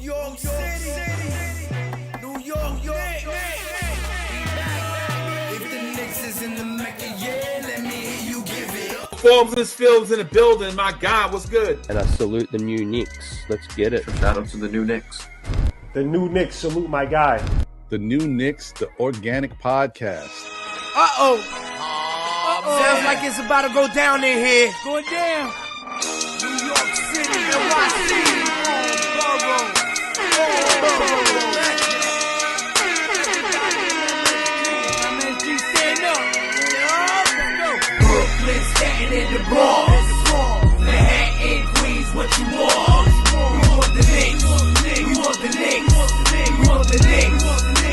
York City, New York Knicks. If the Knicks is in the Mecca, yeah, let me hear you give it. Forbes and Fields in the building. My God, what's good? And I salute the new Knicks. Let's get it. Shout out to the new Knicks. The new Knicks, salute my guy. The new Knicks, the organic podcast. Uh-oh. Sounds like it's about to go down in here. Going down. New York City, NYC, Borough. MSG stand up. Brooklyn, Staten, and the Bronx. Manhattan, Queens, what you want? We want the Knicks. We want the Knicks. We want the Knicks.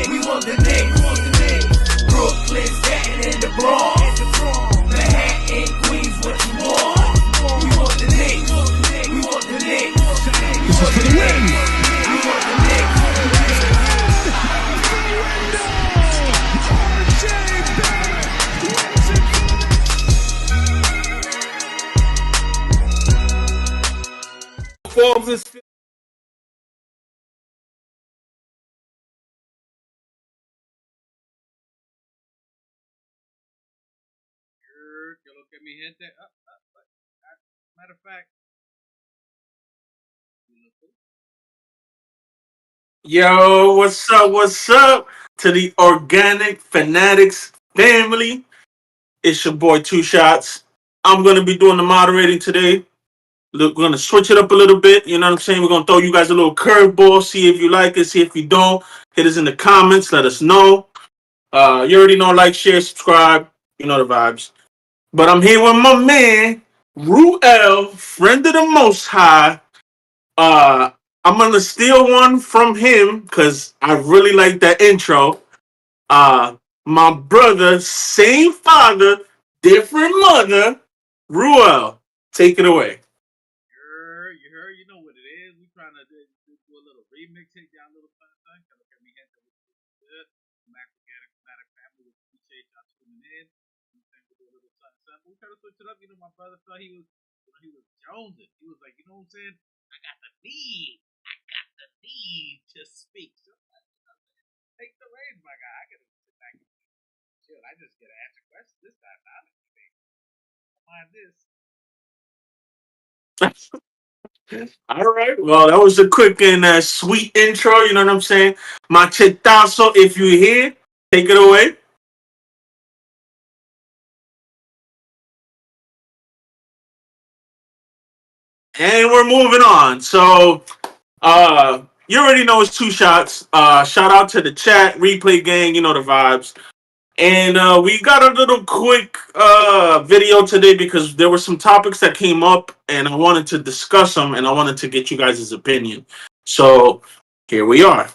We want the Knicks. Brooklyn, Staten, and the Bronx. Manhattan, Queens, what you want? We want the Knicks. We want the Knicks. We want the Knicks. We want the Knicks. Forbes and Fields. Que lo que mi gente. Matter of fact. Yo, what's up? What's up to the Organic Fanatics family? It's your boy Two Shots. I'm gonna be doing the moderating today. Look, we're gonna switch it up a little bit. You know what I'm saying? We're gonna throw you guys a little curveball. See if you like it. See if you don't. Hit us in the comments. Let us know. You already know. Like, share, subscribe. You know the vibes. But I'm here with my man Ruel, friend of the Most High. I'm gonna steal one from him because I really like that intro. My brother, same father, different mother, Ruel. Take it away. You heard, you know what it is. We trying to do a little remix, take down a little something. Que lo que mi gente was good. Mac Organic Fanatic family, we appreciate y'all tuning in. We think we'll do a little something. We try to switch it up. You know, my brother thought he was jonesing. He was like, you know what I'm saying? I got the need to speak. So, take the reins, my guy. I gotta sit back and chill. I just gotta answer questions this time. Not mind this. All right. Well, that was a quick and sweet intro. You know what I'm saying? Machetazo, if you're here, take it away. And we're moving on. So, you already know it's Two Shots. Shout out to the chat, replay gang. You know the vibes. And we got a little quick video today because there were some topics that came up and I wanted to discuss them and I wanted to get you guys' opinion. So here we are.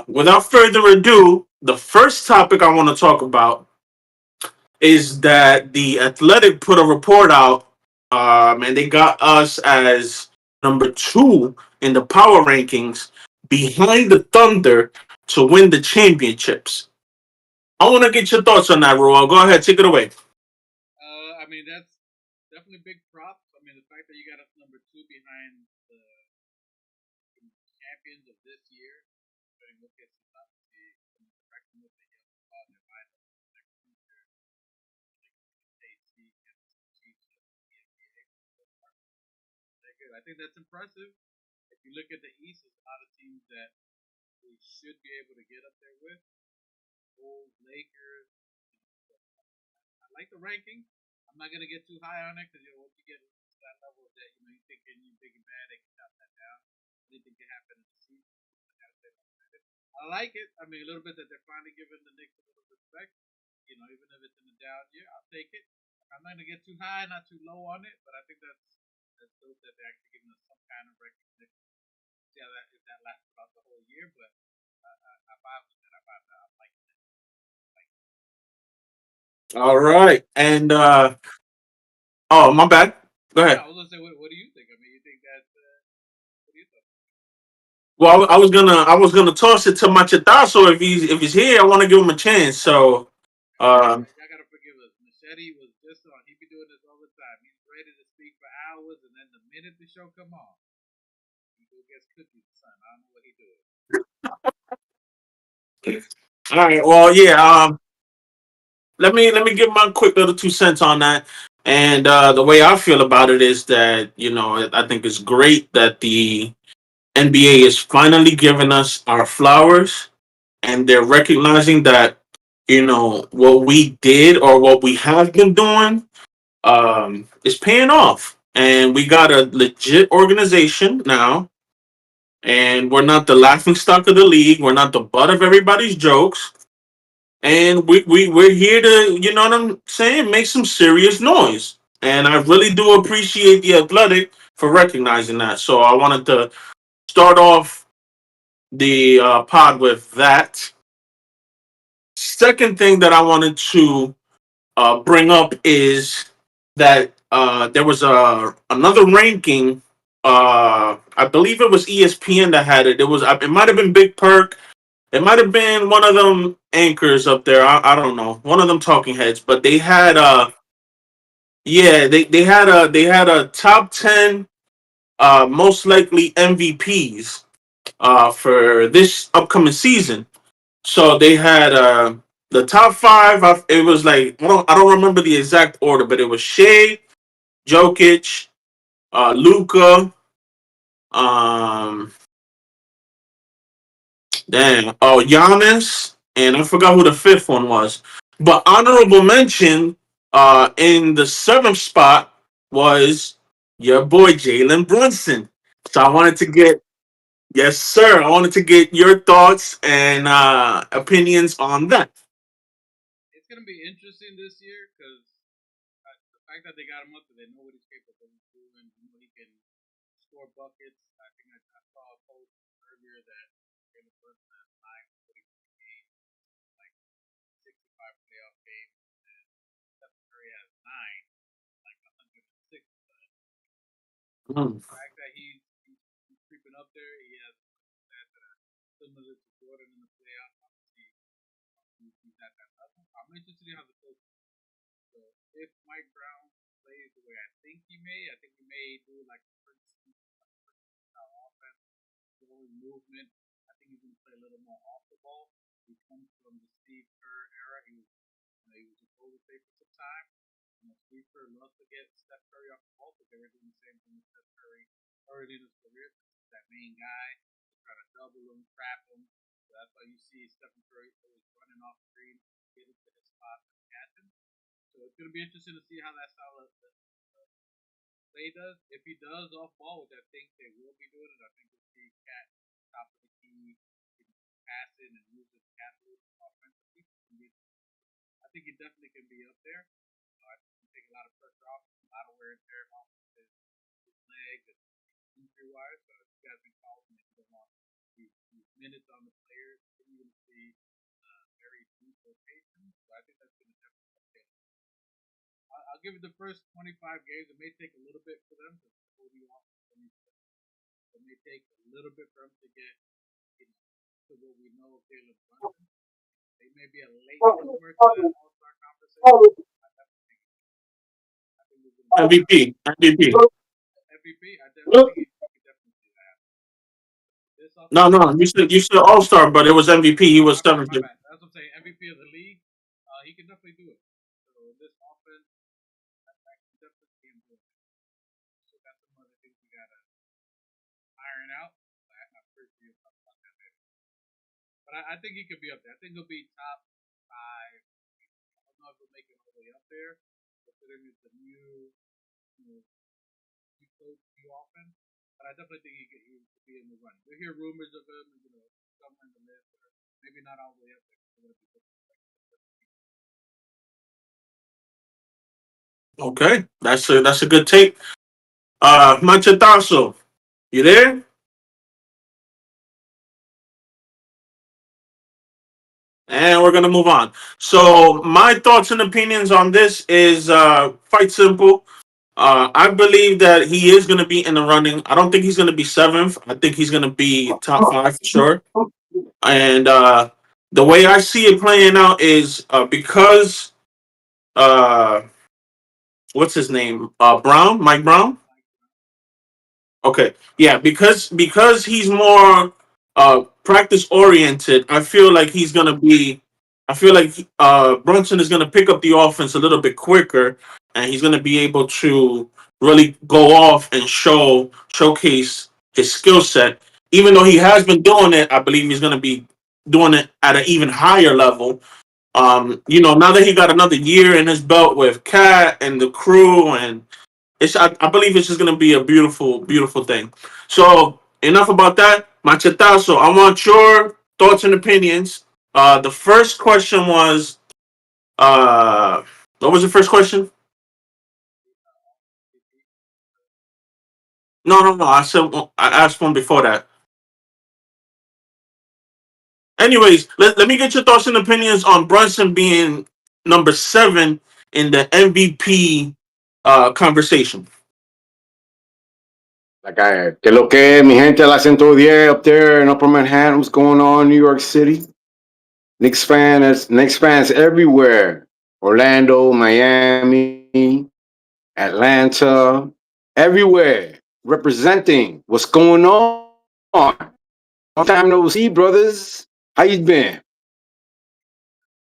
Without further ado, the first topic I want to talk about is that the Athletic put a report out and they got us as number 2 in the power rankings behind the Thunder to win the championships. I want to get your thoughts on that, Roel. Go ahead, take it away. I mean, that's definitely big props. I mean, the fact that you got us number 2 behind the champions of this year. But look at obviously the direction that they have on their mind of the next future. KC and the Chiefs of the NBA. They're good. I think that's impressive. If you look at the East, there's a lot of teams that we should be able to get up there with. Bulls, Lakers. I like the ranking. I'm not gonna get too high on it because once you get to that level that you're thinking you're big and bad, they can drop that down. Anything can happen in the season. I like it. I mean, a little bit that they're finally giving the Knicks a little respect. You know, even if it's in a down year, I'll take it. I'm not gonna get too high, not too low on it, but I think that's dope that they're actually giving us some kind of recognition. See how that if that lasts throughout the whole year, but I'm like. All right. And, oh, my bad. Go ahead. I was going to say, what do you think? I mean, you think that, what do you think? Well, I was gonna toss it to Machetazo if he's here. I want to give him a chance. So, y'all gotta forgive us. Machete was just on. He be doing this all the time. He's ready to speak for hours, and then the minute the show come on, he Bill gets cookies, son. I don't know what he doing. All right. Well, yeah. Let me give my quick little 2 cents on that. And the way I feel about it is that I think it's great that the NBA is finally giving us our flowers, and they're recognizing that what we did or what we have been doing is paying off, and we got a legit organization now, and we're not the laughing stock of the league. We're not the butt of everybody's jokes, and we're here to, you know what I'm saying, make some serious noise. And I really do appreciate the Athletic for recognizing that. So I wanted to start off the pod with that. Second thing that I wanted to bring up is that there was another ranking. I believe it was ESPN that had it. It might have been Big Perk. It might have been one of them anchors up there. I don't know. One of them talking heads. But they had yeah, they had a top 10 most likely MVPs for this upcoming season. So they had the top five. It was like I don't remember the exact order, but it was Shea, Jokic, Luca, um, Giannis, and I forgot who the fifth one was. But honorable mention in the seventh spot was your boy Jalen Brunson. So I wanted to get yes, sir. I wanted to get your thoughts and opinions on that. It's gonna be interesting this year because the fact that they got him up and they know what he's capable of doing, you know he can score buckets. I think I saw a post earlier that in the first last 9 games, like 65 playoff games, and Steph Curry has 9, like 106. Mm. The fact that he's creeping up there, he has stats that are similar to Jordan in the playoffs. Obviously, he's at that level. I'm interested in how the coach. So if Mike Brown plays the way I think he may do like a style offense, throwing movement. I think he's going to play a little more off the ball. He comes from the Steve Kerr era. He was a Golden State for some time. Steve Kerr loves to get Steph Curry off the ball because they were doing the same thing with Steph Curry early in his career. That main guy, trying to double him, trap him. So that's why you see Stephen Curry always running off the screen, get into his spot and catch him. So it's going to be interesting to see how that style of play does. If he does off ball, which I think they will be doing it, I think we'll see Cat top of the key, passing and using catalyst offensively. I think he definitely can be up there. I think he take a lot of pressure off, a lot of wear and tear off his leg and injury wise. So you guys been calling him, you don't want these minutes on the players. You're going to see very deep rotation. So I think that's going to definitely help. I'll give it the first 25 games. It may take a little bit for them to hold you off. It may take a little bit for them to get to what we know of Jalen Brunson. They may be a late bloomer to that All-Star conversation. MVP, MVP. MVP, I definitely think he definitely see that. No, no, you said All Star, but it was MVP. He was seventh. My bad. That's what I'm saying. MVP of the league. He can definitely do it. So this offense, I can definitely see him doing it. So that's some other things we gotta iron out. I'm pretty sure you'll talk about that later. But I think he could be up there. I think he'll be top 5. I don't know if he'll make it all the way up there. Considering it's a new coach, new offense. But I definitely think he could be in the running. We hear rumors of him, somewhere in the list, or maybe not all the way up there. Okay, that's a good take. Machetazo, you there? And we're gonna move on. So my thoughts and opinions on this is quite simple. I believe that he is going to be in the running. I don't think he's going to be seventh. I think he's going to be top 5 for sure. And the way I see it playing out is because uh, what's his name? Brown, Mike Brown. Okay, yeah, because he's more practice oriented. I feel like he's gonna be. I feel like Brunson is gonna pick up the offense a little bit quicker, and he's gonna be able to really go off and showcase his skill set. Even though he has been doing it, I believe he's gonna be doing it at an even higher level. Now that he got another year in his belt with Cat and the crew, and I believe it's just gonna be a beautiful, beautiful thing. So enough about that. Machetazo, I want your thoughts and opinions. The first question was, what was the first question? No, no, no. I asked one before that. Anyways, let me get your thoughts and opinions on Brunson being number 7 in the MVP conversation. Que lo que, mi gente, la 110 up there in Upper Manhattan, what's going on, New York City? Knicks fans everywhere. Orlando, Miami, Atlanta, everywhere. Representing. What's going on? Long time no see, brothers. How you been?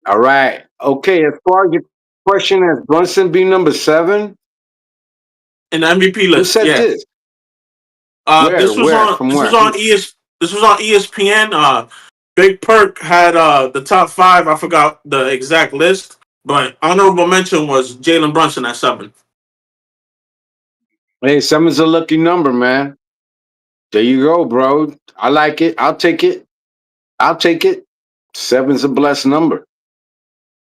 All right. Okay, as far as your question as Brunson being number 7, In the MVP who list, said yeah. this? Where? From This was where? on ESPN. Big Perk had the top 5. I forgot the exact list, but honorable mention was Jalen Brunson at 7. Hey, 7's a lucky number, man. There you go, bro. I like it. I'll take it. I'll take it. 7's a blessed number.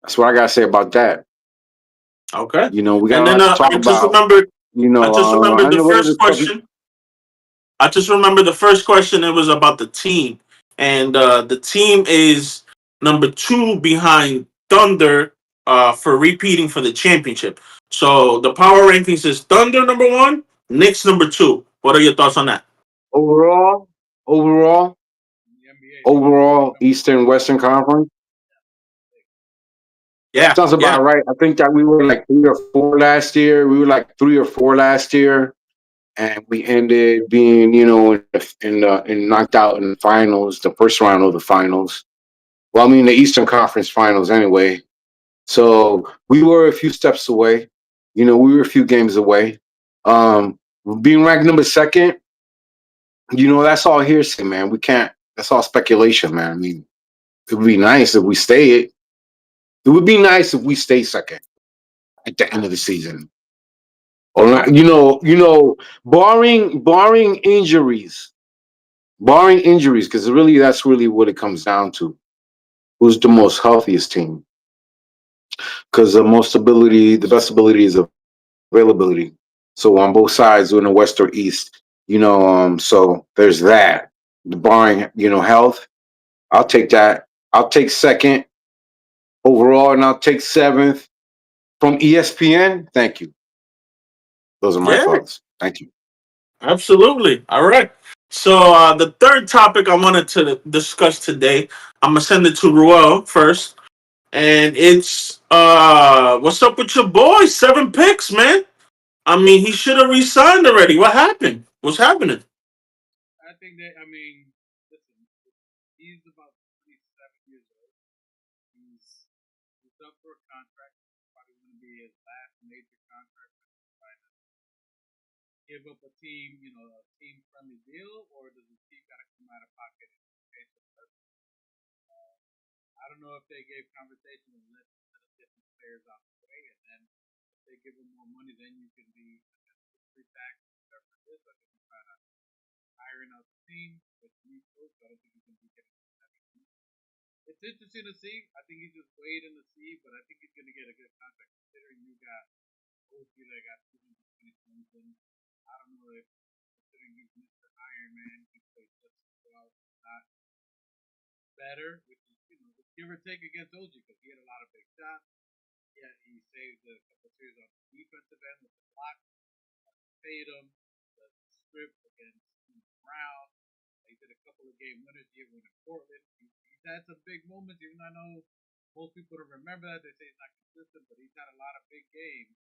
That's what I gotta say about that. Okay, We got and a then lot to talk about. I just remembered the first Underrated stuff. question. I just remember the first question. It was about the team, and the team is number 2 behind Thunder for repeating for the championship. So the power rankings is Thunder number 1, Knicks number 2. What are your thoughts on that? Overall, overall, In the NBA, overall, Eastern Western Conference. Yeah, Sounds yeah, about right. I think that we were like 3 or 4 last year. We were like 3 or 4 last year, and we ended being, in knocked out in the finals, the first round of the finals. Well, I mean, the Eastern Conference Finals anyway. So we were a few steps away. We were a few games away. Um, Being ranked number 2nd, that's all hearsay, man. We can't. That's all speculation, man. I mean, it would be nice if we stay it. It would be nice if we stay 2nd at the end of the season. Or barring injuries, because really that's really what it comes down to. Who's the most healthiest team? Because the best ability is availability. So on both sides, in the West or East, so there's that. Barring, health, I'll take that. I'll take 2nd overall, and I'll take 7th from ESPN. Thank you. Those are my yeah. thoughts. Thank you. Absolutely. All right. So the third topic I wanted to discuss today, I'm gonna send it to Ruel first, and it's what's up with your boy? 7 picks, man. I mean, he should have resigned already. What happened? What's happening? I think that, I mean, listen, he's about 27 years old. He's up for a contract. Probably going to be his last major contract. Trying to give up a team friendly deal, or does the team got to come out of pocket in case of I don't know if they gave conversation and let different players out the way, and then if they give them more money, then you can be free tax, whatever it is. I think he's trying to iron out the team with new coach. I don't think he's going to be getting that. It's interesting to see. I think he's just waiting to see, but I think he's going to get a good contract considering you got OG that got 220 something. I don't know if considering he's Mr. Iron Man, he plays just as well, not better, which is give or take against OG because he had a lot of big shots. Yeah, he saved a couple of series on the defensive end with the block, Tatum, the strip against Brown. He did a couple of game winners here when in Portland. He's had some big moments, even though I know most people don't remember that. They say he's not consistent, but he's had a lot of big games.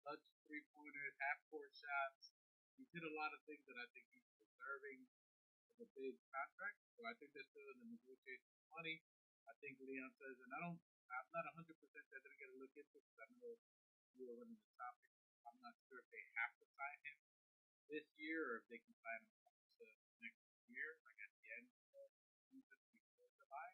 Clutch 3-pointers, half court shots. he's hit a lot of things that I think he's deserving of a big contract. So I think they're still in the negotiation of money. I think Leon says, and I'm not 100% that they're going to look into because I know you were running the topic. I'm not sure if they have to sign him this year or if they can sign him up to next year, like at the end of season before July.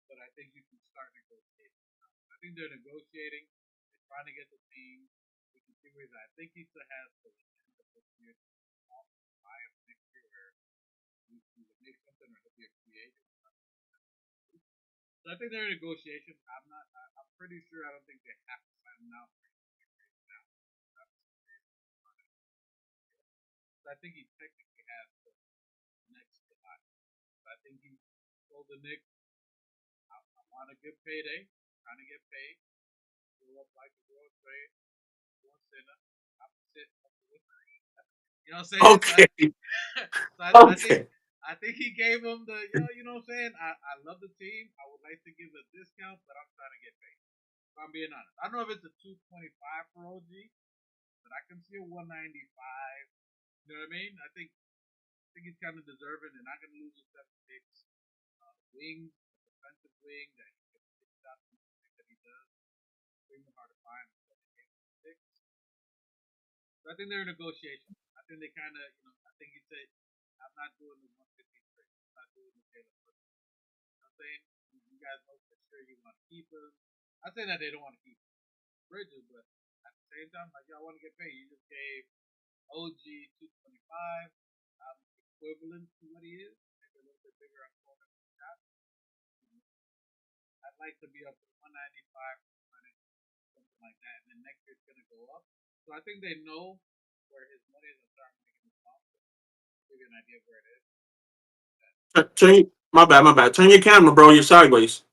But I think you can start negotiating. I think they're negotiating. They're trying to get the team. We can see where he's at. I think he still has to the end of this year to July of next year where he either make something or he'll be a free agent. So I think they're in negotiations. I'm pretty sure. I don't think they have to sign him now. So I think he technically has the next July. So I think he told the Knicks, I want a good payday. I'm trying to get paid. Go up like a world trade. One center. I'm sitting up the You know what I'm saying? Okay. Okay. I think he gave him the you know what I'm saying? I love the team. I would like to give a discount, but I'm trying to get paid. If I'm being honest. I don't know if it's a 225 for OG, but I can see a 195. You know what I mean? I think he's kind of deserving. They're not going to lose his 7 picks. Wing, defensive wing that he can pick shots that he does. Extremely hard to find. So I think they're in negotiations. I think they kind of, I think he said, I'm not doing the 150 trade. I'm not doing the Taylor Bridges. You know what I'm saying? You guys know for sure you want to keep him. I'm saying that they don't want to keep Bridges, but at the same time, like, y'all want to get paid. You just gave OG 225, equivalent to what he is, maybe a little bit bigger on corner shot. I'd like to be up to 195, something like that, and then next year it's going to go up. So I think they know where his money is and start making the bump. Give you an idea of where it is. My bad. Turn your camera, bro. You're sideways.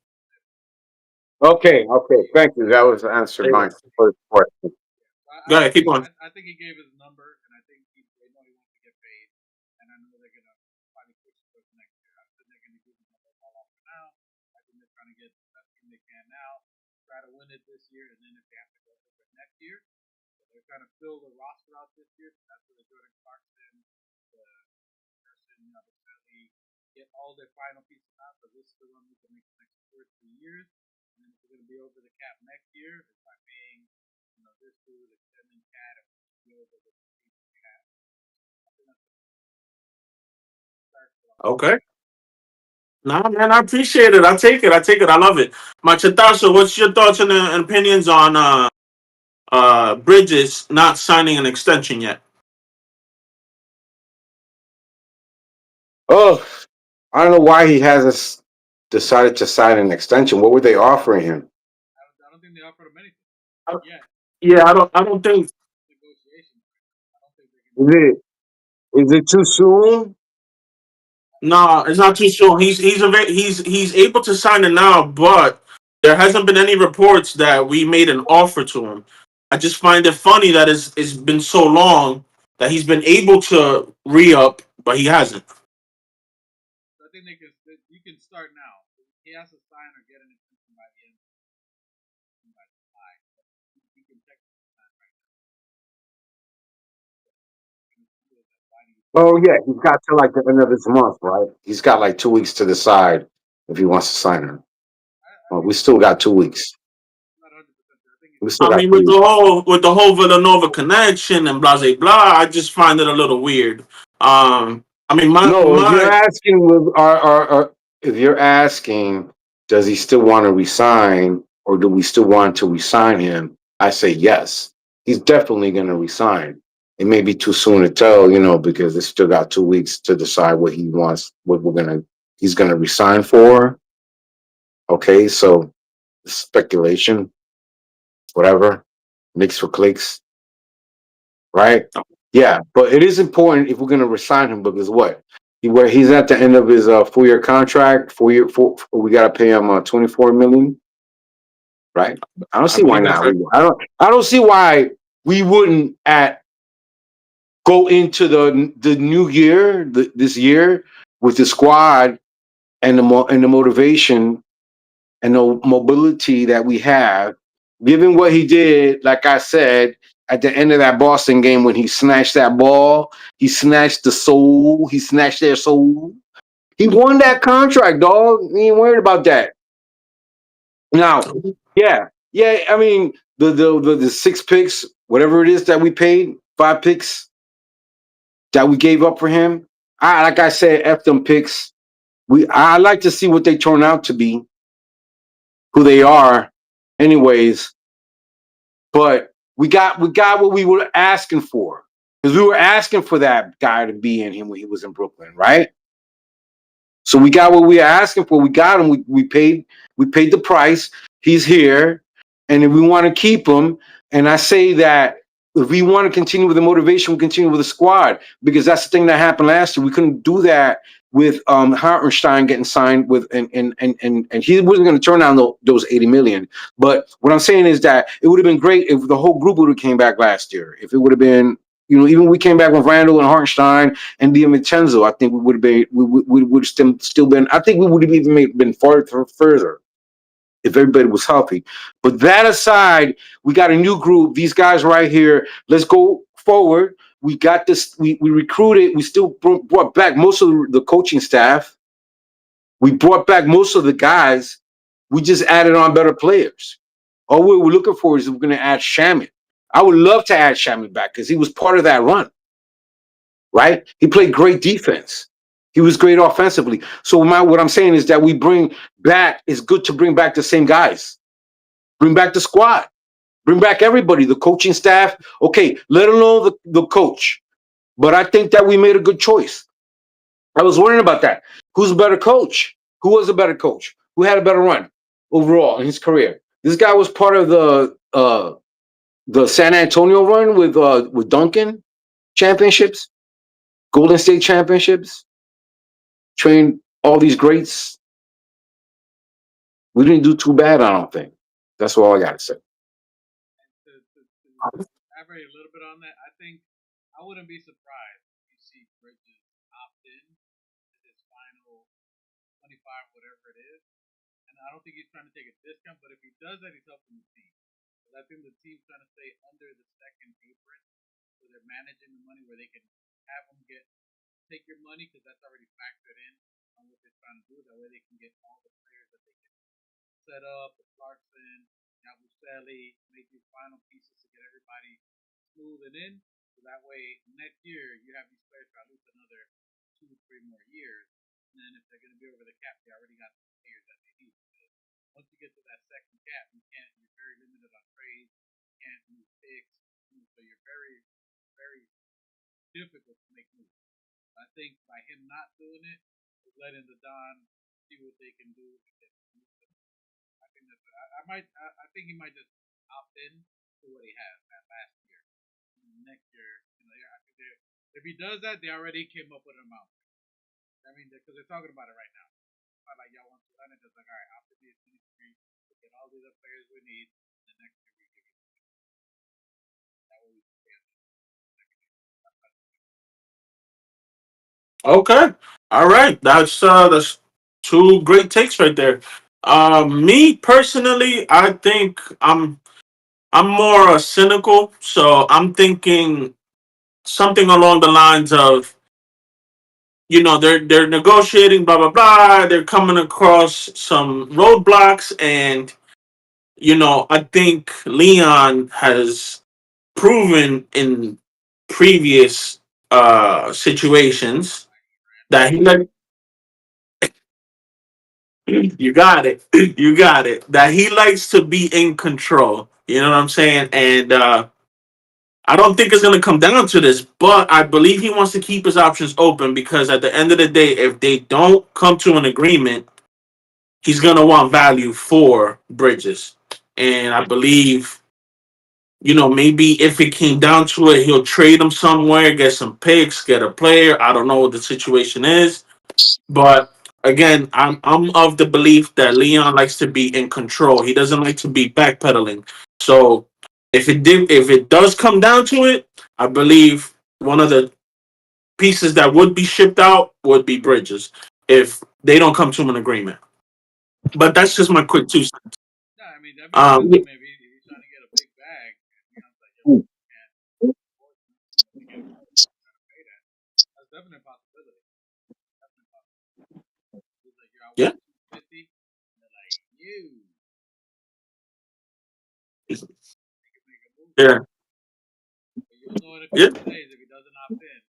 Okay. Thank you. That was answered my first question. Go ahead, keep going. I think he gave his number, and I think they know he wants to get paid, and I know they're gonna probably push it towards next year. I think they're gonna give him the ball off for now. I think they're trying to get the best team they can now, try to win it this year, and then if they have to go for it next year, so they're trying to fill the roster out this year. So that's where the Jordan Clarkson, the person, Baselli, get all their final pieces out. So this is the one we can make the next 2 or 3 years, and then if we're gonna be over the cap next year, it's by paying this dude extending cat and be over the cat. Okay. Nah, man, I appreciate it. I take it. I love it. Machetasa, what's your thoughts and opinions on Bridges not signing an extension yet? Oh, I don't know why he hasn't decided to sign an extension. What were they offering him? I don't think they offered him anything. Yeah, I don't think. Negotiations. I don't think they can. Is it too soon? No, it's not too soon. He's able to sign it now, but there hasn't been any reports that we made an offer to him. I just find it funny that it's been so long that he's been able to re-up, but he hasn't. So I think you can start now. He has to sign or get an extension by the end by July. He can technically sign right now. Oh yeah, he's got to like the end of this month, right? He's got like 2 weeks to decide if he wants to sign her. Well, we still got 2 weeks. We still I got mean, 3 weeks. with the whole Villanova connection and blah blah blah, I just find it a little weird. I mean, No, if you're asking, if you're asking, does he still want to resign, or do we still want to resign him? I say yes. He's definitely going to resign. It may be too soon to tell, because it's still got 2 weeks to decide what he wants, he's gonna resign for. Okay, so speculation, whatever, Knicks for clicks, right? Yeah, but it is important if we're gonna resign him because what? Where he's at the end of his 4-year contract, we gotta pay him 24 million, right? I don't see why not. I don't see why we wouldn't go into the new year, this year, with the squad and the motivation and the mobility that we have. Given what he did, like I said, at the end of that Boston game when he snatched that ball. He snatched the soul. He snatched their soul. He won that contract, dog. He ain't worried about that. Now, yeah. I mean, the 6 picks, whatever it is that we paid, 5 picks that we gave up for him. Like I said, F them picks. I like to see what they turn out to be, who they are, anyways. But we got what we were asking for, because we were asking for that guy to be in him when he was in Brooklyn, right? So we got what we were asking for. We got him. We paid the price. He's here, and if we want to keep him, and I say that if we want to continue with the motivation, we continue with the squad, because that's the thing that happened last year. We couldn't do that with Hartenstein getting signed with, and he wasn't going to turn down those $80 million. But what I'm saying is that it would have been great if the whole group would have came back last year. If it would have been, even we came back with Randall and Hartenstein and DiVincenzo, I think we would have been, we would have still been. I think we would have even been further if everybody was healthy. But that aside, we got a new group. These guys right here. Let's go forward. We got this. We recruited. We still brought back most of the coaching staff. We brought back most of the guys. We just added on better players. All we're looking for is we're going to add Shaman. I would love to add Shaman back because he was part of that run, right? He played great defense. He was great offensively. So what I'm saying is that we bring back, it's good to bring back the same guys. Bring back the squad. Bring back everybody, the coaching staff. Okay, let alone the coach. But I think that we made a good choice. I was wondering about that. Who's a better coach? Who was a better coach? Who had a better run overall in his career? This guy was part of the San Antonio run with Duncan championships, Golden State championships, trained all these greats. We didn't do too bad, I don't think. That's all I got to say. To elaborate a little bit on that, I think I wouldn't be surprised if you see Bridges opt in to his final 25, whatever it is. And I don't think he's trying to take a discount, but if he does that, he's helping the team. But I think the team's trying to stay under the second apron, so they're managing the money where they can have them take your money because that's already factored in on what they're trying to do. That way they can get all the players that they can set up, the Clarkson, Yabusele, make these final pieces to get everybody smooth and in. So that way next year you have these players for at least another 2-3 more years. And then if they're going to be over the cap, they already got the players that they need. Because once you get to that second cap, you're very limited on trades. You can't move picks. So you're very, very difficult to make moves. I think by him not doing it, is letting the Don see what they can do. I think I think he might just opt in to what he has that last year. And next year, I think if he does that, they already came up with an amount. I mean, because they're talking about it right now. It's not like y'all want to run it. It's like, all right, after the 23, we'll get all the other players we need, and the next year we give it to them. That way we can stay on the second year. Okay. All right. That's 2 great takes right there. Me personally, I think I'm more cynical, so I'm thinking something along the lines of, they're negotiating, blah blah blah. They're coming across some roadblocks, and I think Leon has proven in previous situations that you got it, you got it, that he likes to be in control. You know what I'm saying? And I don't think it's going to come down to this, but I believe he wants to keep his options open because at the end of the day, if they don't come to an agreement, he's going to want value for Bridges. And I believe, maybe if it came down to it, he'll trade him somewhere, get some picks, get a player. I don't know what the situation is. But again, I'm of the belief that Leon likes to be in control. He doesn't like to be backpedaling. So if it does come down to it, I believe one of the pieces that would be shipped out would be Bridges if they don't come to an agreement. But that's just my quick 2 cents. Yeah, I mean, that makes sense to me. If he's trying to get a big bag, and like, you can't definitely a possibility. Definitely a possibility. He's like, yo, I Yeah. want 250. And they're like, you. They can make a move. Yeah. But you'll know in a Yeah. couple of days if he doesn't opt in.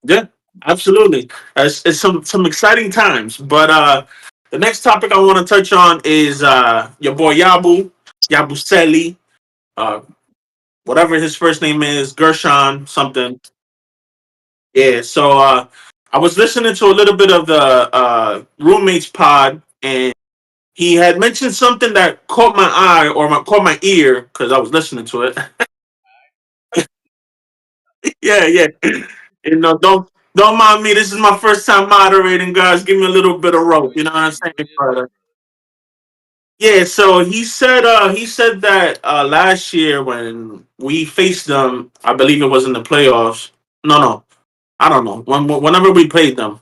Yeah. Absolutely. It's some exciting times. But the next topic I want to touch on is your boy Yabusele, whatever his first name is, Gershon something. Yeah. So I was listening to a little bit of the roommates pod, and he had mentioned something that caught my eye or caught my ear because I was listening to it. Yeah, yeah. You know, don't mind me. This is my first time moderating, guys. Give me a little bit of rope. You know what I'm saying? But, yeah. So he said that last year when we faced them, I believe it was in the playoffs. No, I don't know. Whenever we played them,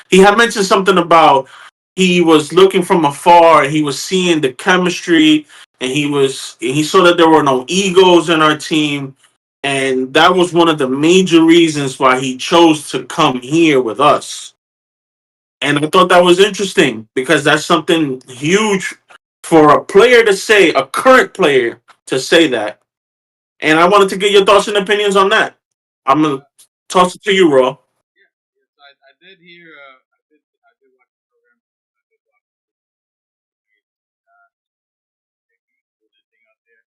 he had mentioned something about he was looking from afar and he was seeing the chemistry and he saw that there were no egos in our team, and that was one of the major reasons why he chose to come here with us. And I thought that was interesting because that's something huge for a player to say, a current player to say that. And I wanted to get your thoughts and opinions on that. I'm gonna toss it to you, Raw. Yeah, yes, I did hear. I did watch the program. I did watch the thing out there.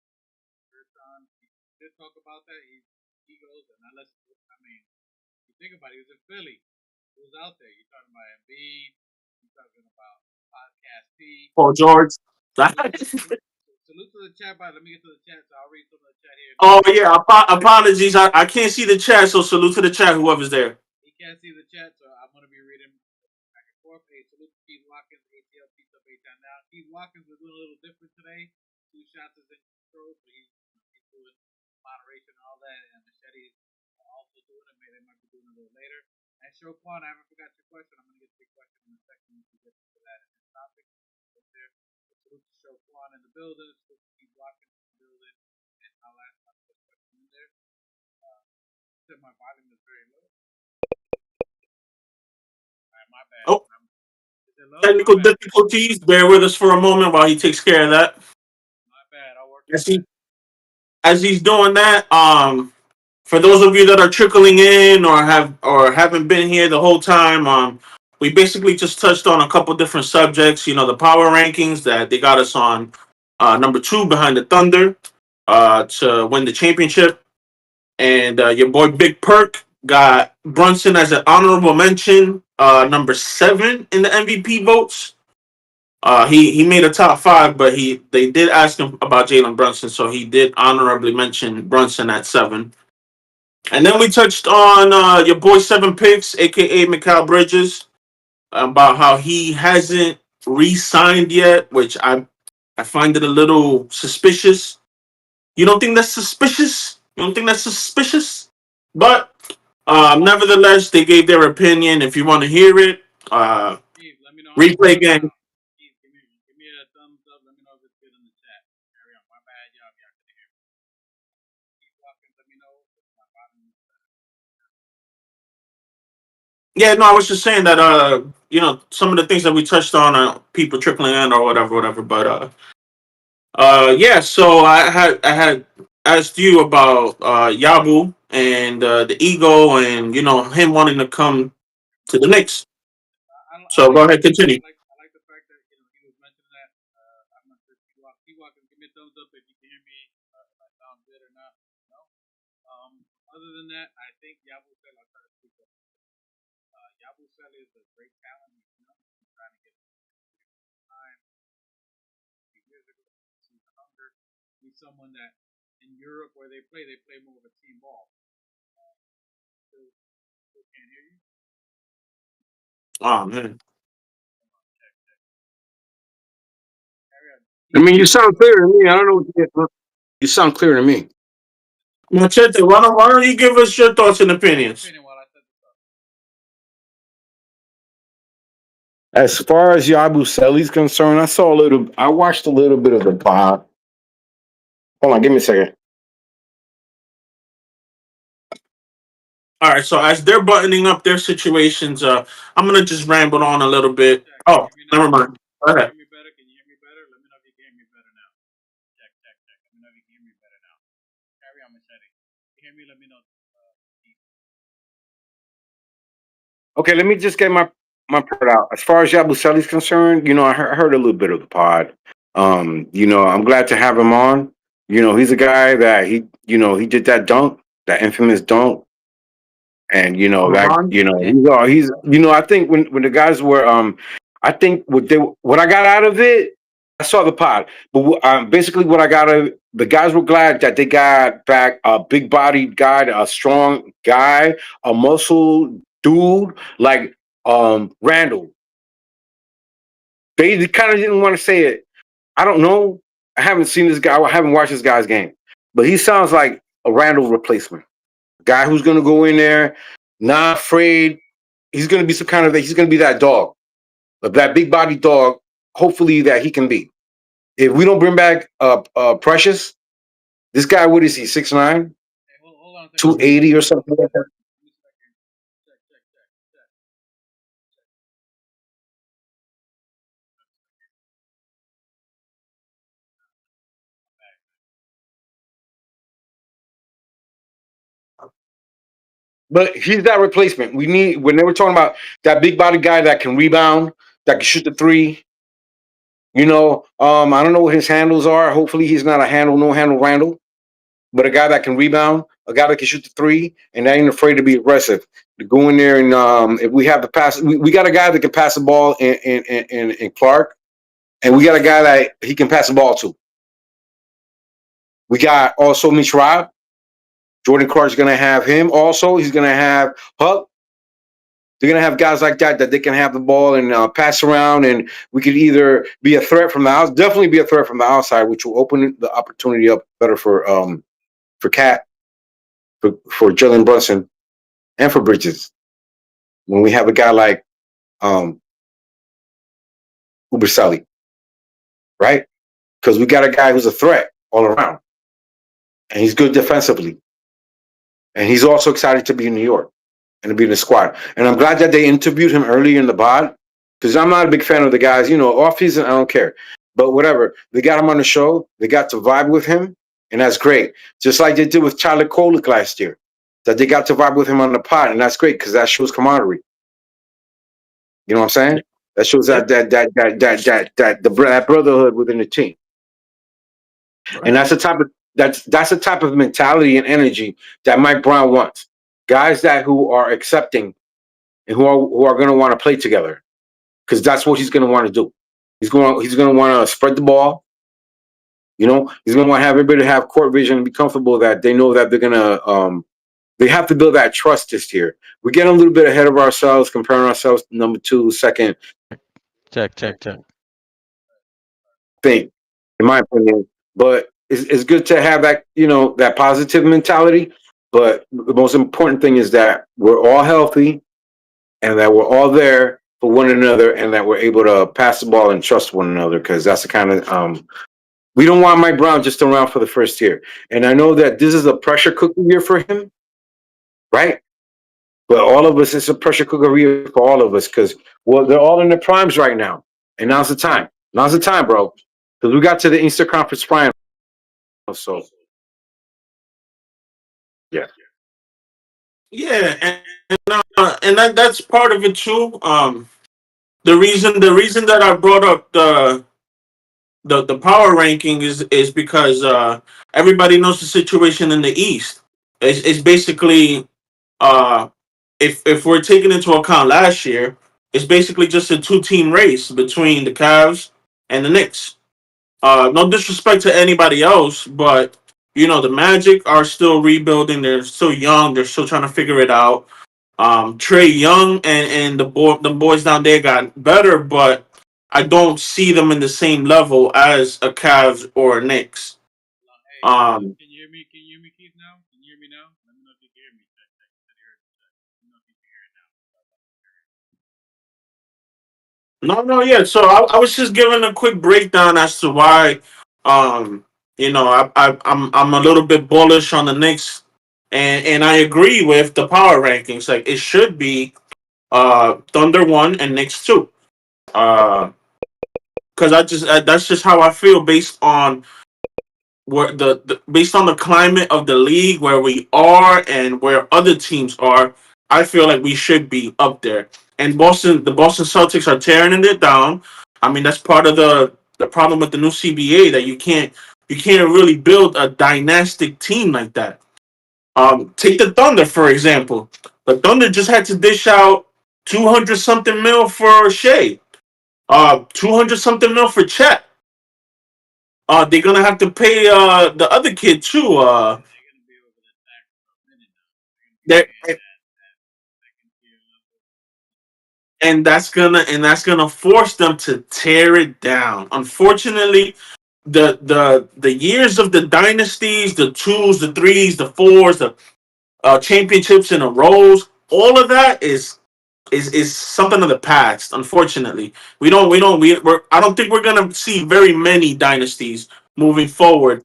Gershon, he did talk about that. He goes and I mean, you think about it, he was in Philly. He was out there. You're talking about Embiid. You're talking about Podcast P. Paul George. Salute to the chat. Let me get to the chat. So I'll read some of the chat here. Oh yeah, apologies. I can't see the chat, so salute to the chat, whoever's there. He can't see the chat, so I'm gonna be reading back and forth. Hey, salute to Keith Watkins, ATL Pizza Base now. Keith Watkins is doing a little different today. 2 shots is in control, so he's doing moderation and all that, and Machete's also doing it. Maybe they might be doing it a little later. And Shoquan, I haven't forgot your question. I'm gonna get to your question in a second. We get to that in this topic. Right there. So salute to Shoquan in the building. Salute to Keith Watkins in the building. And I'll ask my first question in there. Said my volume is very low. Alright, my bad. Oh, Is it low? technical My bad. difficulties. Bear with us for a moment while he takes care of that. My bad. I'll work As on he that. as he's doing that, for those of you that are trickling in or haven't been here the whole time, we basically just touched on a couple different subjects. You know, the power rankings that they got us on number 2 behind the Thunder to win the championship. And your boy Big Perk got Brunson as an honorable mention, number 7 in the MVP votes. He made a top 5, but they did ask him about Jalen Brunson, so he did honorably mention Brunson at 7. And then we touched on your boy 7 Picks, aka Mikal Bridges, about how he hasn't re-signed yet, which I find it a little suspicious. You don't think that's suspicious? You don't think that's suspicious? But nevertheless, they gave their opinion. If you want to hear it, Steve, let me know how it's replay going game. now. Steve, give me a thumbs up. Let me know if it's good in the chat. Carry on. My bad, y'all. Y'all can hear me. Keep walking. Let me know if my volume is better. Yeah, no, I was just saying that some of the things that we touched on, people trickling in or whatever. But yeah. So I had asked you about Yabu and the ego, and him wanting to come to the Knicks. I So like go that. ahead, continue. I like the fact that he was mentioning that. I'm not sure if he walking. Give me a thumbs up if you can hear me. If I sound good or not. No. Other than that, I think Yabu Sel. I'll try to speak up. Yabu Sel is a great talent. He's trying to get time. A few years ago, he's the hunger. He's someone that in Europe where they play more of a team ball. Still, still can't hear you. Oh man. Carry on. I mean, you sound clear to me. I don't know what you sound clear to me. Machete, why don't you give us your thoughts and opinions? While I said this up. As far as Yabusele's concerned, I watched a little bit of the pod. Hold on, give me a second. All right, so as they're buttoning up their situations, I'm gonna just ramble on a little bit. Check. Can you Oh, hear me never now? mind. Go Can you ahead. hear me better? Can you hear me better? Let me know if you can hear me better now. Check, check, check. Let me know if you can hear me better now. Carry on, Machete. If you hear me, let me know. Okay, let me just get my part out. As far as Yabuseli's concerned, I heard a little bit of the pod. I'm glad to have him on. He's a guy that he did that dunk, that infamous dunk, and On LeBron? Yeah. I think when the guys were I think what I got out of it, I saw the pod, but basically what I got out of it, the guys were glad that they got back a big bodied guy, a strong guy, a muscle dude like Randall. They kind of didn't want to say it. I don't know. I haven't seen this guy. I haven't watched this guy's game, but he sounds like a Randall replacement. Guy who's going to go in there, not afraid. He's going to be he's going to be that dog, that big body dog. Hopefully that he can be. If we don't bring back Precious, this guy, what is he? 6'9", Hey, hold on a second. 280 or something like that. Check, check, check, check. But he's that replacement. We need when they were talking about that big body guy that can rebound, that can shoot the three. I don't know what his handles are. Hopefully, he's not a no handle Randall, but a guy that can rebound, a guy that can shoot the three, and that ain't afraid to be aggressive. To go in there and if we have the pass, we got a guy that can pass the ball in Clark, and we got a guy that he can pass the ball to. We got also Mitch Rob. Jordan Clark's going to have him also. He's going to have Huck. They're going to have guys like that they can have the ball and pass around, and we could either be a threat from the outside, definitely be a threat from the outside, which will open the opportunity up better for Cat, for Jalen Brunson, and for Bridges. When we have a guy like Uberselli, right? Because we got a guy who's a threat all around, and he's good defensively, and he's also excited to be in New York and to be in the squad. And I'm glad that they interviewed him early in the pod, because I'm not a big fan of the guys. Off season I don't care, but whatever. They got him on the show. They got to vibe with him, and that's great. Just like they did with Charlie Kolick last year, that they got to vibe with him on the pod, and that's great because that shows camaraderie. You know what I'm saying? That shows that brotherhood within the team. And that's the type of mentality and energy that Mike Brown wants. Guys who are accepting and who are going to want to play together, because that's what he's going to want to do. He's going to want to spread the ball. He's going to want to have everybody have court vision and be comfortable that they know that they're going to. They have to build that trust this year. We're getting a little bit ahead of ourselves, comparing ourselves to number 2, second. Check, check, check. Thing, in my opinion. But it's good to have that positive mentality. But the most important thing is that we're all healthy and that we're all there for one another and that we're able to pass the ball and trust one another, because that's the kind of we don't want Mike Brown just around for the first year. And I know that this is a pressure cooker year for him, right? But all of us, it's a pressure cooker year for all of us because, they're all in their primes right now. And now's the time. Now's the time, bro. Because we got to the Eastern Conference Final. So, yeah. Yeah, and that's part of it too. The reason that I brought up the power ranking is because everybody knows the situation in the East. It's basically uh, if we're taking into account last year, it's basically just a two-team race between the Cavs and the Knicks. No disrespect to anybody else, but the Magic are still rebuilding. They're still young. They're still trying to figure it out. Trey Young and the boys down there got better, but I don't see them in the same level as a Cavs or a Knicks. Hey, Um, can you hear me? Can you hear me, Keith? Now? Can you hear me now? Let me know if you can hear me. Check, check. Let me know if you can hear it now. no, yeah. So I was just giving a quick breakdown as to why, um, I'm a little bit bullish on the Knicks and I agree with the power rankings. Like it should be Thunder 1 and Knicks 2. Because that's just how I feel based on where based on the climate of the league, where we are and where other teams are. I feel like we should be up there. And the Boston Celtics are tearing it down. I mean, that's part of the problem with the new CBA, that you can't really build a dynastic team like that. Take the Thunder for example. The Thunder just had to dish out 200 something mil for Shea. 200 something mil for Chet. They're gonna have to pay the other kid too. They're, and that's gonna force them to tear it down. Unfortunately, the years of the dynasties, the twos, the threes, the fours, the championships in a rows, all of that is something of the past. Unfortunately, I don't think we're gonna see very many dynasties moving forward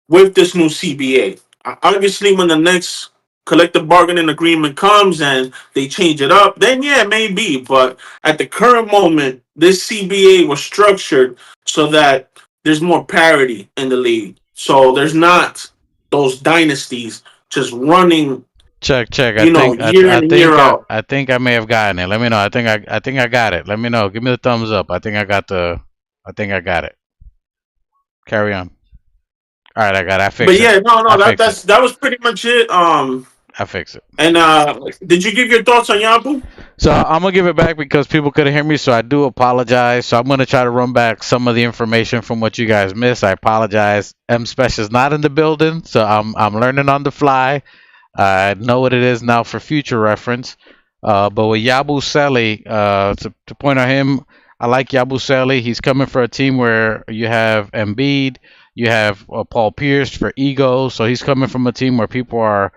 with this new CBA. Obviously, when the next collective bargaining agreement comes and they change it up, then yeah, maybe. But at the current moment, this CBA was structured so that there's more parity in the league. So there's not those dynasties just running, Check. year in and year out. I think I may have gotten it. Let me know. I think I got it. Let me know. Give me the thumbs up. I think I got it. Carry on. All right, I got it. I fixed But it. yeah, no, I fixed it. that was pretty much it. I fixed it. And did you give your thoughts on Yabu? So I'm gonna give it back because people couldn't hear me, so I do apologize. So I'm gonna try to run back some of the information from what you guys missed. I apologize. M Special is not in the building, so I'm learning on the fly. I know what it is now for future reference. But with Yabusele, to point on him, I like Yabusele. He's coming for a team where you have Embiid, you have Paul Pierce for ego. So he's coming from a team where people are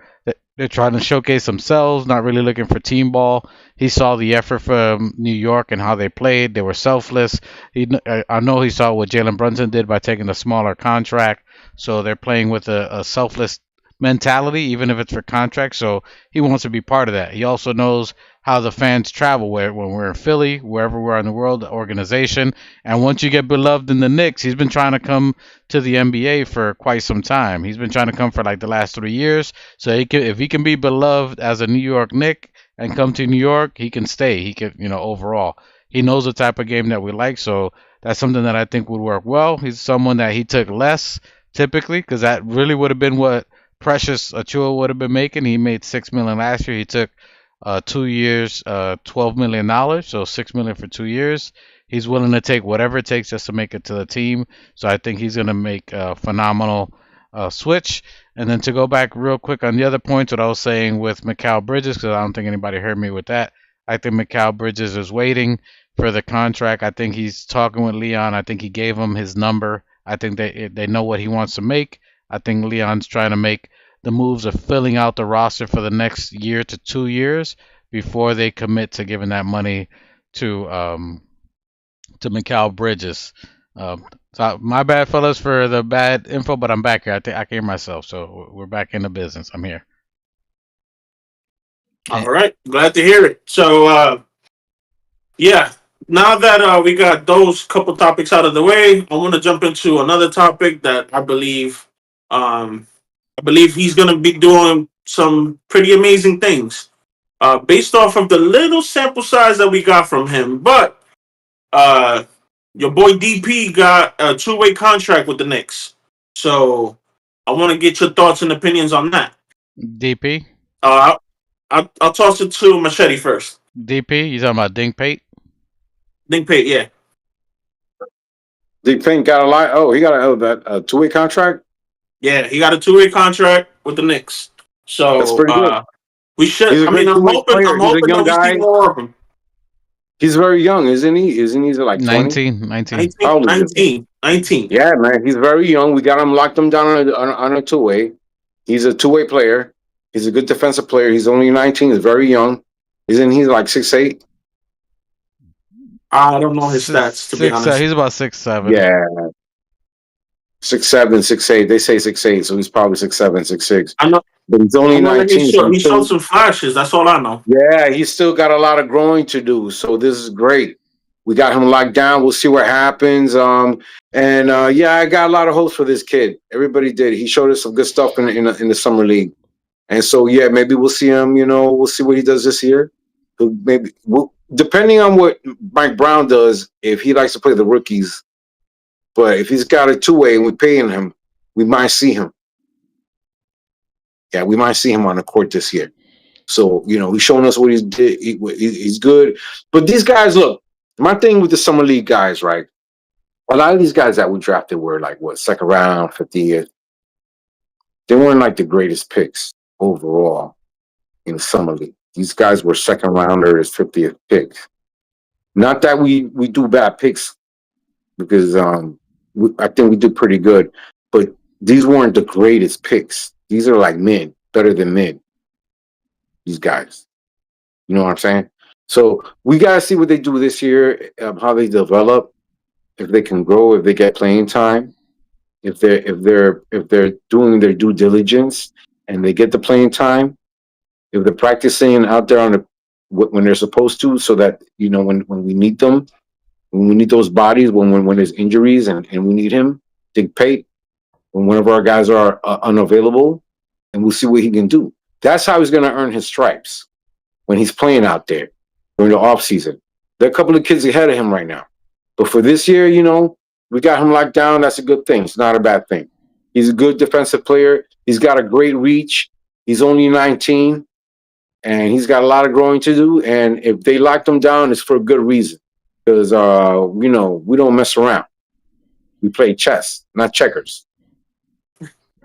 they're trying to showcase themselves, not really looking for team ball. He saw the effort from New York and how they played. They were selfless. I know he saw what Jalen Brunson did by taking a smaller contract. So they're playing with a selfless mentality, even if it's for contract. So he wants to be part of that. He also knows how the fans travel when we're in Philly, wherever we are in the world, the organization. And once you get beloved in the Knicks, he's been trying to come to the NBA for quite some time. He's been trying to come for like the last 3 years. So if he can be beloved as a New York Knick and come to New York, he can stay. He can, overall. He knows the type of game that we like. So that's something that I think would work well. He's someone that he took less typically, because that really would have been what Precious Achua would have been making. He made $6 million last year. He took 2 years, $12 million, so $6 million for 2 years. He's willing to take whatever it takes just to make it to the team. So I think he's going to make a phenomenal switch. And then to go back real quick on the other points, what I was saying with Mikal Bridges, because I don't think anybody heard me with that. I think Mikal Bridges is waiting for the contract. I think he's talking with Leon. I think he gave him his number. I think they know what he wants to make. I think Leon's trying to make the moves of filling out the roster for the next year to 2 years before they commit to giving that money to Mikal Bridges. So my bad, fellas, for the bad info, but I'm back here. I think I can hear myself, so we're back in the business. I'm here. All right, glad to hear it. So yeah, now that we got those couple topics out of the way, I want to jump into another topic that I believe he's going to be doing some pretty amazing things based off of the little sample size that we got from him. But your boy DP got a two-way contract with the Knicks. So I want to get your thoughts and opinions on that. DP? I'll toss it to Machete first. DP? You talking about Dink Pate? Dink Pate, yeah. Dink Pate got a lot. Oh, he got a two-way contract? Yeah, he got a two-way contract with the Knicks. So that's pretty good. We should. I'm hoping that we see more of him. He's very young, isn't he? Isn't he like 19? 19. Yeah, man, he's very young. We got him, locked him down on a two-way. He's a two-way player. He's a good defensive player. He's only 19. He's very young. Isn't he like 6'8"? I don't know his stats, to be honest. He's about 6'7". Yeah. 6'7", 6'8". They say 6'8", so he's probably 6'7", 6'6". I know. But he's only I know that 19. So he showed some flashes. That's all I know. yeah, he's still got a lot of growing to do. So this is great. We got him locked down. We'll see what happens. Yeah, I got a lot of hopes for this kid. Everybody did. He showed us some good stuff in the summer league. And so yeah, maybe we'll see him. You know, we'll see what he does this year. Depending on what Mike Brown does, if he likes to play the rookies. But if he's got a two-way and we're paying him, we might see him. Yeah, we might see him on the court this year. So, you know, he's showing us what he's did. He's good. But these guys, look, my thing with the summer league guys, right? A lot of these guys that we drafted were like, what, second round, 50th. They weren't like the greatest picks overall in the summer league. These guys were second rounders, 50th picks. Not that we do bad picks, because I think we did pretty good. But these weren't the greatest picks. These are like mid, better than mid. These guys. You know what I'm saying? So we got to see what they do this year, how they develop, if they can grow, if they get playing time, if they're doing their due diligence and they get the playing time, if they're practicing out there when they're supposed to, so that, you know, when we need them, when we need those bodies, when there's injuries and we need him, dictate when one of our guys are unavailable, and we'll see what he can do. That's how he's going to earn his stripes when he's playing out there during the off season. There are a couple of kids ahead of him right now, but for this year, you know, we got him locked down. That's a good thing. It's not a bad thing. He's a good defensive player. He's got a great reach. He's only 19, and he's got a lot of growing to do. And if they locked him down, it's for a good reason. Because, you know, we don't mess around. We play chess, not checkers.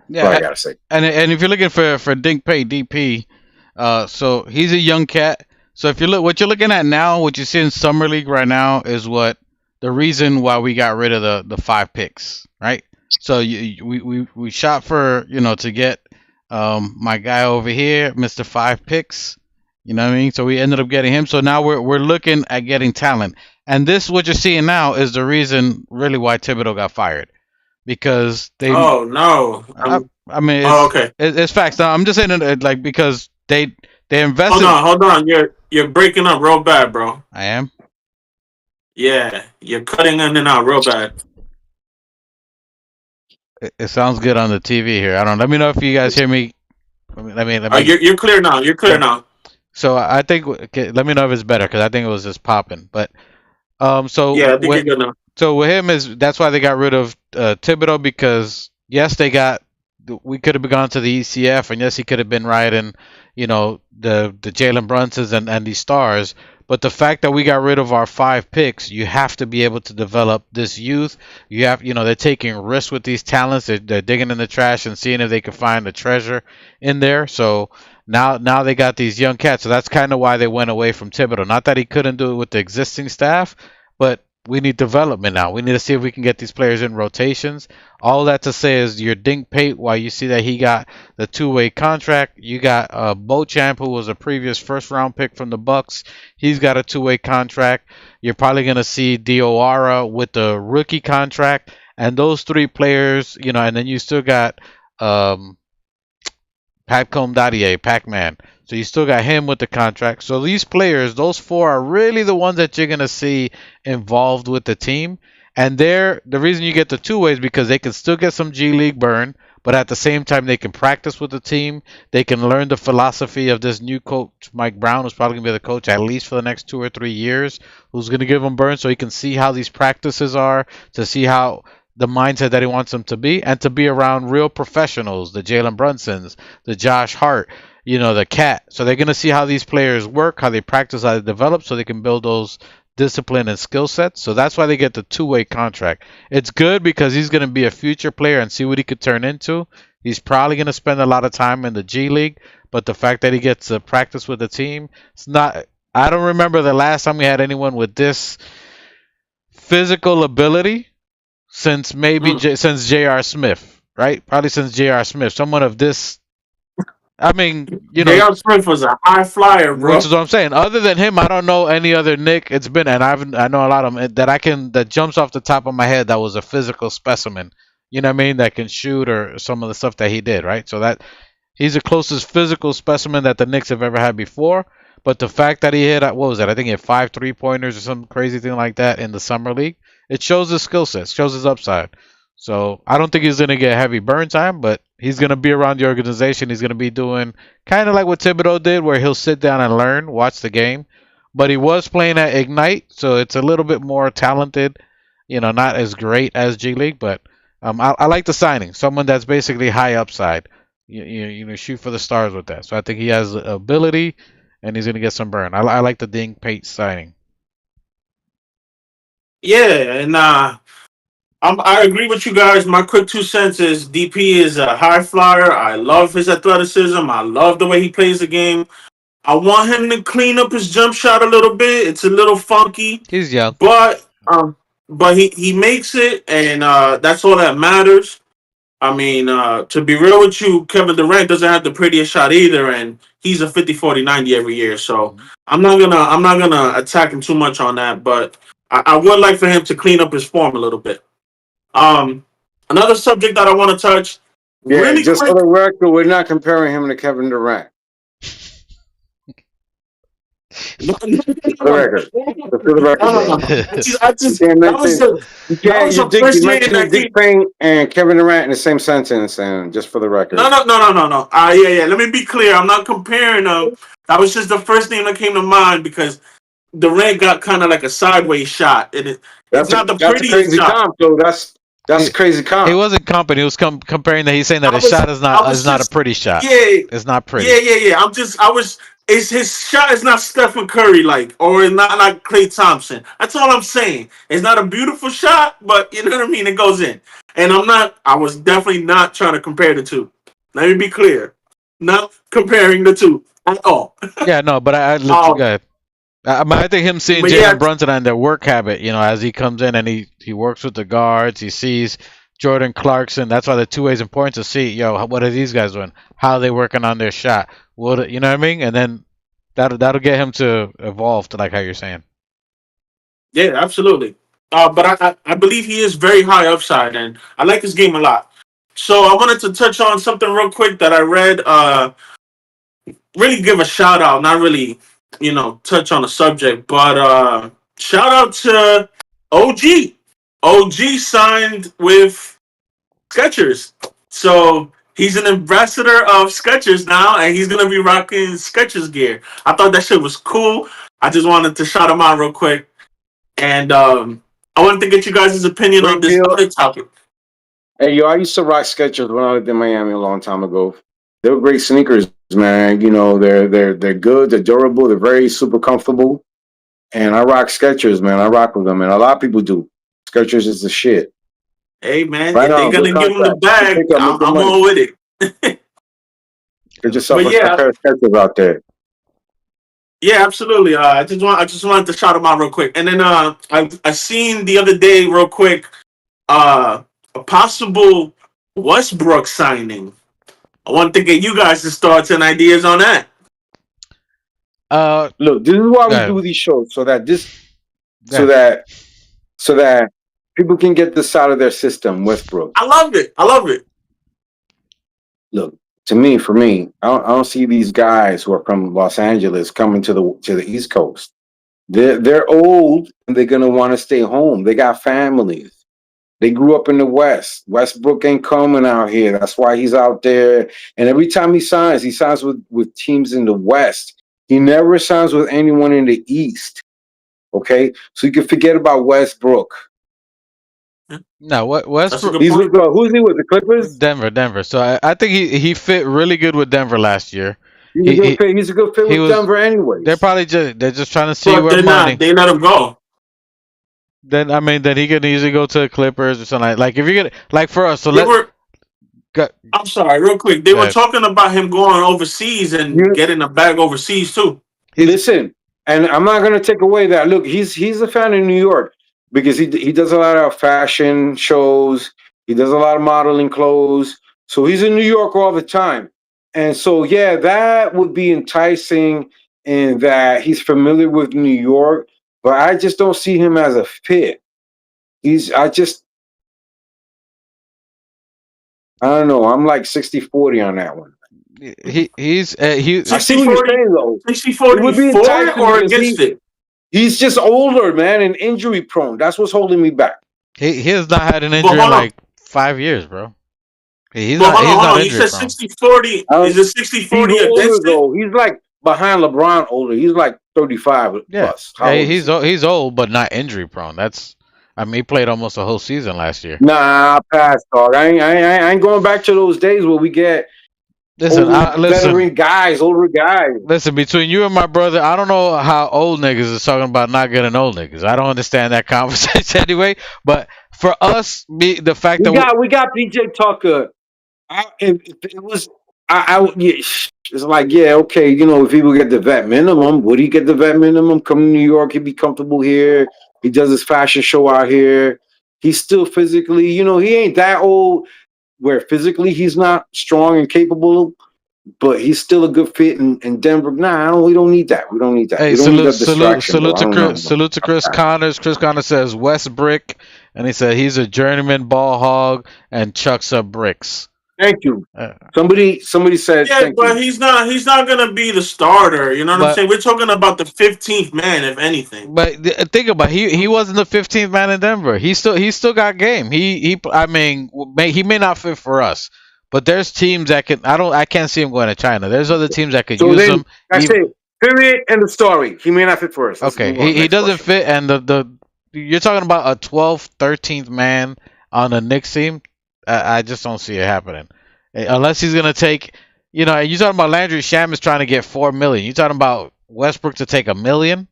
Yeah, That's what I gotta say. And if you're looking for Dink Pay DP, so he's a young cat. So if you look, what you're looking at now, what you see in summer league right now, is what the reason why we got rid of the 5 picks, right? So we shot for, you know, to get my guy over here, Mr. 5 picks. You know what I mean? So we ended up getting him. So now we're looking at getting talent. And this, what you're seeing now, is the reason really why Thibodeau got fired, because they. Oh no! I mean, okay. It's facts. Now, I'm just saying it like because they invested. Hold on. You're breaking up real bad, bro. I am. Yeah, you're cutting in and out real bad. It sounds good on the TV here. I don't. Let me know if you guys hear me. Let me. You're clear now. You're clear now. So I think. Okay, let me know if it's better, because I think it was just popping. But so yeah, I think you're good now. So with him that's why they got rid of Thibodeau, because yes, we could have gone to the ECF, and yes, he could have been riding, you know, the Jalen Brunsons and these stars. But the fact that we got rid of our 5 picks, you have to be able to develop this youth. You have, you know, they're taking risks with these talents. They're digging in the trash and seeing if they can find a treasure in there. So now they got these young cats. So that's kind of why they went away from Thibodeau. Not that he couldn't do it with the existing staff, but we need development now. We need to see if we can get these players in rotations. All that to say is your Dink Pate, while you see that he got the 2-way contract, you got Beauchamp, who was a previous first-round pick from the Bucks. He's got a 2-way contract. You're probably going to see Diawara with the rookie contract. And those 3 players, you know, and then you still got Patcom Daddier, Pac-Man. So you still got him with the contract. So these players, those 4 are really the ones that you're going to see involved with the team. And the reason you get the 2-way is because they can still get some G League burn, but at the same time, they can practice with the team. They can learn the philosophy of this new coach, Mike Brown, who's probably going to be the coach at least for the next 2 or 3 years, who's going to give them burn so he can see how these practices are, to see how the mindset that he wants them to be, and to be around real professionals, the Jalen Brunsons, the Josh Hart, you know, the Cat. So they're going to see how these players work, how they practice, how they develop, so they can build those discipline and skill sets. So that's why they get the 2-way contract. It's good because he's going to be a future player and see what he could turn into. He's probably going to spend a lot of time in the G League, but the fact that he gets to practice with the team, it's not. I don't remember the last time we had anyone with this physical ability since since J.R. Smith, right? Probably since J.R. Smith. Someone of this. I mean, you know, J.R. Smith was a high flyer, bro. Which is what I'm saying. Other than him, I don't know any other Nick. It's been, and I know a lot of them that jumps off the top of my head that was a physical specimen. you know what I mean, that can shoot or some of the stuff that he did, right? So that he's the closest physical specimen that the Knicks have ever had before. But the fact that he hit, what was that? I think he had 5 3-pointers or some crazy thing like that in the summer league. It shows his skill set, shows his upside. So I don't think he's gonna get heavy burn time, but he's gonna be around the organization. He's gonna be doing kind of like what Thibodeau did, where he'll sit down and learn, watch the game. But he was playing at Ignite, so it's a little bit more talented. Not as great as G League, but I like the signing. Someone that's basically high upside. Shoot for the stars with that. So I think he has the ability, and he's gonna get some burn. I like the Ding Pate signing. Yeah, and I agree with you guys. My quick 2 cents is DP is a high flyer. I love his athleticism. I love the way he plays the game. I want him to clean up his jump shot a little bit. It's a little funky, He's young. but he makes it, and that's all that matters. I mean, to be real with you, Kevin Durant doesn't have the prettiest shot either, and he's a 50-40-90 every year. So I'm not gonna attack him too much on that, but I would like for him to clean up his form a little bit. Um, Another subject that I want to touch Yeah, really just quick. for the record, we're not comparing him to Kevin Durant. No, no, For the record. Just for the record, bro. You can't that was mention, you that can't, was you the think first you year mentioned that Dick Payne and Kevin Durant in the same sentence, and just for the record. No. Yeah. Let me be clear. I'm not comparing them. That was just the first name that came to mind because Durant got kind of like a sideways shot, and it's not the That's a prettiest crazy shot. comp, though. That's a crazy He comp. wasn't comping. He was comparing that. He's saying that I his was, shot is I not was a just, pretty shot. yeah, It's not pretty. yeah. It's his shot is not Stephen Curry like, or it's not like Klay Thompson. That's all I'm saying. It's not a beautiful shot, but you know what I mean. It goes in, and I was definitely not trying to compare the two. Let me be clear, not comparing the two at all. Yeah, no, but I let you Um, go. I think him seeing but yeah, Jalen Brunson and their work habit, as he comes in and he works with the guards, he sees Jordan Clarkson. That's why the 2 ways important to see, what are these guys doing? How are they working on their shot? You know what I mean? And then that'll get him to evolve to like how you're saying. yeah, absolutely. But I believe he is very high upside, and I like his game a lot. So I wanted to touch on something real quick that I read. Really give a shout out, not really, touch on the subject, but shout out to OG. OG signed with Skechers. So he's an ambassador of Skechers now, and he's gonna be rocking Skechers gear. I thought that shit was cool. I just wanted to shout him out real quick. And I wanted to get you guys' opinion on Great this deal. other topic. Hey, yo, I used to rock Skechers when I lived in Miami a long time ago. They were great sneakers, man. They're good, they're durable, they're very super comfortable. And I rock Skechers, man. I rock with them, and a lot of people do. Skechers is the shit. Hey man, Right if they're on, good gonna give him the contract. You bag, take up, make the I'm money. all with it. Get yourself But a yeah, pair of Skechers out there. yeah, absolutely. I just wanted to shout him out real quick. And then I seen the other day real quick a possible Westbrook signing. I want to get you guys' thoughts and ideas on that. Look, this is why we Go do ahead. these shows, so that Go ahead. so that people can get this out of their system. Westbrook. I love it. Look, for me, I don't see these guys who are from Los Angeles coming to the East Coast. They're old and they're gonna want to stay home. They got families. They grew up in the West. Westbrook ain't coming out here. That's why he's out there. And every time he signs with teams in the West. He never signs with anyone in the East. Okay, so you can forget about Westbrook. No, what That's a Westbrook? good He's point. with who's he with? The Clippers. Denver. So I think he fit really good with Denver last year. He's a good fit. He's a good fit He with was. Denver, anyways. They're just trying to see But where they're money. not. They let him go. Then he can easily go to the Clippers or something like if you're gonna like for us. So They were. go, I'm sorry, real quick. They go were ahead. talking about him going overseas and getting a bag overseas too. Listen, and I'm not gonna take away that. Look, he's a fan of New York because he does a lot of fashion shows. He does a lot of modeling clothes. So he's in New York all the time. And so yeah, that would be enticing in that he's familiar with New York, but I just don't see him as a fit. I don't know. I'm like 60-40 on that one. He's I see what you're saying, though. 60-40 It would be for enticing it or because against it? he's just older, man, and injury prone. That's what's holding me back. he has not had an injury in hold on. like 5 years, bro. He's But not hold on. You injury said prone. 60-40. Is it 60-40 He's older, against it? though. He's like behind LeBron older. He's like 35 Yeah, plus. How old is he? he's old, but not injury prone. I mean, he played almost a whole season last year. Nah, pass, dog. I ain't going back to those days where we get Listen, veteran guys, older guys. Listen, between you and my brother, I don't know how old niggas is talking about not getting old niggas. I don't understand that conversation anyway. But for us, the fact that we got PJ Tucker. It was it's like, yeah, okay, you know, if he would get the vet minimum, would he get the vet minimum? Come to New York, he'd be comfortable here. He does his fashion show out here. He's still physically, you know, he ain't that old where physically he's not strong and capable, but he's still a good fit in Denver. Nah, we don't need that. We don't need that. Hey, we don't need that distraction, salute to Chris Connors. Chris Connors says West Brick, and he said he's a journeyman ball hog and chucks up bricks. Thank you. Somebody said. Yeah, but he's not gonna be the starter. You know what I'm saying? We're talking about the 15th man, if anything. But think about it, he wasn't the 15th man in Denver. He still got game. I mean, he may not fit for us, but there's teams that can. I can't see him going to China. There's other teams that could use him. That's it. Period. End of story. He may not fit for us. Okay, he doesn't fit, and you're talking about a 12th, 13th man on a Knicks team. I just don't see it happening. Unless he's gonna take, you know, you're talking about Landry Shamet trying to get $4 million. You're talking about Westbrook to take $1 million. You know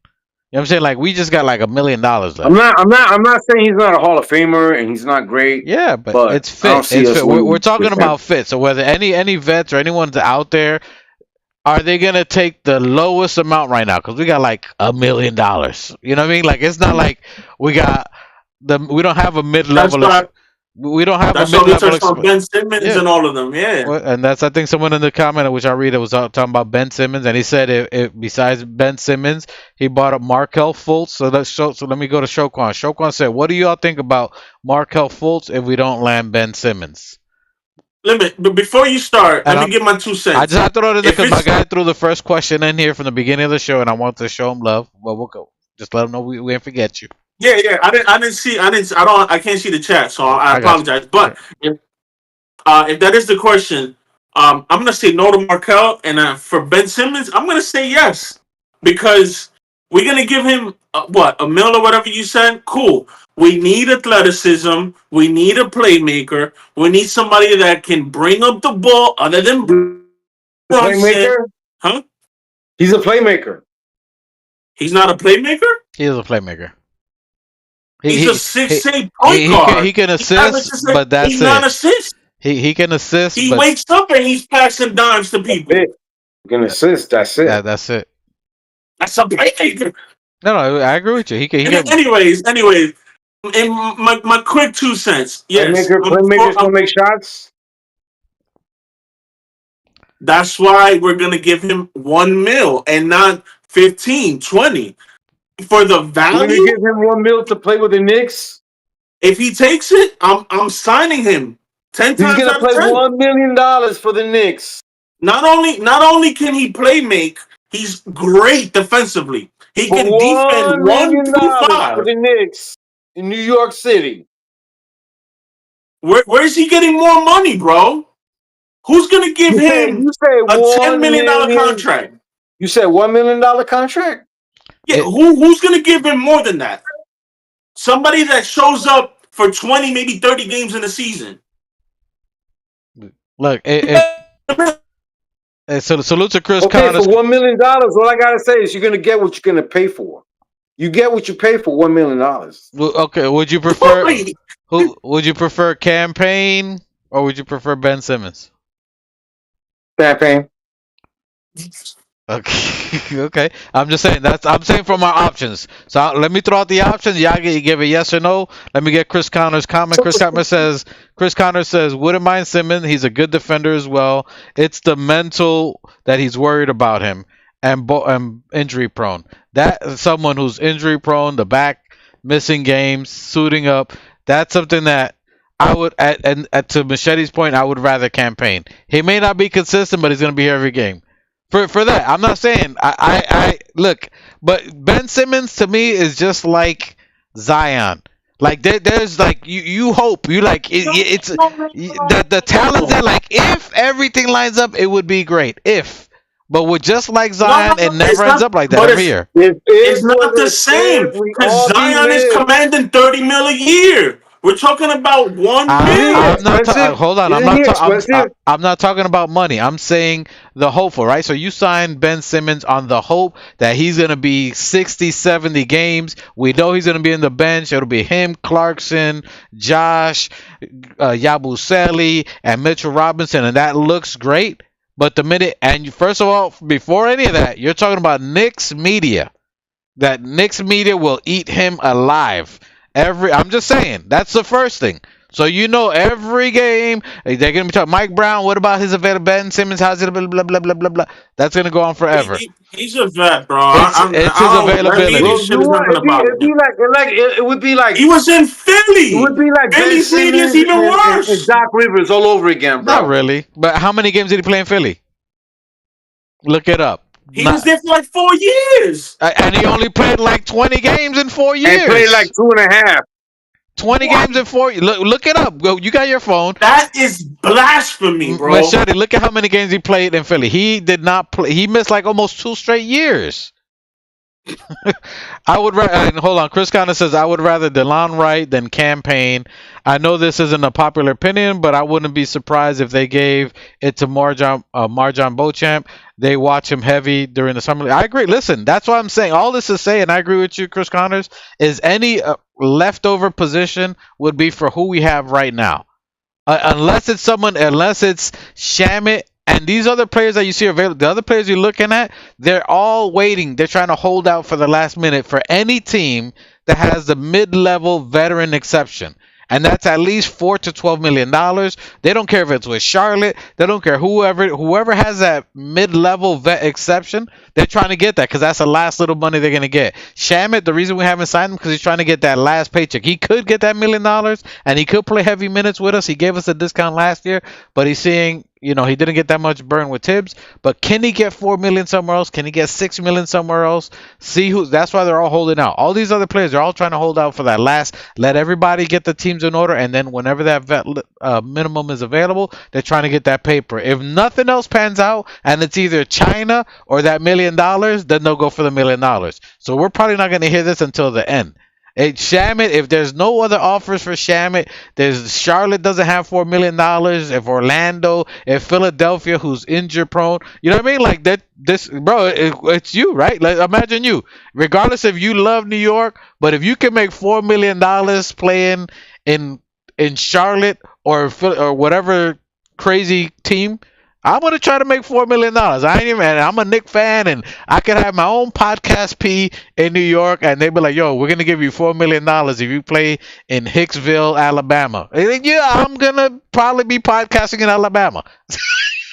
what I'm saying? Like, we just got like $1 million left. I'm not saying he's not a Hall of Famer and he's not great. Yeah, but it's fit. It's fit. We're talking about fit. So whether any vets or anyone's out there, are they gonna take the lowest amount right now? Because we got like $1 million. You know what I mean? Like, it's not like we don't have a mid-level. We don't have that's a mid-level. That's on Ben Simmons and all of them, yeah. Well, and that's, I think, someone in the comment which I read, it was talking about Ben Simmons, and he said if besides Ben Simmons, he bought up Markelle Fultz. So let me go to Shoquan. Shoquan said, "What do y'all think about Markelle Fultz if we don't land Ben Simmons?" But before you start, let me give my 2 cents. I just have to throw it in because my guy threw the first question in here from the beginning of the show, and I want to show him love. Well, we'll go. Just let him know we didn't forget you. Yeah. I can't see the chat, so I apologize. But if that is the question, I'm gonna say no to Markelle, and for Ben Simmons, I'm gonna say yes because we're gonna give him $1 million or whatever you said. Cool. We need athleticism. We need a playmaker. We need somebody that can bring up the ball other than playmaker. Huh? He's a playmaker. He's not a playmaker? He is a playmaker. He's a 6'8" point guard. He can assist, but that's he's not assist. He can assist. He wakes up and he's passing dimes to people. He can assist. That's it. Yeah, that's it. That's a playmaker. No, I agree with you. He can. Anyways, in my quick 2 cents. Yes, playmakers don't make shots. That's why we're gonna give him $1 million and not 15, 20. For the value, you're gonna give him $1 million to play with the Knicks. If he takes it, I'm signing him 10 times. He's gonna play $1 million for the Knicks. Not only can he play make, he's great defensively. He can defend 1-5 for the Knicks in New York City. Where is he getting more money, bro? Who's gonna give him a $10 million contract? You said $1 million contract? Yeah, who's gonna give him more than that? Somebody that shows up for 20, maybe 30 games in a season. Look, so salute to Chris Connors. For $1 million, all I gotta say is you're gonna get what you're gonna pay for. You get what you pay for $1 million. Okay, would you prefer Campaign or would you prefer Ben Simmons? Campaign. Okay. I'm just saying I'm saying for my options. So let me throw out the options. Y'all give a yes or no. Let me get Chris Connors' comment. Chris Connors says, wouldn't mind Simmons. He's a good defender as well. It's the mental that he's worried about him and injury prone. That someone who's injury prone, the back missing games, suiting up. That's something that I would, to Machete's point, I would rather campaign. He may not be consistent, but he's going to be here every game. For that, I'm not saying I look, but Ben Simmons to me is just like Zion. Like there's like you hope you like it's the talent there. Like if everything lines up, it would be great. If, but with just like Zion, it never ends up like that every year. It's not the same because Zion is commanding 30 mil a year. We're talking about 1 mil. I'm not hold on. I'm not talking about money. I'm saying the hopeful, right? So you signed Ben Simmons on the hope that he's going to be 60, 70 games. We know he's going to be in the bench. It'll be him, Clarkson, Josh, Yabusele, and Mitchell Robinson, and that looks great. But the minute, and first of all, before any of that, you're talking about Knicks media. That Knicks media will eat him alive. I'm just saying, that's the first thing. So every game they're gonna be talking Mike Brown. What about his availability? Ben Simmons, how's it? Blah blah blah blah blah blah. That's gonna go on forever. He's a vet, bro. It's his availability. It would be like he was in Philly. It would be like Philly's media is even worse. And Doc Rivers all over again, bro. Not really, but how many games did he play in Philly? Look it up. He was there for like 4 years. And he only played like 20 games in 4 years. And played like 2.5. 20 games in 4 years. Look it up. You got your phone. That is blasphemy, bro. Machete, look at how many games he played in Philly. He did not play. He missed like almost 2 straight years. I would rather, hold on. Chris Conner says I would rather DeLon Wright than campaign. I know this isn't a popular opinion, but I wouldn't be surprised if they gave it to Marjon Beauchamp. They watch him heavy during the summer league. I agree. Listen, that's what I'm saying. All this to say, and I agree with you, Chris Connors, is any leftover position would be for who we have right now. Unless it's Shamit and these other players that you see available, the other players you're looking at, they're all waiting. They're trying to hold out for the last minute for any team that has the mid-level veteran exception. And that's at least $4 to $12 million. They don't care if it's with Charlotte. They don't care whoever has that mid-level vet exception. They're trying to get that because that's the last little money they're gonna get. Shamit, the reason we haven't signed him because he's trying to get that last paycheck. He could get that $1 million and he could play heavy minutes with us. He gave us a discount last year, but he's seeing. He didn't get that much burn with Tibbs, but can he get $4 million somewhere else? Can he get $6 million somewhere else? That's why they're all holding out. All these other players, they're all trying to hold out for that last. Let everybody get the teams in order, and then whenever that vet minimum is available, they're trying to get that paper. If nothing else pans out, and it's either China or that $1 million, then they'll go for the $1 million. So we're probably not going to hear this until the end. Shamit, if there's no other offers for Shamit, Charlotte doesn't have $4 million. If Orlando, if Philadelphia, who's injury prone, you know what I mean? Like that, it's you, right? Like imagine you, regardless if you love New York, but if you can make $4 million playing in Charlotte or whatever crazy team. I'm gonna try to make $4 million. I'm a Knicks fan, and I could have my own podcast in New York, and they'd be like, "Yo, we're gonna give you $4 million if you play in Hicksville, Alabama." And yeah, I'm gonna probably be podcasting in Alabama.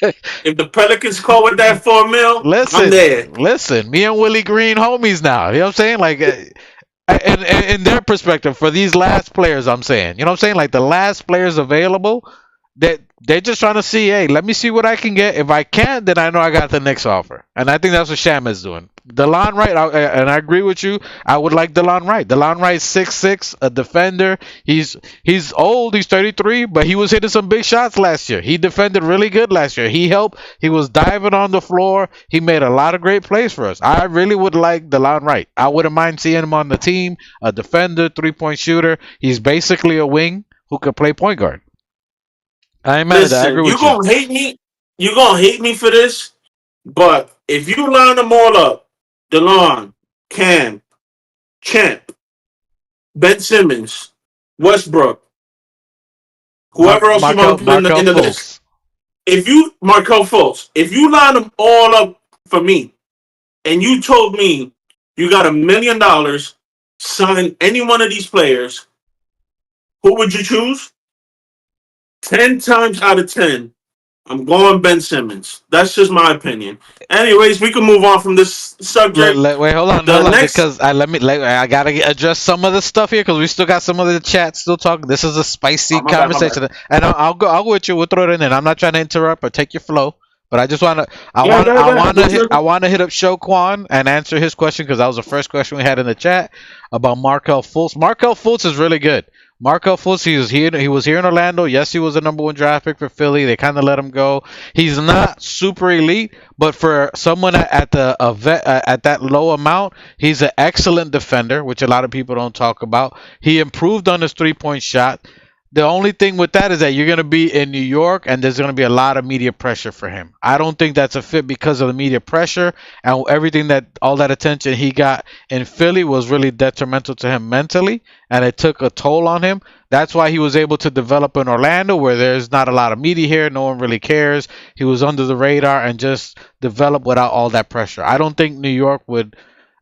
If the Pelicans call with that $4 million, I'm there. Listen, me and Willie Green homies now. You know what I'm saying? Like, in their perspective, for these last players, I'm saying, you know what I'm saying? Like the last players available. They're just trying to see, hey, let me see what I can get. If I can't, then I know I got the next offer. And I think that's what Sham is doing. DeLon Wright, and I agree with you. I would like DeLon Wright. DeLon Wright, 6'6", a defender. He's old. He's 33, but he was hitting some big shots last year. He defended really good last year. He helped. He was diving on the floor. He made a lot of great plays for us. I really would like DeLon Wright. I wouldn't mind seeing him on the team. A defender, three-point shooter. He's basically a wing who could play point guard. I ain't mad at that. I agree with you. You're gonna hate me for this, but if you line them all up, DeLon, Cam, Champ, Ben Simmons, Westbrook, whoever else you want to put in the list. Markelle Fultz, if you line them all up for me, and you told me you got $1 million, sign any one of these players, who would you choose? 10 times out of 10, I'm going Ben Simmons. That's just my opinion. Anyways, we can move on from this subject. Wait, hold The on, next, because I gotta address some of the stuff here because we still got some of the chat still talking. This is a spicy oh, my bad, my conversation, and I'll go with you. We'll throw it in. And I'm not trying to interrupt or take your flow, but I just wanna I wanna hit up Shoquan and answer his question because that was the first question we had in the chat about Markelle Fultz. Markelle Fultz is really good. Markelle Fultz, he was here in Orlando. Yes, he was the number one draft pick for Philly. They kind of let him go. He's not super elite, but for someone at that low amount, he's an excellent defender, which a lot of people don't talk about. He improved on his 3-point shot. The only thing with that is that you're going to be in New York and there's going to be a lot of media pressure for him. I don't think that's a fit because of the media pressure and everything all that attention he got in Philly was really detrimental to him mentally and it took a toll on him. That's why he was able to develop in Orlando where there's not a lot of media here. No one really cares. He was under the radar and just developed without all that pressure. I don't think New York would.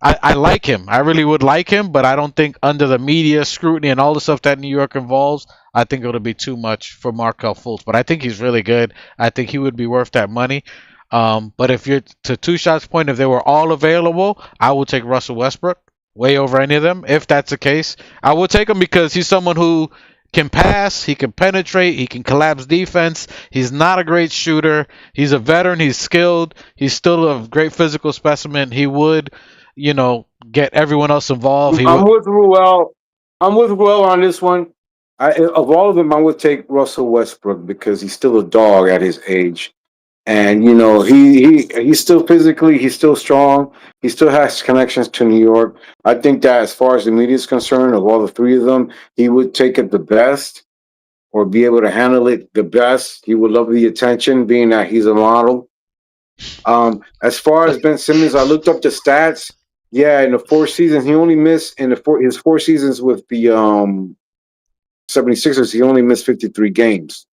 I like him. I really would like him, but I don't think under the media scrutiny and all the stuff that New York involves, I think it'll be too much for Markelle Fultz. But I think he's really good. I think he would be worth that money. But if you're to Two Shots' point, if they were all available, I would take Russell Westbrook way over any of them. If that's the case, I would take him because he's someone who can pass, he can penetrate, he can collapse defense. He's not a great shooter. He's a veteran. He's skilled. He's still a great physical specimen. He would, get everyone else involved. I'm with Ruel. I'm with Ruel on this one. Of all of them, I would take Russell Westbrook because he's still a dog at his age, and he's still physically, he's still strong. He still has connections to New York. I think that as far as the media is concerned, of all the three of them, he would take it the best or be able to handle it the best. He would love the attention, being that he's a model. As far as Ben Simmons, I looked up the stats. Yeah, in the 4 seasons, he only missed his 4 seasons with the 76ers, he only missed 53 games.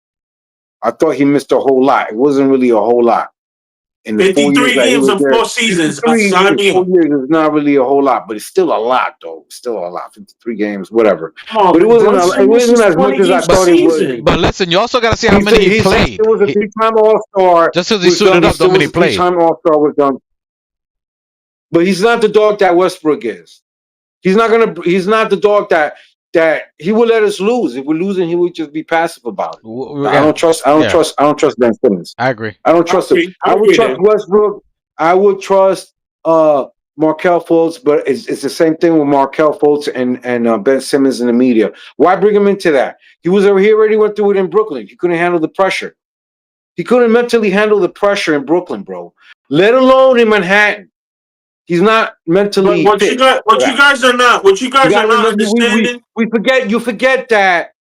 I thought he missed a whole lot. It wasn't really a whole lot. In the 53 games in 4 seasons. 4 years is not really a whole lot, but it's still a lot, though. It's still a lot. 53 games, whatever. But it wasn't as much as I thought it was. But listen, you also got to see how many he played. He was a 3-time All-Star. Just because he suited up, don't mean he played. 3-time All-Star was done. But he's not the dog that Westbrook is. He's not the dog that he will let us lose. If we're losing, he would just be passive about it. Yeah. I don't trust Ben Simmons. I agree. I don't trust him. I would trust Westbrook. I would trust Markelle Fultz, but it's the same thing with Markelle Fultz and Ben Simmons in the media. Why bring him into that? He already went through it in Brooklyn. He couldn't handle the pressure. He couldn't mentally handle the pressure in Brooklyn, bro. Let alone in Manhattan. He's not mentally. What you guys are not understanding. You forget that,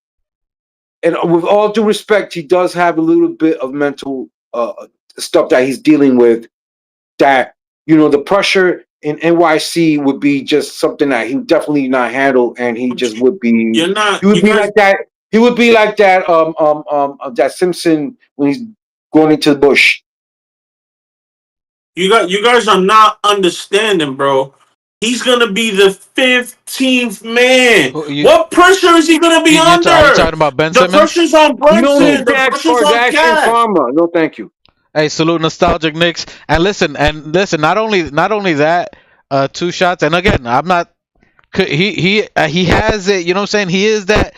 and with all due respect, he does have a little bit of mental stuff that he's dealing with. That the pressure in NYC would be just something that he definitely not handle, and he just would be. He would be like that. He would be like that. That Simpson when he's going into the bush. You guys are not understanding, bro. He's gonna be the 15th man. What pressure is he gonna be under? Are you talking about Ben Simmons? The pressure's on Brunson. The pressure's on Cat. No, thank you. Hey, salute nostalgic Knicks. And listen. Not only that, 2 shots. And again, I'm not. He has it. You know what I'm saying? He is that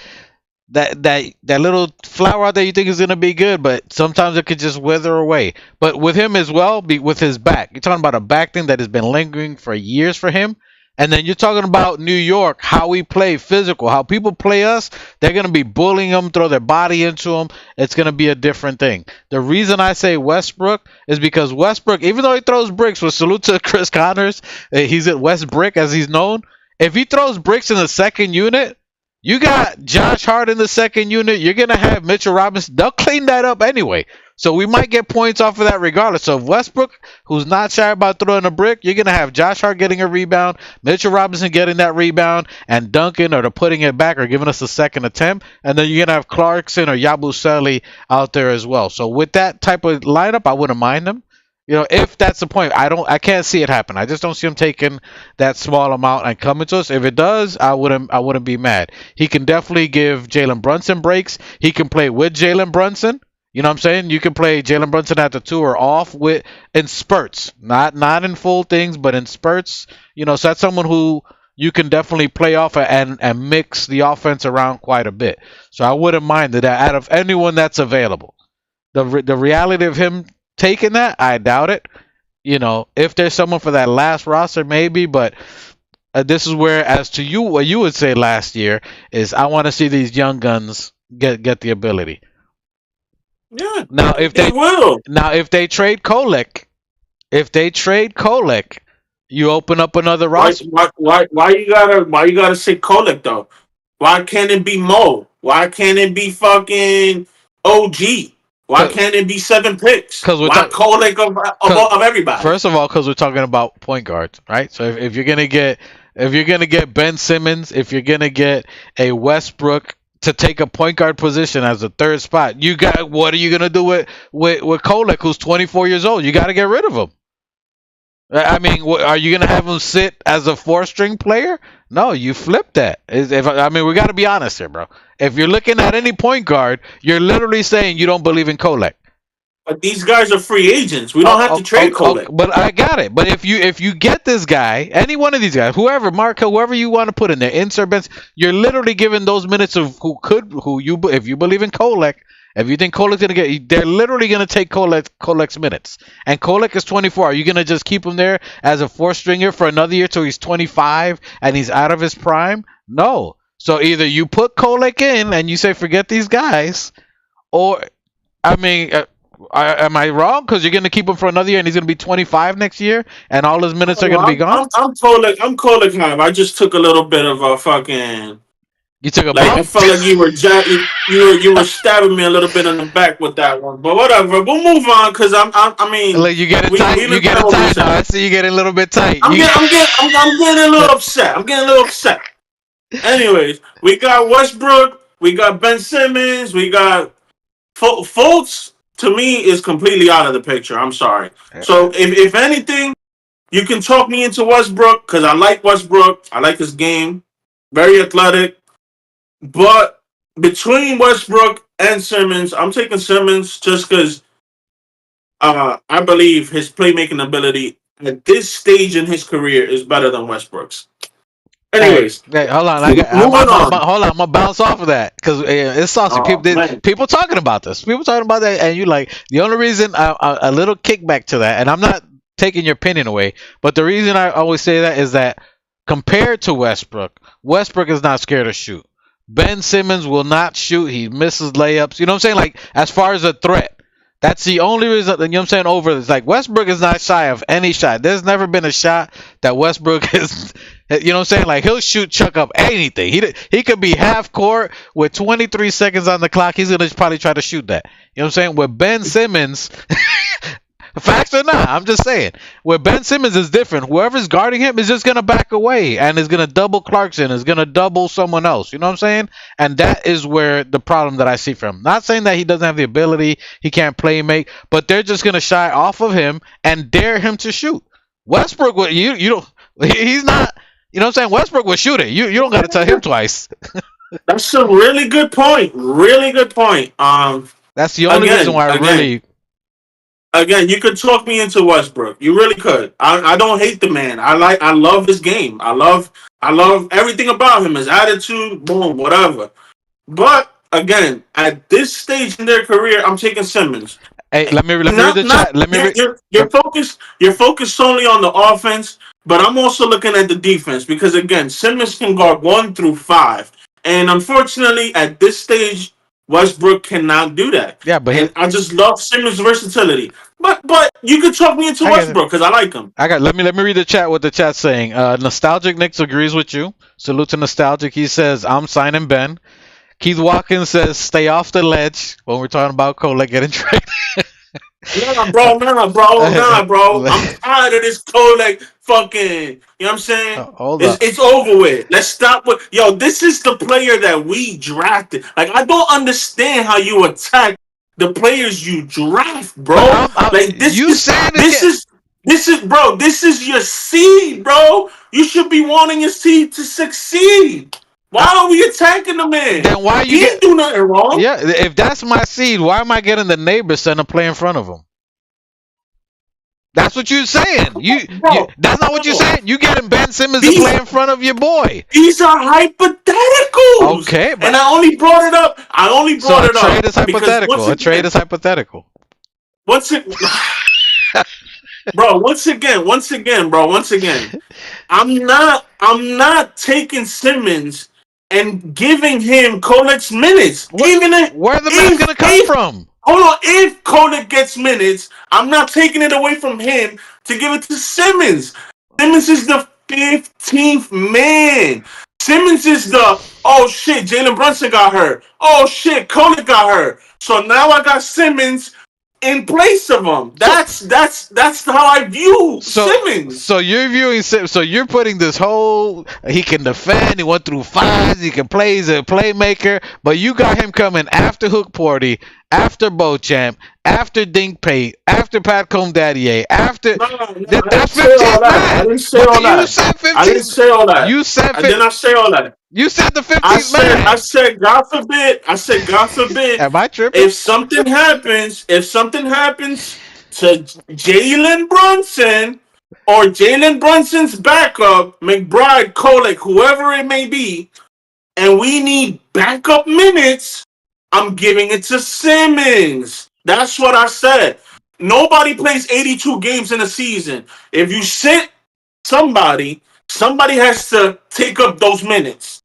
little flower out there you think is gonna be good, but sometimes it could just wither away. But with him as well, with his back, you're talking about a back thing that has been lingering for years for him. And then you're talking about New York, how we play physical, how people play us. They're gonna be bullying them, throw their body into them. It's gonna be a different thing. The reason I say Westbrook is because Westbrook, even though he throws bricks, with salute to Chris Connors, he's at West Brick as he's known. If he throws bricks in the second unit, you got Josh Hart in the second unit. You're going to have Mitchell Robinson. They'll clean that up anyway. So we might get points off of that regardless. So if Westbrook, who's not shy about throwing a brick, you're going to have Josh Hart getting a rebound, Mitchell Robinson getting that rebound, and Duncan or putting it back or giving us a second attempt. And then you're going to have Clarkson or Yabusele out there as well. So with that type of lineup, I wouldn't mind them. If that's the point, I can't see it happen. I just don't see him taking that small amount and coming to us. If it does, I wouldn't be mad. He can definitely give Jalen Brunson breaks. He can play with Jalen Brunson. You know what I'm saying? You can play Jalen Brunson at the 2 or off with in spurts, not in full things, but in spurts. So that's someone who you can definitely play off and mix the offense around quite a bit. So I wouldn't mind that out of anyone that's available. The reality of him taking that, I doubt it. If there's someone for that last roster, maybe, but this is where, as to you, what you would say last year is, I want to see these young guns get the ability. Yeah. Now, if they trade Kolek, you open up another roster. Why you gotta say Kolek though? Why can't it be Mo? Why can't it be fucking OG? Why can't it be 7 picks? Why Kolek of everybody? First of all, because we're talking about point guards, right? So if you're gonna get Ben Simmons, if you're gonna get a Westbrook to take a point guard position as a third spot, what are you gonna do with Kolek, who's 24 years old? You got to get rid of him. I mean, are you gonna have him sit as a 4-string player? No, you flip that. We got to be honest here, bro. If you're looking at any point guard, you're literally saying you don't believe in Kolek. But these guys are free agents. We don't have to trade Kolek. But I got it. But if you get this guy, any one of these guys, whoever you want to put in there, insert bench, you're literally giving those minutes of if you believe in Kolek. If you think Kolek's gonna they're literally gonna take Kolek's minutes. And Kolek is 24. Are you gonna just keep him there as a 4-stringer for another year till he's 25 and he's out of his prime? No. So either you put Kolek in and you say forget these guys, or am I wrong? Because you're gonna keep him for another year and he's gonna be 25 next year and all his minutes are gonna be gone. I'm Kolek Hype. I just took a little bit of a fucking. You took a I felt like you were stabbing me a little bit in the back with that one, but whatever. We'll move on because like you get it tight. You get it tight. Now. I see you getting a little bit tight. I'm getting a little upset. Anyways, we got Westbrook, we got Ben Simmons, we got Fultz. To me, is completely out of the picture. I'm sorry. So if anything, you can talk me into Westbrook because I like Westbrook. I like his game, very athletic. But between Westbrook and Simmons, I'm taking Simmons just because I believe his playmaking ability at this stage in his career is better than Westbrook's. Anyways, hey, hold on. Hold on. I'm gonna bounce off of that because it's saucy. People talking about this. People talking about that, and you like the only reason a little kickback to that, and I'm not taking your opinion away, but the reason I always say that is that compared to Westbrook is not scared to shoot. Ben Simmons will not shoot. He misses layups. You know what I'm saying? Like, as far as a threat, that's the only reason. You know what I'm saying? Over, it's like Westbrook is not shy of any shot. There's never been a shot that Westbrook is. You know what I'm saying? Like, he'll chuck up anything. He could be half court with 23 seconds on the clock. He's gonna probably try to shoot that. You know what I'm saying? With Ben Simmons. Facts or not, I'm just saying. Where Ben Simmons is different. Whoever's guarding him is just going to back away and is going to double Clarkson, is going to double someone else. You know what I'm saying? And that is where the problem that I see for him. Not saying that he doesn't have the ability, he can't play make, but they're just going to shy off of him and dare him to shoot. Westbrook, you don't, he's not, you know what I'm saying? Westbrook will shoot it. You don't got to tell him twice. That's a really good point. Really good point. That's the only reason why I really... Again, you could talk me into Westbrook. You really could. I don't hate the man. I love his game. I love everything about him. His attitude, boom, whatever. But again, at this stage in their career, I'm taking Simmons. Hey, let me read the chat. You're focused solely on the offense, but I'm also looking at the defense because again, Simmons can guard 1 through 5, and unfortunately, at this stage, Westbrook cannot do that. Yeah, but I just love Simmons' versatility. But you can talk me into Westbrook because I like him. Let me read the chat. What the chat's saying. Nostalgic Knicks agrees with you. Salute to Nostalgic. He says I'm signing Ben. Keith Watkins says stay off the ledge when we're talking about Kolek getting traded. Nah, bro. I'm tired of this Kolek fucking. You know what I'm saying? It's over with. Let's stop with. Yo, this is the player that we drafted. Like, I don't understand how you attack the players you draft, bro. This is your seed, bro. You should be wanting your seed to succeed. Why are we attacking the man? Then why you He didn't do nothing wrong. Yeah, if that's my seed, why am I getting the neighbor's son to play in front of him? That's what you're saying. That's not what you're saying. You getting Ben Simmons to play in front of your boy. These are hypotheticals. Okay, and I only brought it up. So a trade is hypothetical. A trade is hypothetical. Once again, I'm not taking Simmons and giving him Kolik's minutes. Where the man's gonna come from? Hold on, if Kolik gets minutes, I'm not taking it away from him to give it to Simmons. Simmons is the 15th man. Simmons is the, oh shit, Jalen Brunson got hurt. Oh shit, Kolik got hurt. So now I got Simmons in place of him. That's how I view Simmons. So you're viewing so you're putting this whole, he can defend, he went through fives, he can play, he's a playmaker, but you got him coming after Hook Porty, after Beauchamp, after Dink Pate, after Pat Comdadier, after that's 15 man. I didn't say all that. You said 15. I didn't say all that. You said 15. I did not say all that. You said the 15th man. I said God forbid. Am I tripping? If something happens to Jalen Brunson or Jalen Brunson's backup, McBride, Kolik, whoever it may be, and we need backup minutes, I'm giving it to Simmons. That's what I said. Nobody plays 82 games in a season. If you sit somebody has to take up those minutes.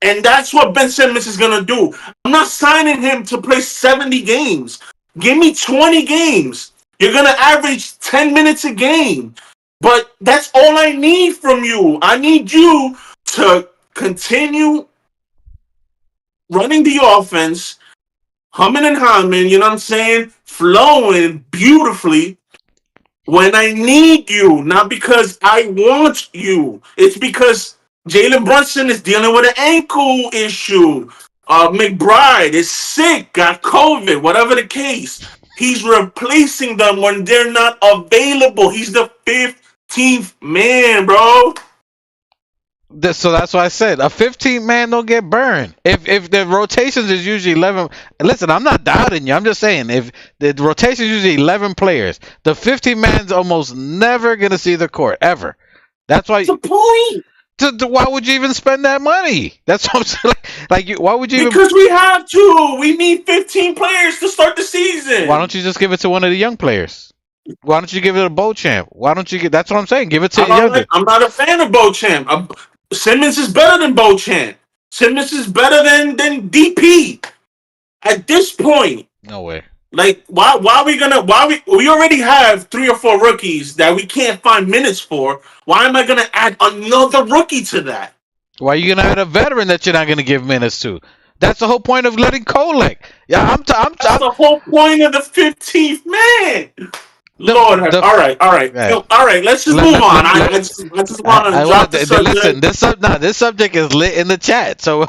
And that's what Ben Simmons is going to do. I'm not signing him to play 70 games. Give me 20 games. You're going to average 10 minutes a game. But that's all I need from you. I need you to continue running the offense, humming and humming, you know what I'm saying? Flowing beautifully when I need you, not because I want you. It's because Jalen Brunson is dealing with an ankle issue. McBride is sick, got COVID, whatever the case. He's replacing them when they're not available. He's the 15th man, bro. So that's why I said a 15 man don't get burned. If the rotations is usually 11, listen, I'm not doubting you. I'm just saying if the rotation is usually 11 players, the 15 man's almost never gonna see the court ever. That's why. What's the point? Why would you even spend that money? That's what I'm saying. Why would you? Because we have to. We need 15 players to start the season. Why don't you just give it to one of the young players? Why don't you give it to Beauchamp? Why don't you get? That's what I'm saying. Give it to I'm not a fan of Beauchamp. Simmons is better than Beauchamp. Simmons is better than DP. At this point, no way. Why we already have 3 or 4 rookies that we can't find minutes for. Why am I gonna add another rookie to that? Why are you gonna add a veteran that you're not gonna give minutes to? That's the whole point of letting Kolek. Yeah, That's the whole point of the 15th man. Lord, all right. Let's just move on. I just want to drop the subject. Listen, this subject is lit in the chat. So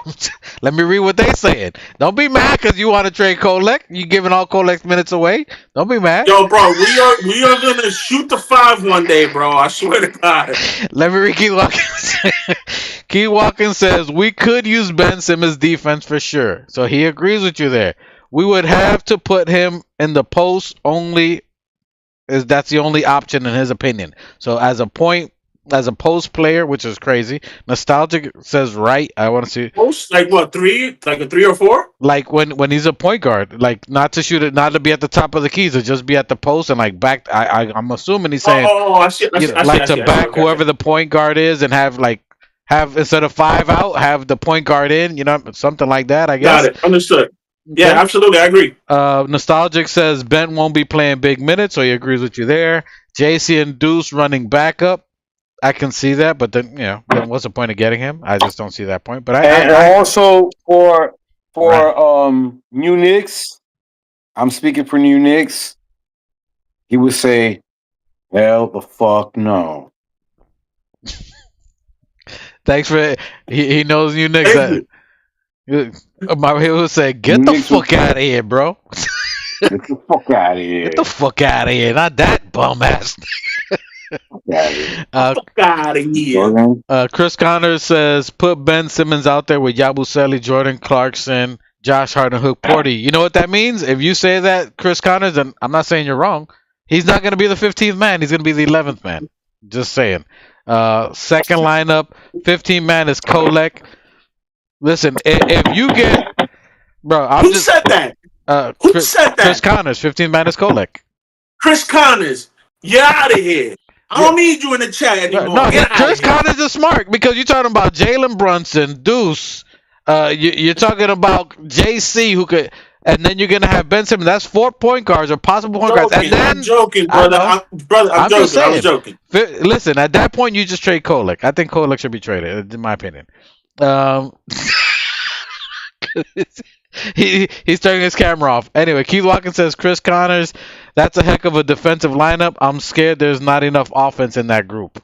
let me read what they saying. Don't be mad because you want to trade Kolek. You giving all Kolek's minutes away. Don't be mad. Yo, bro, we are gonna shoot the 5 one day, bro. I swear to God. Let me read Key Watkins. Key Watkins says we could use Ben Simmons' defense for sure. So he agrees with you there. We would have to put him in the post only. That's the only option in his opinion. So as a post player, which is crazy. Nostalgic says right. I want to see post like what 3, like a 3 or 4. Like when he's a point guard, like not to shoot it, not to be at the top of the keys, to just be at the post and like back. I'm assuming he's saying I see, back whoever the point guard is and have instead of 5 out, have the point guard in. You know, something like that. I guess. Got it. Understood. Yeah, absolutely. I agree. Nostalgic says Ben won't be playing big minutes, so he agrees with you there. JC and Deuce running backup. I can see that, but then then what's the point of getting him? I just don't see that point. But I also for New Knicks, I'm speaking for New Knicks. He would say, "Hell the fuck no." Thanks for he knows New Knicks. He would say, "Get the fuck out of here, bro." Get the fuck out of here. Get the fuck out of here. Not that bum ass. Uh, Fuck out of here. Jordan. Chris Connors says, put Ben Simmons out there with Yabusele, Jordan Clarkson, Josh Hart, and Hook Porty. You know what that means? If you say that, Chris Connors, and I'm not saying you're wrong, he's not going to be the 15th man. He's going to be the 11th man. Just saying. Second lineup, 15th man is Kolek. Listen, if you get... Bro, Who said that? Who said that? Chris Connors, 15th man is Kolek. Chris Connors, you're out of here. I don't need you in the chat anymore. No, Get out Chris of here. Connors is smart because you're talking about Jalen Brunson, Deuce. You're talking about JC who could, and then you're gonna have Ben Simmons. That's 4 point guards or possible point guards. And then I'm joking, brother. I'm joking. just saying. I was joking. Listen, at that point, you just trade Kolek. I think Kolek should be traded, in my opinion. He's turning his camera off. Anyway, Keith Watkins says Chris Connors, that's a heck of a defensive lineup. I'm scared there's not enough offense in that group.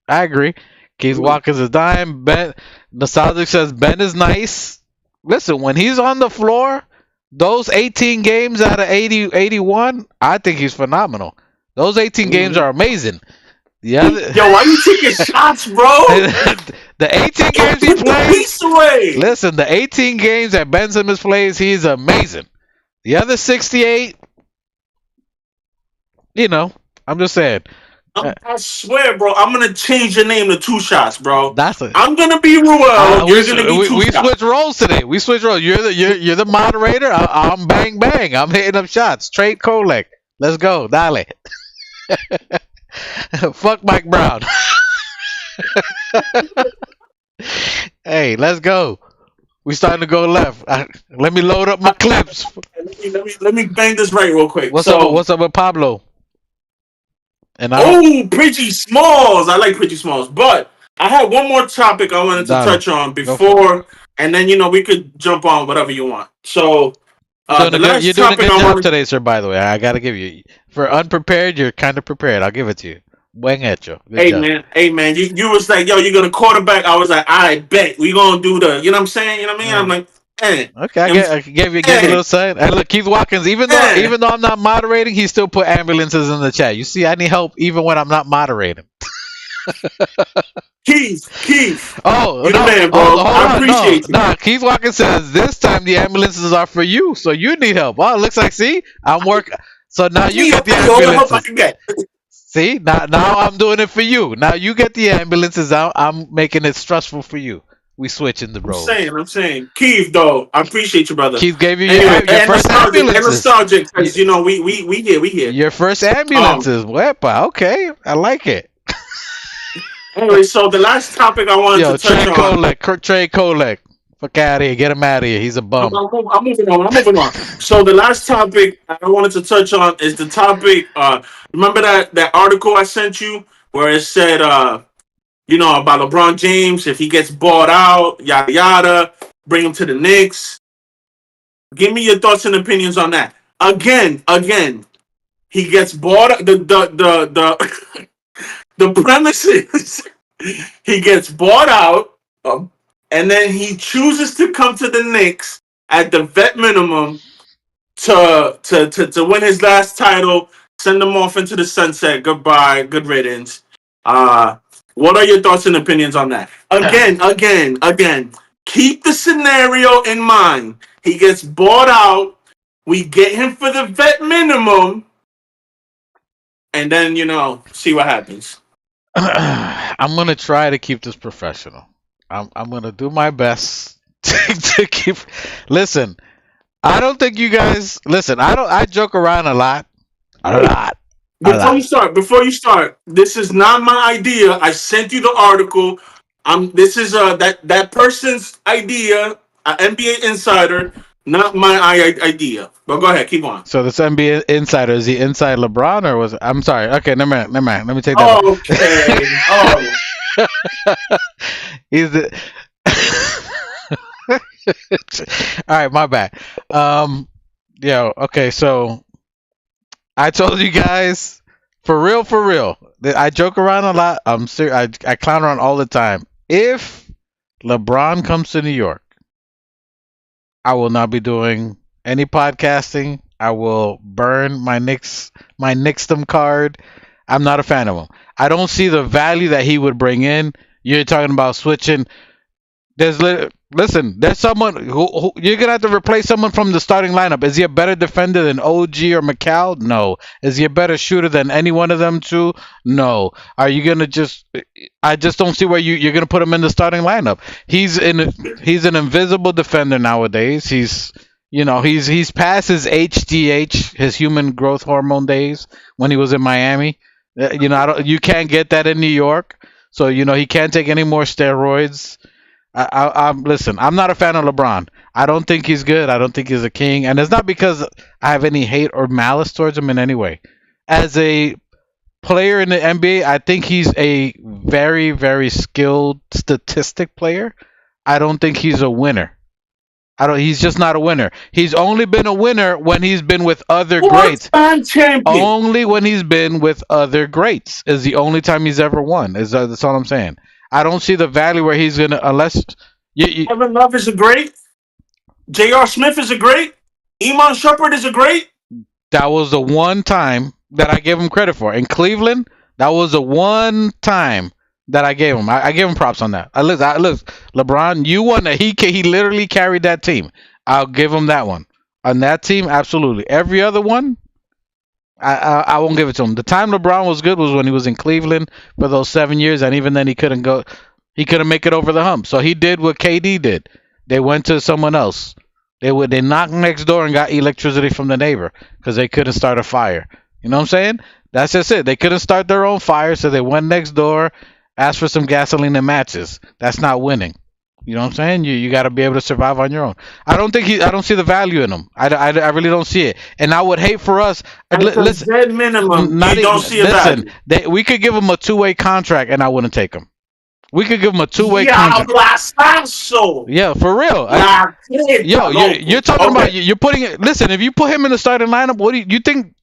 I agree. Keith Watkins is dying. Ben Nostalgic says Ben is nice. Listen, when he's on the floor, those 18 games out of 81, I think he's phenomenal. Those 18 games are amazing. The other, Yo, why you taking shots, bro? The 18 games he Put the plays. piece away. Listen, the 18 games that Ben Simmons plays, he's amazing. The other 68, I'm just saying. I swear, bro, I'm gonna change your name to Two Shots, bro. That's it. I'm gonna be Ruel. You're gonna be Two we Shots. switch roles today. We switch roles. You're the moderator. I'm bang bang. I'm hitting up shots. Trade Kolek. Let's go. Dale. Fuck Mike Brown. Hey, let's go. We starting to go left. Let me load up my clips. Let me bang this right real quick. What's up with Pablo? And Pretty Smalls. I like Pretty Smalls, but I had one more topic I wanted to touch on before, and then we could jump on whatever you want. So you're doing a good job today, sir. By the way, I gotta give you for unprepared. You're kind of prepared. I'll give it to you. Buen hecho. Hey man, you was like, yo, you're gonna quarterback. I was like, I bet we gonna do the, you know what I'm saying? You know what I mean? I'm like, hey. Okay, I gave you a little sign. And look, Keith Watkins, even though I'm not moderating, he still put ambulances in the chat. You see, I need help even when I'm not moderating. Keith. Oh, you're the man, bro. I appreciate you. Nah, Keith Watkins says this time the ambulances are for you, so you need help. Oh, it looks like, see, I'm working. So now you get the ambulances. See, now I'm doing it for you. Now you get the ambulances out. I'm making it stressful for you. We switching the roles. I'm saying, Keith, though, I appreciate you, brother. Keith gave you your first ambulances. Nostalgic, because we here. Your first ambulances. Wepa, okay, I like it. Anyway, so the last topic I wanted to touch on. Trade Kolek. Fuck out of here. Get him out of here. He's a bum. I'm moving on. So the last topic I wanted to touch on is the topic. Remember that article I sent you where it said, about LeBron James, if he gets bought out, yada yada, bring him to the Knicks. Give me your thoughts and opinions on that. Again, he gets bought out. The premise is he gets bought out, and then he chooses to come to the Knicks at the vet minimum to win his last title, send him off into the sunset. Goodbye, good riddance. What are your thoughts and opinions on that? Again, keep the scenario in mind. He gets bought out. We get him for the vet minimum, and then see what happens. I'm gonna try to keep this professional. I'm gonna do my best to keep. Listen, I don't think you guys listen. I joke around a lot. Before you start, this is not my idea. I sent you the article. This is that person's idea, an NBA insider, not my idea. But go ahead, keep on. So this NBA insider, is he inside LeBron or was? I'm sorry. Okay, never mind. Let me take that. Okay. He's the. All right, my bad. Okay, so I told you guys, for real, I joke around a lot. I'm serious. I clown around all the time. If LeBron comes to New York, I will not be doing any podcasting. I will burn my Knicksdom card. I'm not a fan of him. I don't see the value that he would bring in. You're talking about switching. There's someone who you're gonna have to replace someone from the starting lineup. Is he a better defender than OG or McCall? No. Is he a better shooter than any one of them two? No. Are you gonna just? I just don't see where you're gonna put him in the starting lineup. He's an invisible defender nowadays. He's past his HGH, his human growth hormone days when he was in Miami. You can't get that in New York. So he can't take any more steroids. Listen, I'm not a fan of LeBron. I don't think he's good. I don't think he's a king, and it's not because I have any hate or malice towards him in any way. As a player in the NBA, I think he's a very, very skilled statistic player. I don't think he's a winner. He's just not a winner. He's only been a winner when he's been with other greats. Champion. Only when he's been with other greats is the only time he's ever won. That's all I'm saying. I don't see the value where he's gonna unless Kevin Love is a great. J.R. Smith is a great. Iman Shumpert is a great. That was the one time that I gave him credit for. In Cleveland, that was the one time that I gave him. I gave him props on that. Look, LeBron, you won that. He literally carried that team. I'll give him that one. On that team, absolutely. Every other one, I won't give it to him. The time LeBron was good was when he was in Cleveland for those 7 years, and even then he couldn't make it over the hump. So he did what KD did. They went to someone else. They knocked next door and got electricity from the neighbor because they couldn't start a fire. You know what I'm saying? That's just it. They couldn't start their own fire, so they went next door, asked for some gasoline and matches. That's not winning. You know what I'm saying? You got to be able to survive on your own. I don't see the value in him. I really don't see it. And I would hate for us. Listen, dead minimum. You don't see a value. We could give him a 2-way contract, and I wouldn't take him. We could give him a 2-way contract. Yeah, for real. You're talking about you're putting it. Listen, if you put him in the starting lineup, what do you think?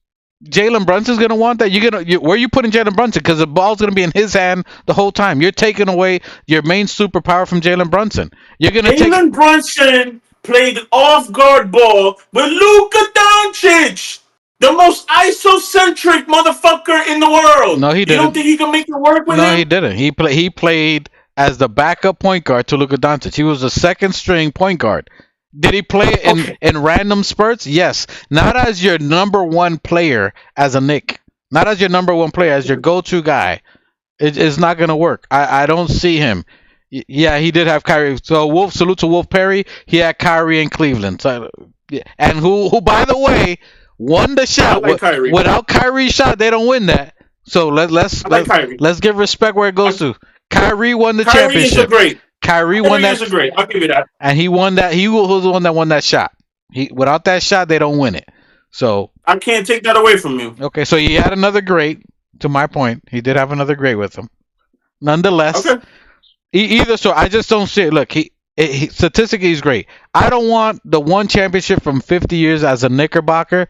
Jalen Brunson's gonna want that. Where are you putting Jalen Brunson? Because the ball's gonna be in his hand the whole time. You're taking away your main superpower from Jalen Brunson. Jalen Brunson played off-guard ball with Luka Doncic, the most isocentric motherfucker in the world. No, he didn't. You don't think he can make it work with him? No, he didn't. He played as the backup point guard to Luka Doncic. He was a second-string point guard. Did he play in random spurts? Yes. Not as your number one player as a Knick. Not as your number one player, as your go-to guy. It's not going to work. I don't see him. Yeah, he did have Kyrie. So salute to Wolf Perry. He had Kyrie in Cleveland. So, and who, by the way, won the shot. Without Kyrie's shot, they don't win that. So let's give respect where it goes to. Kyrie won the championship. Kyrie is a great. Kyrie won that. Is great. I'll give you that. And he won that. He was the one that won that shot. Without that shot, they don't win it. So I can't take that away from you. Okay, so he had another great. To my point, he did have another great with him. Nonetheless, either so, I just don't see it. Look, he statistically he's great. I don't want the one championship from 50 years as a Knickerbocker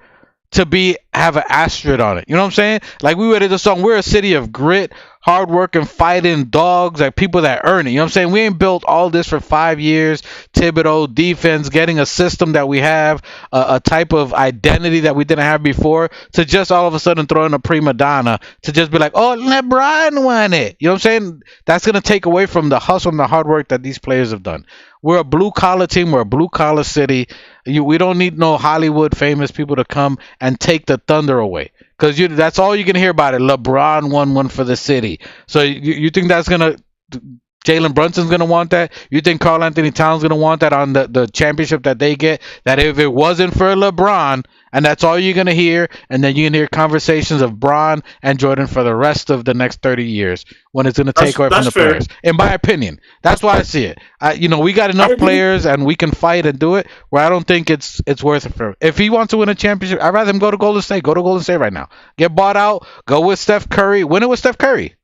to have an asterisk on it. You know what I'm saying? Like we read the song, we're a city of grit, hard work, and fighting dogs, like people that earn it. You know what I'm saying? We ain't built all this for 5 years. Thibodeau, defense, getting a system that we have, a type of identity that we didn't have before, to just all of a sudden throw in a prima donna to just be like, oh, LeBron won it. You know what I'm saying? That's going to take away from the hustle and the hard work that these players have done. We're a blue-collar team. We're a blue-collar city. We don't need no Hollywood famous people to come and take the thunder away. Because that's all you can hear about it. LeBron won one for the city. So you think that's going to... Jalen Brunson's going to want that? You think Karl Anthony Towns going to want that on the championship that they get? That if it wasn't for LeBron, and that's all you're going to hear, and then you can hear conversations of Bron and Jordan for the rest of the next 30 years when it's going to take away from the players. In my opinion, that's why I see it. We got enough players and we can fight and do it where I don't think it's worth it for him. If he wants to win a championship, I'd rather him go to Golden State. Go to Golden State right now. Get bought out. Go with Steph Curry. Win it with Steph Curry.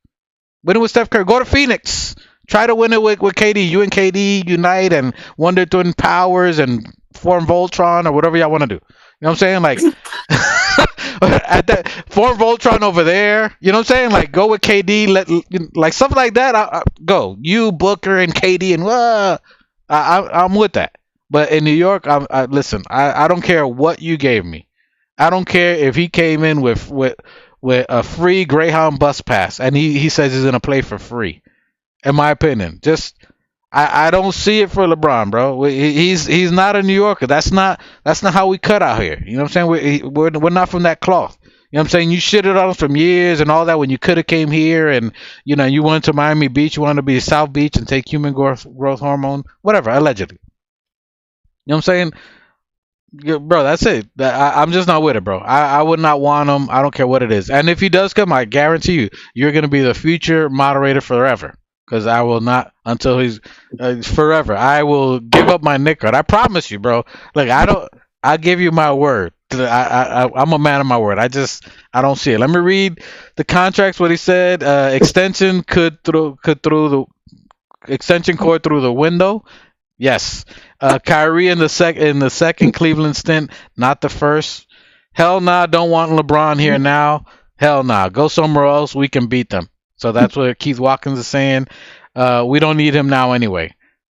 Go to Phoenix. Try to win it with KD. You and KD unite and Wonder Twin Powers and form Voltron or whatever y'all want to do. You know what I'm saying? Like, at that form Voltron over there. You know what I'm saying? Like, go with KD. Like something like that. Go. You, Booker, and KD, and I'm with that. But in New York, listen. I don't care what you gave me. I don't care if he came in with with a free Greyhound bus pass, and he says he's gonna play for free. In my opinion, I don't see it for LeBron, bro. He's not a New Yorker. That's not how we cut out here. You know what I'm saying? We're not from that cloth. You know what I'm saying? You shitted on us from years and all that when you could have came here and you went to Miami Beach, you wanted to be South Beach and take human growth hormone, whatever, allegedly. You know what I'm saying? Yeah, bro, that's it. I'm just not with it, bro. I would not want him. I don't care what it is. And if he does come, I guarantee you're going to be the future moderator forever. Because I will not until he's forever. I will give up my Knick card. I promise you, bro. Look, I give you my word. I'm a man of my word. I don't see it. Let me read the contracts. What he said. Extension could through the extension cord through the window. Yes. Kyrie in the second Cleveland stint, not the first. Hell nah, don't want LeBron here now. Hell nah, go somewhere else. We can beat them. So that's what Keith Watkins is saying. We don't need him now anyway.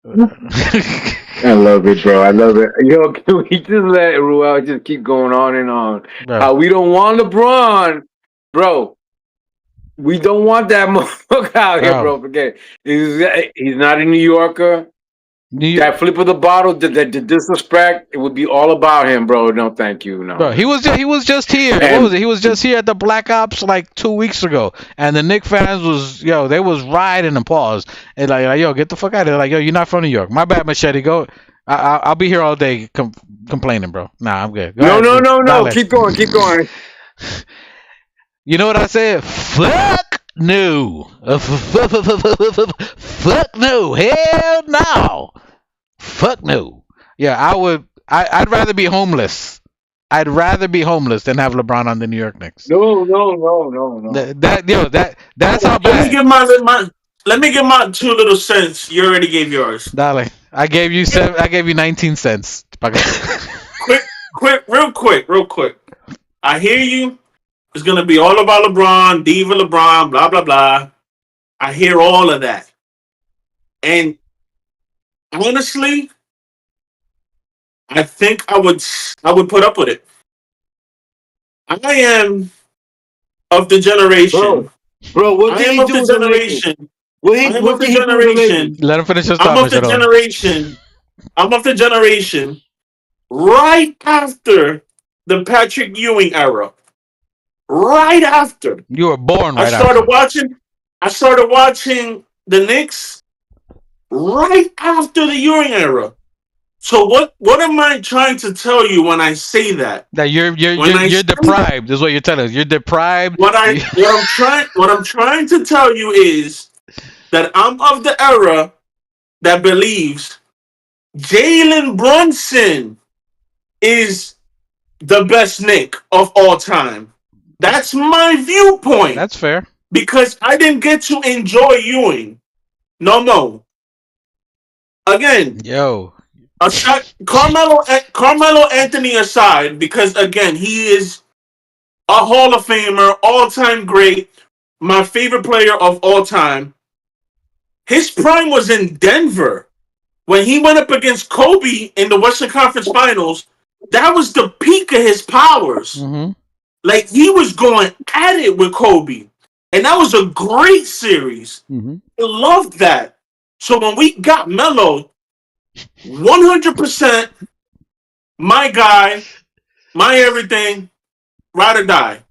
I love it, bro. I love it. Yo, can we just let Ruel just keep going on and on? Bro. We don't want LeBron, bro. We don't want that motherfucker out here, bro. Forget it. He's not a New Yorker. That flip of the bottle, the disrespect, it would be all about him, bro. No, thank you. No. Bro, he was just here. What was it? He was just here at the Black Ops like 2 weeks ago, and the Knicks fans they was riding and pause and like yo, get the fuck out of here. Like yo, you're not from New York. My bad, Machete. Go. I'll be here all day complaining, bro. Nah, I'm good. No. Keep going. You know what I said? Fuck no. Fuck no. Hell no. Fuck no. Yeah, I would. I'd rather be homeless. I'd rather be homeless than have LeBron on the New York Knicks. No. That's how bad. Let me give my 2 little cents. You already gave yours. Darling, I gave you 19 cents. Real quick. I hear you. It's gonna be all about LeBron, Diva LeBron, blah blah blah. I hear all of that, and honestly, I think I would put up with it. I am of the generation. Bro, what I am of the generation. I'm of the generation. Let him finish his I'm thought. of the generation. I'm of the generation right after the Patrick Ewing era. Right after. You were born right after. I started watching the Knicks right after the Ewing era. So what am I trying to tell you when I say that? That you're deprived is what you're telling us. You're deprived. What I'm trying to tell you is that I'm of the era that believes Jalen Brunson is the best Knick of all time. That's my viewpoint. That's fair. Because I didn't get to enjoy Ewing. No. Again. Yo. Carmelo Anthony aside, because again, he is a Hall of Famer, all-time great, my favorite player of all time. His prime was in Denver. When he went up against Kobe in the Western Conference Finals, that was the peak of his powers. Mm-hmm. Like, he was going at it with Kobe. And that was a great series. Mm-hmm. I loved that. So when we got Melo, 100% my guy, my everything, ride or die,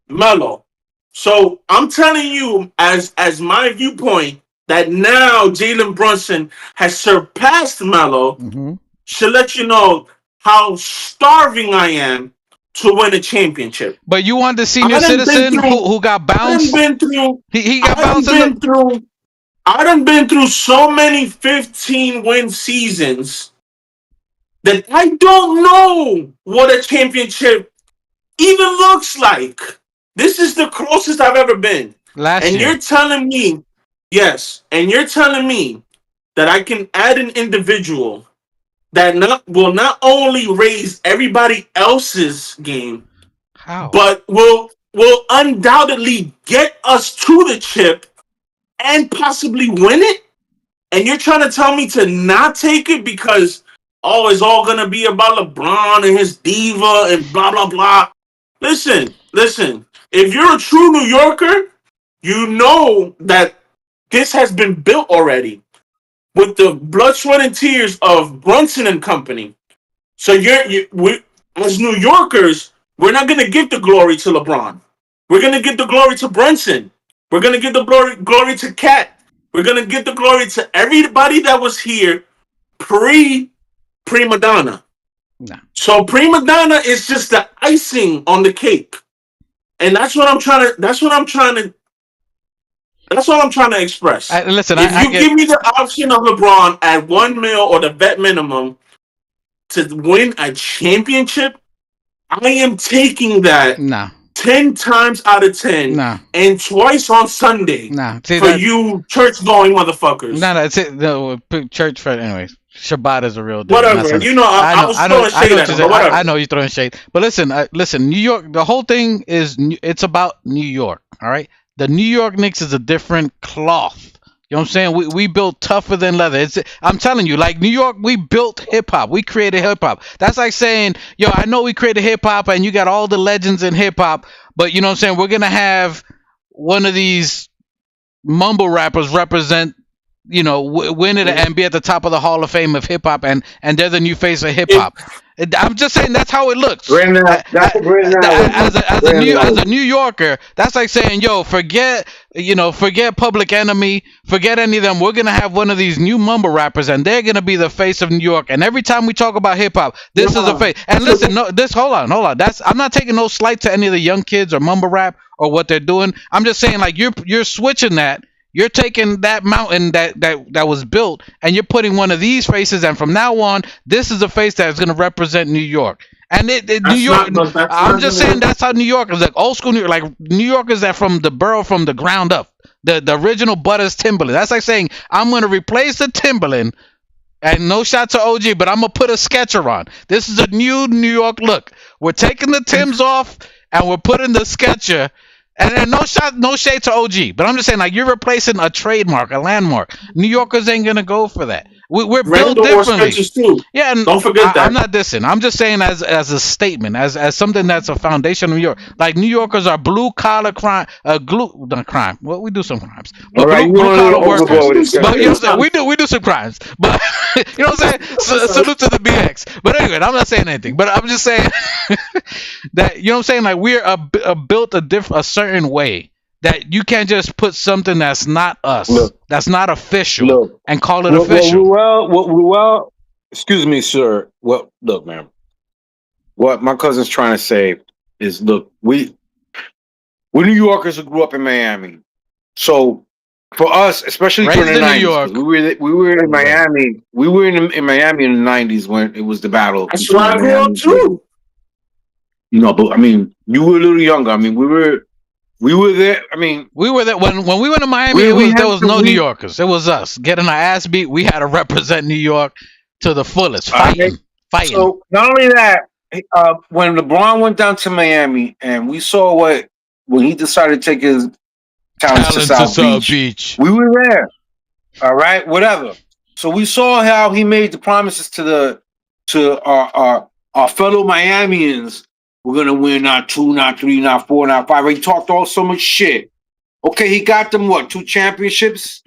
Melo. So I'm telling you, as my viewpoint, that now Jalen Brunson has surpassed Melo, should let you know how starving I am to win a championship. But you want the senior citizen who got bounced? He got bounced. I done been through so many 15-win seasons that I don't know what a championship even looks like. This is the closest I've ever been. You're telling me, yes, and you're telling me that I can add an individual that will not only raise everybody else's game, but will undoubtedly get us to the chip and possibly win it? And you're trying to tell me to not take it because, it's all going to be about LeBron and his diva and blah, blah, blah. Listen. If you're a true New Yorker, you know that this has been built already with the blood, sweat, and tears of Brunson and company. So we, as New Yorkers, we're not gonna give the glory to LeBron. We're gonna give the glory to Brunson. We're gonna give the glory to Cat. We're gonna give the glory to everybody that was here Prima Donna. Nah. So Prima Donna is just the icing on the cake, and that's what I'm trying to. That's what I'm trying to express. Listen, if you give me the option of LeBron at $1 million or the vet minimum to win a championship, I am taking that 10 times out of 10 and twice on Sunday for you church-going motherfuckers. It's it. No, church for anyways. Shabbat is a real deal. Whatever. You know, I was throwing shade at him, I know you're throwing shade. But listen, New York, the whole thing it's about New York, all right? The New York Knicks is a different cloth. You know what I'm saying? We built tougher than leather. I'm telling you, like New York, we built hip hop. We created hip hop. That's like saying, yo, I know we created hip hop and you got all the legends in hip hop, but you know what I'm saying? We're going to have one of these mumble rappers represent, win it and be at the top of the Hall of Fame of hip hop, and they're the new face of hip hop. I'm just saying that's how it looks. As a New Yorker, that's like saying, yo, forget Public Enemy, forget any of them. We're gonna have one of these new mumble rappers, and they're gonna be the face of New York. And every time we talk about hip hop, this is the face. And listen, hold on. I'm not taking no slight to any of the young kids or mumble rap or what they're doing. I'm just saying, like, you're switching that. You're taking that mountain that was built, and you're putting one of these faces, and from now on, this is a face that's going to represent New York. And New York, I'm just saying that's how New York is, like old school New York, like New Yorkers that from the borough from the ground up, the original Butters Timberland. That's like saying I'm going to replace the Timberland, and no shot to OG, but I'm going to put a Sketcher on. This is a new New York look. We're taking the Timbs off, and we're putting the Sketcher. And no shade to OG, but I'm just saying, like, you're replacing a trademark, a landmark. New Yorkers ain't gonna go for that. We're built differently. Yeah, and don't forget that. I'm not dissing. I'm just saying as a statement, as something that's a foundation of New York. Like, New Yorkers are blue collar crime, not crime. Well, we do some crimes, but blue collar workers. But you know what I'm saying? We do some crimes, but you know what I'm saying? Salute to the BX. But anyway, I'm not saying anything. But I'm just saying that, you know what I'm saying? Like, we're built a certain way. That you can't just put something that's not us, that's not official, and call it official. Well, excuse me, sir. Well, look, man. What my cousin's trying to say is, look, we're New Yorkers who grew up in Miami. So for us, especially during the 90s, New York. we were in Miami. We were in Miami in the 90s when it was the battle. That's why I grew up too. But I mean, you were a little younger. I mean, we were there. I mean, we were there when we went to Miami. There was no New Yorkers. It was us getting our ass beat. We had to represent New York to the fullest, fighting. So not only that, when LeBron went down to Miami and we saw when he decided to take his talents to South Beach, we were there. All right, whatever. So we saw how he made the promises to our fellow Miamians. We're going to win not 2, not 3, not 4, not 5. He talked all so much shit. Okay, he got them, 2 championships?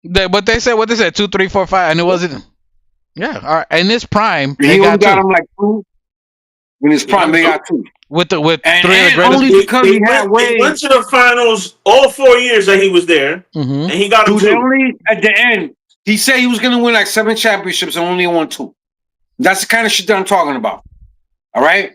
What they said, 2, 3, 4, 5, and it wasn't. Yeah, all right. In his prime, he only got them like 2. In his prime, they got 2. With 3 of the greatest. Only because he went to the finals all 4 years that he was there, and he got them 2. Only at the end, he said he was going to win like 7 championships and only won 2. That's the kind of shit that I'm talking about. All right,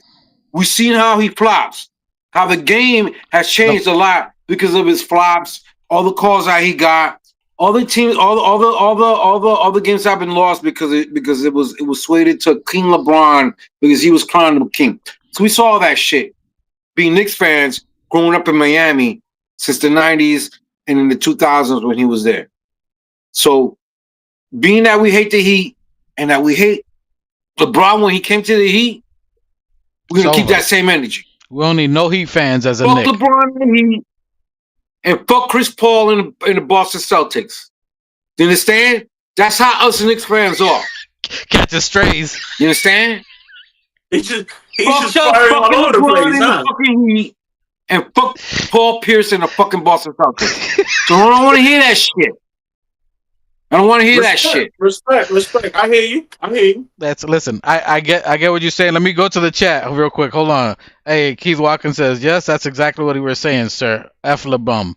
we've seen how he flops, how the game has changed a lot because of his flops, all the calls that he got, all the teams, all the games have been lost because it was swayed to King LeBron because he was crowned the king. So we saw all that shit. Being Knicks fans, growing up in Miami since the 90s and in the 2000s when he was there. So being that we hate the Heat and that we hate LeBron when he came to the Heat, we're going to keep that same energy. We don't need no Heat fans as a fuck Knick. LeBron and Heat, and fuck Chris Paul in the Boston Celtics. You understand? That's how us Knicks fans are. Catch the strays. You understand? It's He's Fuck just the firing all fucking over the LeBron place, in huh? the fucking Heat, and fuck Paul Pierce in the fucking Boston Celtics. So I don't want to hear that shit. I don't want to hear that shit. Respect. I hear you. Listen. I get what you're saying. Let me go to the chat real quick. Hold on. Hey, Keith Watkins says yes. That's exactly what he was saying, sir. F LeBum.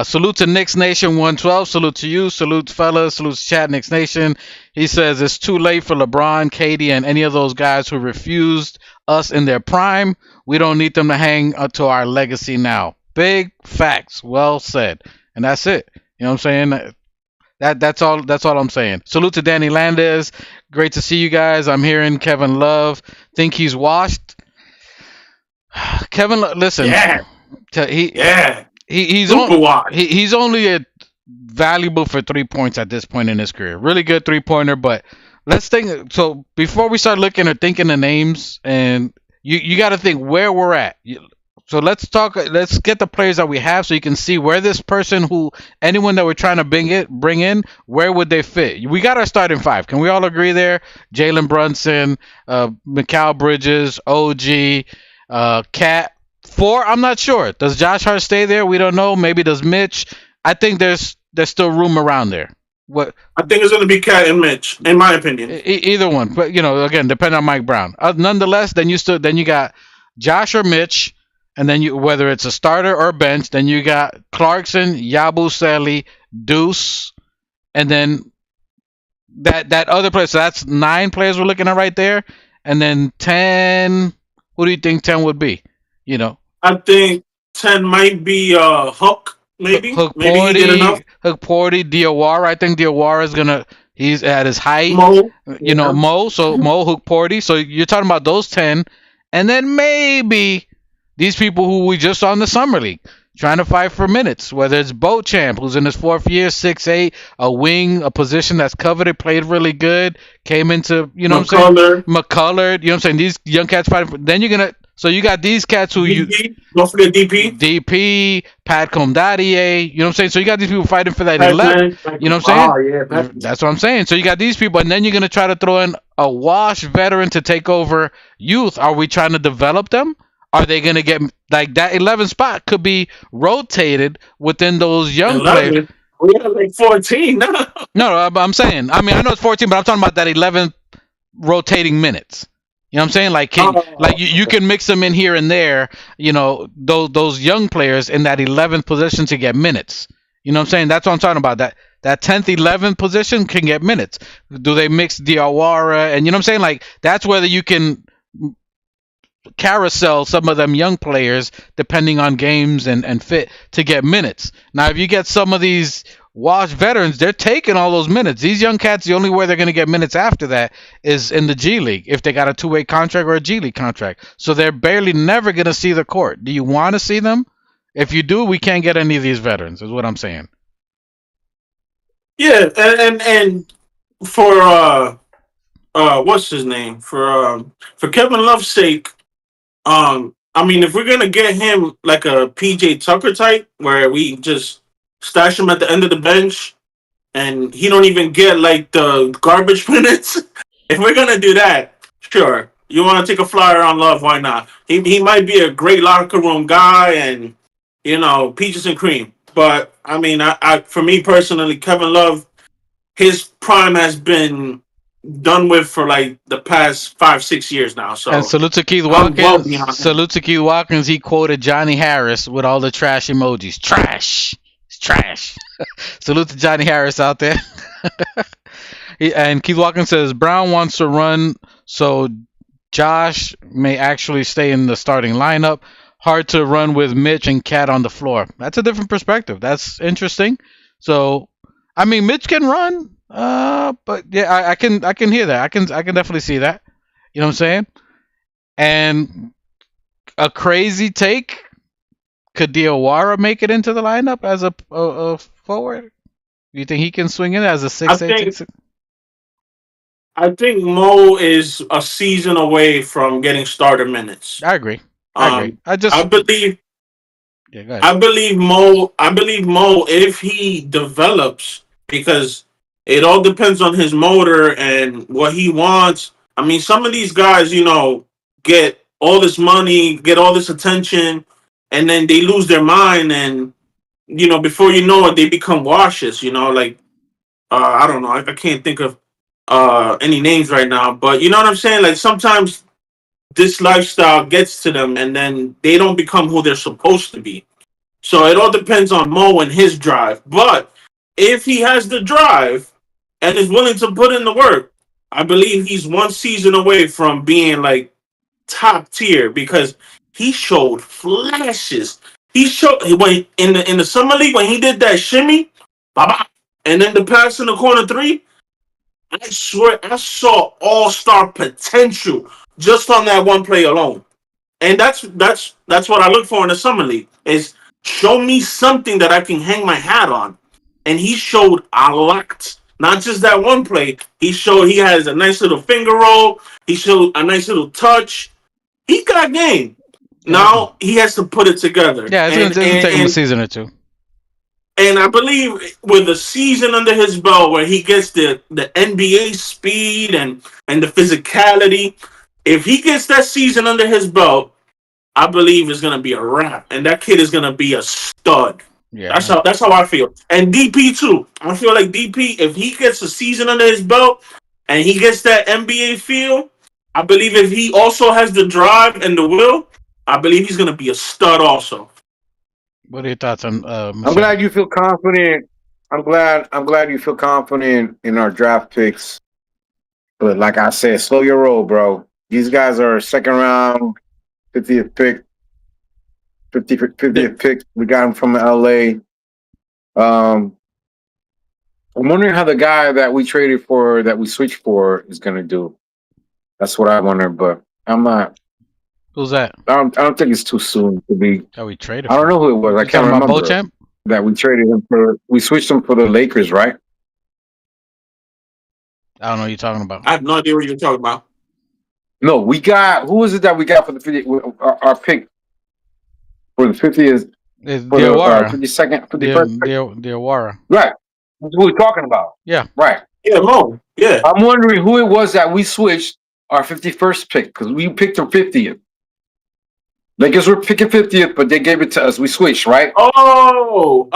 Salute to Knicks Nation 112. Salute to you. Salute fellas. Salute to chat Knicks Nation. He says it's too late for LeBron, KD, and any of those guys who refused us in their prime. We don't need them to hang to our legacy now. Big facts. Well said. And that's it. You know what I'm saying? That's all I'm saying. Salute to Danny Landez. Great to see you guys. I'm hearing Kevin Love. Think he's washed. Kevin, listen. Yeah. He's Super washed. He's only valuable for 3 points at this point in his career. Really good 3-pointer, but let's think. So before we start looking or thinking the names, and you got to think where we're at. So let's get the players that we have so you can see where this person anyone that we're trying to bring in, where would they fit? We got our starting 5. Can we all agree there? Jalen Brunson, Mikal Bridges, OG, Cat. 4, I'm not sure. Does Josh Hart stay there? We don't know. Maybe does Mitch? I think there's still room around there. What? I think it's going to be Cat and Mitch, in my opinion. Either one, but again, depending on Mike Brown. Nonetheless, then you got Josh or Mitch. And then whether it's a starter or bench, then you got Clarkson, Yabusele, Deuce, and then that other player. So that's 9 players we're looking at right there. And then 10. Who do you think 10 would be? I think 10 might be Hook, maybe. Hook Maybe he did enough. Hook Porty, Diawara. I think Diawara is he's at his height. Mo. Mo. So Mo, Hook Porty. So you're talking about those 10. And then maybe these people who we just saw in the Summer League trying to fight for minutes, whether it's Beauchamp, who's in his 4th year, 6'8", a wing, a position that's coveted, played really good, came into, what I'm saying? McCullard, you know what I'm saying? These young cats fighting for, then so you got these cats who don't forget DP, Pat Comdadier, you know what I'm saying? So you got these people fighting for that 11, you know what I'm saying? Yeah, that's what I'm saying. So you got these people, and then you're going to try to throw in a washed veteran to take over youth. Are we trying to develop them? Are they going to get like that 11 spot could be rotated within those young 11? players? We have like 14 now. No, I'm saying. I know it's 14, but I'm talking about that 11 rotating minutes. You know what I'm saying? Like, you can mix them in here and there. Those young players in that 11th position to get minutes. You know what I'm saying? That's what I'm talking about. That 10th, 11th position can get minutes. Do they mix Diawara and you know what I'm saying? Like that's whether you can carousel some of them young players depending on games and fit to get minutes. Now, if you get some of these washed veterans, they're taking all those minutes. These young cats, the only way they're going to get minutes after that is in the G League if they got a 2-way contract or a G League contract. So they're barely never going to see the court. Do you want to see them? If you do, we can't get any of these veterans, is what I'm saying. Yeah, and for what's his name? For Kevin Love's sake, if we're gonna get him like a PJ Tucker type, where we just stash him at the end of the bench, and he don't even get like the garbage minutes. If we're gonna do that, sure. You want to take a flyer on Love? Why not? He might be a great locker room guy, and peaches and cream. But I for me personally, Kevin Love, his prime has been done with for like the past 5-6 years now. So and salute to Keith Watkins. He quoted Johnny Harris with all the trash emojis. Trash. It's trash. Salute to Johnny Harris out there. And Keith Watkins says Brown wants to run, so Josh may actually stay in the starting lineup. Hard to run with Mitch and Cat on the floor. That's a different perspective. That's interesting. So, Mitch can run. But yeah, I can hear that. I can definitely see that. You know what I'm saying? And a crazy take. Could Diawara make it into the lineup as a forward? Do you think he can swing in as a 6'8"? I think Mo is a season away from getting starter minutes. I agree. I believe. Yeah, go ahead. I believe Mo. If he develops, because it all depends on his motor and what he wants. Some of these guys, get all this money, get all this attention, and then they lose their mind, and before you know it, they become washes. Like I don't know, I can't think of any names right now, but you know what I'm saying. Like sometimes this lifestyle gets to them, and then they don't become who they're supposed to be. So it all depends on Mo and his drive. But if he has the drive and is willing to put in the work, I believe he's one season away from being like top tier because he showed flashes. He showed when in the summer league when he did that shimmy, baba, and then the pass in the corner three. I swear I saw all-star potential just on that one play alone. And that's what I look for in the summer league is show me something that I can hang my hat on. And he showed a lot. Not just that one play. He showed he has a nice little finger roll. He showed a nice little touch. He got game. Now he has to put it together. Yeah, it's gonna take him a season or two. And I believe with a season under his belt where he gets the NBA speed and the physicality, if he gets that season under his belt, I believe it's gonna be a wrap. And that kid is gonna be a stud. Yeah. That's how I feel. And DP too. I feel like DP, if he gets a season under his belt and he gets that NBA feel, I believe if he also has the drive and the will, I believe he's gonna be a stud also. What are your thoughts on? I'm glad you feel confident. I'm glad you feel confident in our draft picks. But like I said, slow your roll, bro. These guys are second round, 50th pick. 50th pick. We got him from LA. I'm wondering how the guy that we traded for, that we switched for, is gonna do. That's what I wonder, but I'm not. Who's that? I don't think it's too soon to be. Oh, we traded. I don't know who it was. I can't remember. Beauchamp? That we traded him for. We switched him for the Lakers, right? I don't know what you're talking about. I have no idea what you're talking about. No, we got. Who was it that we got for the 50? Our pick for the 50th. For Diawara. 52nd, 51st. Diawara. Right. That's what we're talking about. Yeah. Right. Yeah, Mo. Yeah. I'm wondering who it was that we switched our 51st pick because we picked him 50th. Lakers were picking 50th, but they gave it to us. We switched, right? Oh,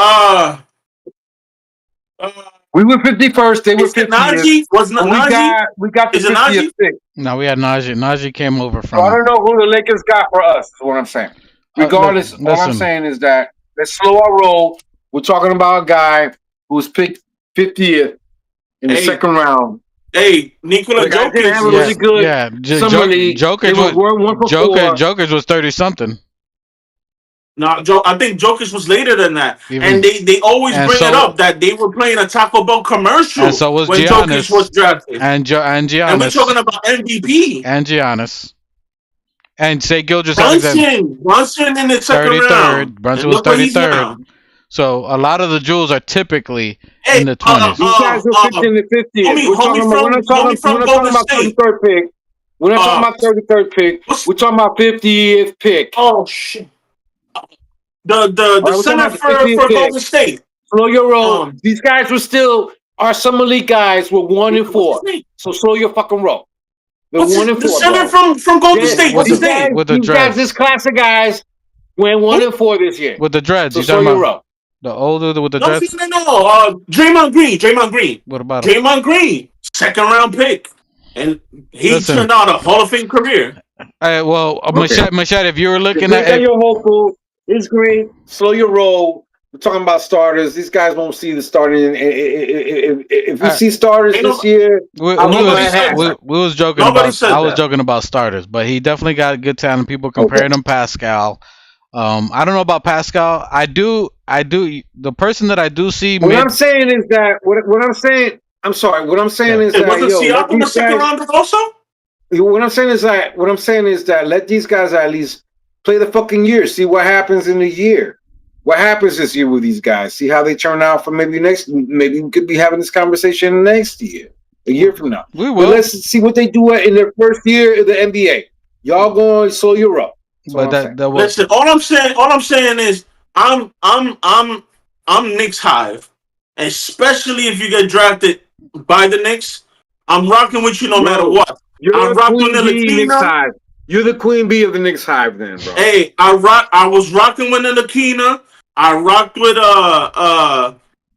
we were 51st. They were 50th. Najee? Was Najee? We got the 50th pick. No, we had Najee. Najee came over from. So I don't know who the Lakers got for us. Is what I'm saying. Regardless, all I'm saying is that let's slow our roll. We're talking about a guy who was picked 50th in the second round. Hey, Nikola Jokic have a really good summer league. Jokic was 30-something. No, I think Jokic was later than that. And they always bring it up that they were playing a Taco Bell commercial and so was when Giannis. Jokic was drafted. And Giannis. And we're talking about MVP. And Giannis. And say Brunson in the second round. Brunson was 33rd. So a lot of the jewels are typically in the 20s. These guys are 50 and 50. We're not talking about 33rd pick. We're not talking about 33rd pick. We're talking about 50th pick. Oh shit! The center for Golden State. Slow your roll. These guys were still our summer league guys. Were 1-4. So slow your fucking roll. They're 1-4. The center from Golden State. What's his name? With the dreads. This class of guys went 1-4 this year. With the dreads. So slow your roll. The older with the dreads? No. Draymond Green. What about him? Draymond Green? Second round pick. And he turned out a Hall of Fame career. Machete, if you were looking at... You're hopeful. It's great. Slow your roll. We're talking about starters. These guys won't see the starting. If we see starters this year... We was joking about... I was joking about starters, but he definitely got good talent. People comparing him Pascal. I don't know about Pascal. I do. The person that I do see. I'm saying is that what I'm saying. I'm sorry. What I'm saying is that Siakam a second rounder also. What I'm saying is that let these guys at least play the fucking year. See what happens in the year. What happens this year with these guys? See how they turn out for maybe we could be having this conversation next year, a year from now. We will. But let's see what they do in their first year of the NBA. Y'all going to slow your up. Listen, all I'm saying is I'm Knicks hive, especially if you get drafted by the Knicks. I'm rocking with you no matter what. I'm rocking with the Latina. You're the queen bee of the Knicks hive, then, bro. Hey, I was rocking with Ntilikina. I rocked with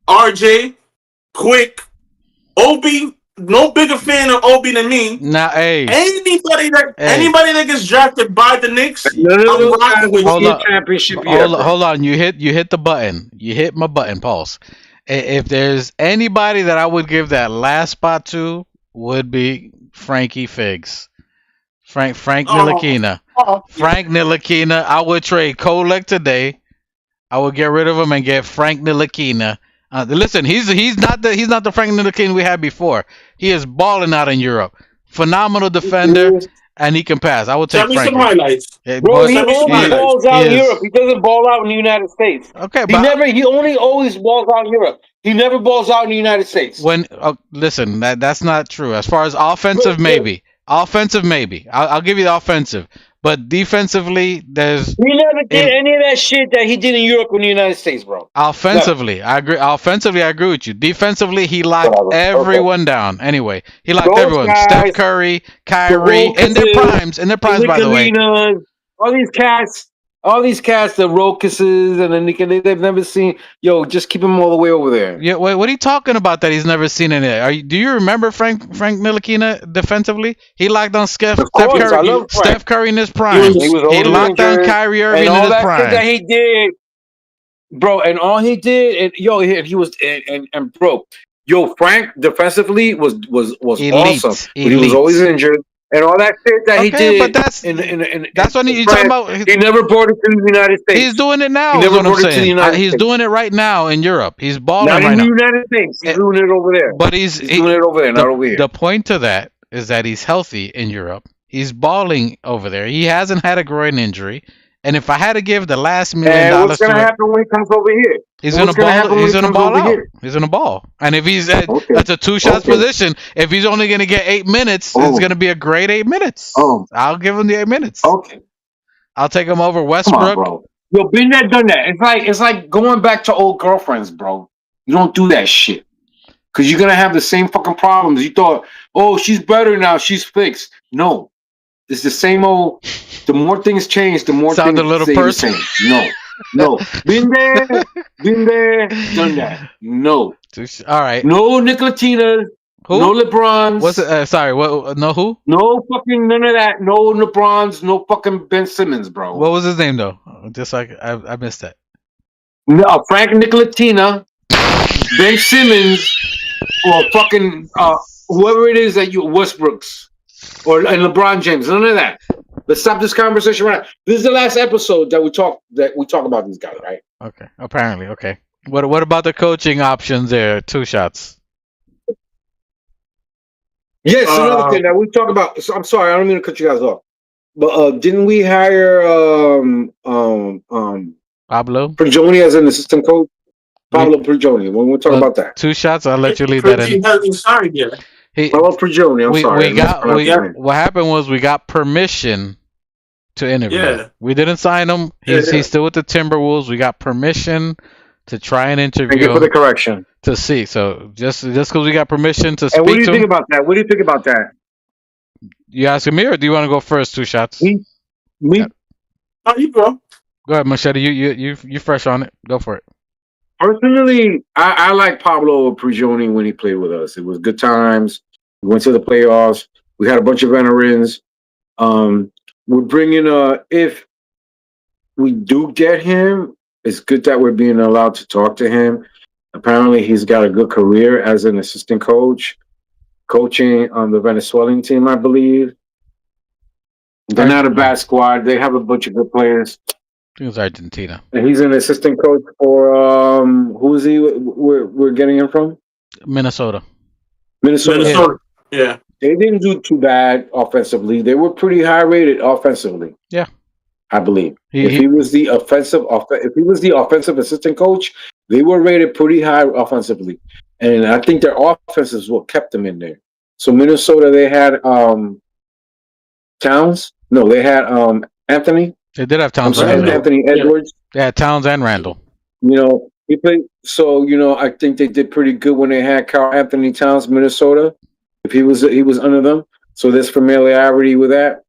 RJ, Quick, Obi. No bigger fan of Obi than me. Now, hey, Anybody that gets drafted by the Knicks, None of I'm those guys rocking with won you. a championship yet, bro. hold on. You hit the button. You hit my button, Pulse. If there's anybody that I would give that last spot to, would be Frankie Figs. Frank Ntilikina. Frank Ntilikina. I would trade Kolek today. I would get rid of him and get Frank Ntilikina. Listen, he's not the Frank Ntilikina we had before. He is balling out in Europe. Phenomenal defender, and he can pass. I would take Tell me some Frankie. highlights. Bro, he Tell me some only highlights. balls out in Europe. He doesn't ball out in the United States. Okay, He only always balls out in Europe. He never balls out in the United States. Listen, that's not true. As far as offensive, maybe. Offensive, maybe. I'll give you the offensive. But defensively, there's... He never did any of that shit that he did in Europe in the United States, bro. Offensively, I agree. Offensively, I agree with you. Defensively, he locked everyone down. Anyway, he locked everyone. Guys, Steph Curry, Kyrie, in their primes, by the way. All these cats, the Rokuses and the they've never seen. Yo, just keep him all the way over there. Yeah, wait, what are you talking about that he's never seen in it? Do you remember Frank Ntilikina defensively? He locked down Steph Curry in his prime. He locked down Kyrie Irving in his prime. That he did, bro, and all he did, bro, Frank defensively was elite, awesome. But he was always injured. And all that shit that he did, but that's what you're talking about. He never brought it to the United States. He's doing it now. He never brought it to the United States. He's doing it right now in Europe. He's balling not right in now. the United States. He's doing it over there. But he's doing it over there, not over here. The point to that is that he's healthy in Europe. He's balling over there. He hasn't had a groin injury. And if I had to give the last $1 million, what's gonna happen when he comes over here? He's gonna ball. He's gonna ball out. He's gonna ball. And if he's that's a 2 shots position. If he's only gonna get 8 minutes, it's gonna be a great 8 minutes. I'll give him the 8 minutes. Okay. I'll take him over Westbrook. Come on, bro. Yo, been there, done that. It's like going back to old girlfriends, bro. You don't do that shit. Cause you're gonna have the same fucking problems. You thought, oh, she's better now, she's fixed. No. It's the same old. The more things change, the more things stay the same. No. Been there, done that. No. All right. No Nicolatina. Who? No LeBrons. What's it? Sorry. What? No who? No fucking none of that. No LeBrons. No fucking Ben Simmons, bro. What was his name though? Just like I missed that. No, Frank Nicolatina, Ben Simmons, or fucking whoever it is that you Westbrooks. And LeBron James, none of that. Let's stop this conversation right now. This is the last episode that we talk about these guys, right? Okay. Apparently, okay. What about the coaching options there? 2 shots. Yes, another thing that we talk about. So, I'm sorry, I don't mean to cut you guys off. But didn't we hire Pablo Prigioni as an assistant coach? Pablo Prigioni. When we talk about that. 2 shots, I'll let you leave that in. He hasn't signed yet. Pablo Prigioni, I'm sorry. What happened was we got permission to interview. Yeah. We didn't sign him. He's still with the Timberwolves. We got permission to try and interview. Thank you for the correction. To see. So just because we got permission to speak to him. And what do you think about that? What do you think about that? You asking me or do you want to go first? 2 shots. Me? Oh, you go. Go ahead, Machete. You fresh on it. Go for it. Personally, I like Pablo Prigioni when he played with us. It was good times. We went to the playoffs. We had a bunch of veterans. We're bringing if we do get him, it's good that we're being allowed to talk to him. Apparently, he's got a good career as an assistant coach, coaching on the Venezuelan team, I believe. They're not a bad squad. They have a bunch of good players. I think it was Argentina. And he's an assistant coach for who is he? We're getting him from Minnesota. Yeah. They didn't do too bad offensively. They were pretty high rated offensively. Yeah, I believe. If he was the offensive assistant coach, they were rated pretty high offensively, and I think their offense is what kept them in there. So Minnesota, they had Towns. No, they had Anthony. They did have Towns. Anthony Edwards. They had Towns and Randall. You know, he played. So I think they did pretty good when they had Karl Anthony Towns, Minnesota. If he was under them, so there's familiarity with that.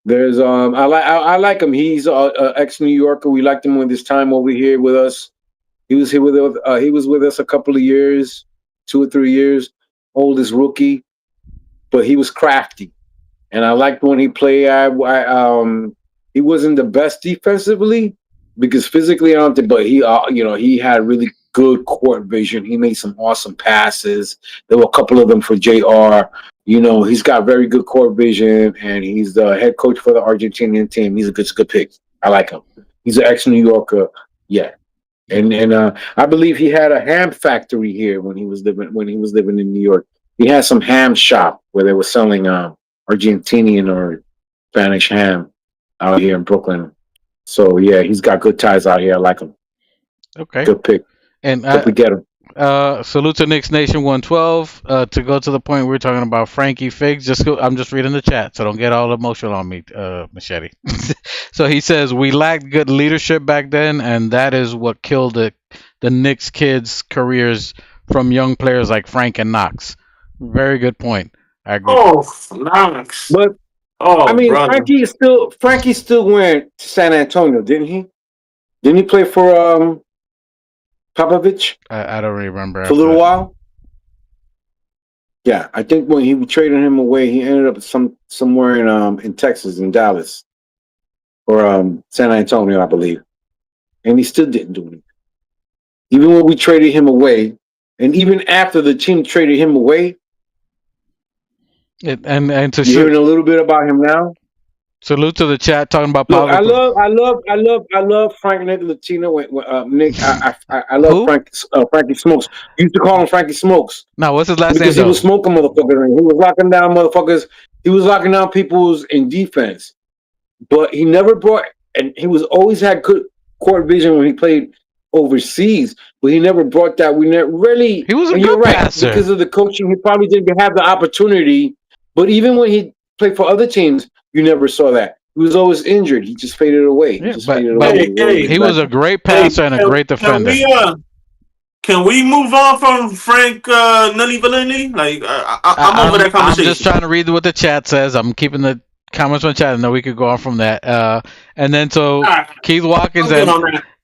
There's I like him. He's a ex New Yorker. We liked him with his time over here with us. He was here with he was with us a couple of years, 2 or 3 years. Oldest rookie, but he was crafty, and I liked when he played. He wasn't the best defensively because physically I don't think, but he he had really good court vision. He made some awesome passes. There were a couple of them for JR. He's got very good court vision, and he's the head coach for the Argentinian team. He's a good pick. I like him. He's an ex-New Yorker. Yeah. And I believe he had a ham factory here when he was living in New York. He had some ham shop where they were selling Argentinian or Spanish ham out here in Brooklyn. So yeah, he's got good ties out here. I like him. Okay. Good pick. And hope we get him. Salute to Knicks Nation 112. To go to the point we're talking about Frankie Figs. I'm just reading the chat, so don't get all emotional on me, Machete. So he says we lacked good leadership back then, and that is what killed the Knicks kids' careers from young players like Frank and Knox. Very good point. I agree. Oh, Knox. But I mean, brother. Frankie still went to San Antonio, didn't he? Didn't he play for Popovich? I don't remember. For a little while? Yeah, I think when he traded him away, he ended up somewhere in Texas, in Dallas. Or San Antonio, I believe. And he still didn't do anything. Even when we traded him away, and even after the team traded him away, and to you hearing a little bit about him now. Salute to the chat talking about. Look, I love Frank Nick Latino. Nick, I love Frankie Smokes. You used to call him Frankie Smokes. No, what's his last name? Because he was smoking motherfuckers. He was locking down motherfuckers. He was locking down people's in defense. But he never brought, and he was always had good court vision when he played overseas. But he never brought that. We never really. He was a good passer. Because of the coaching, he probably didn't have the opportunity. But even when he played for other teams, you never saw that. He was always injured. He just faded away. He was a great passer and a great defender. Can we move on from Frank Nunny Valeni? Like, I'm over that conversation. I'm just trying to read what the chat says. I'm keeping the comments on the chat. I know we could go on from that. And then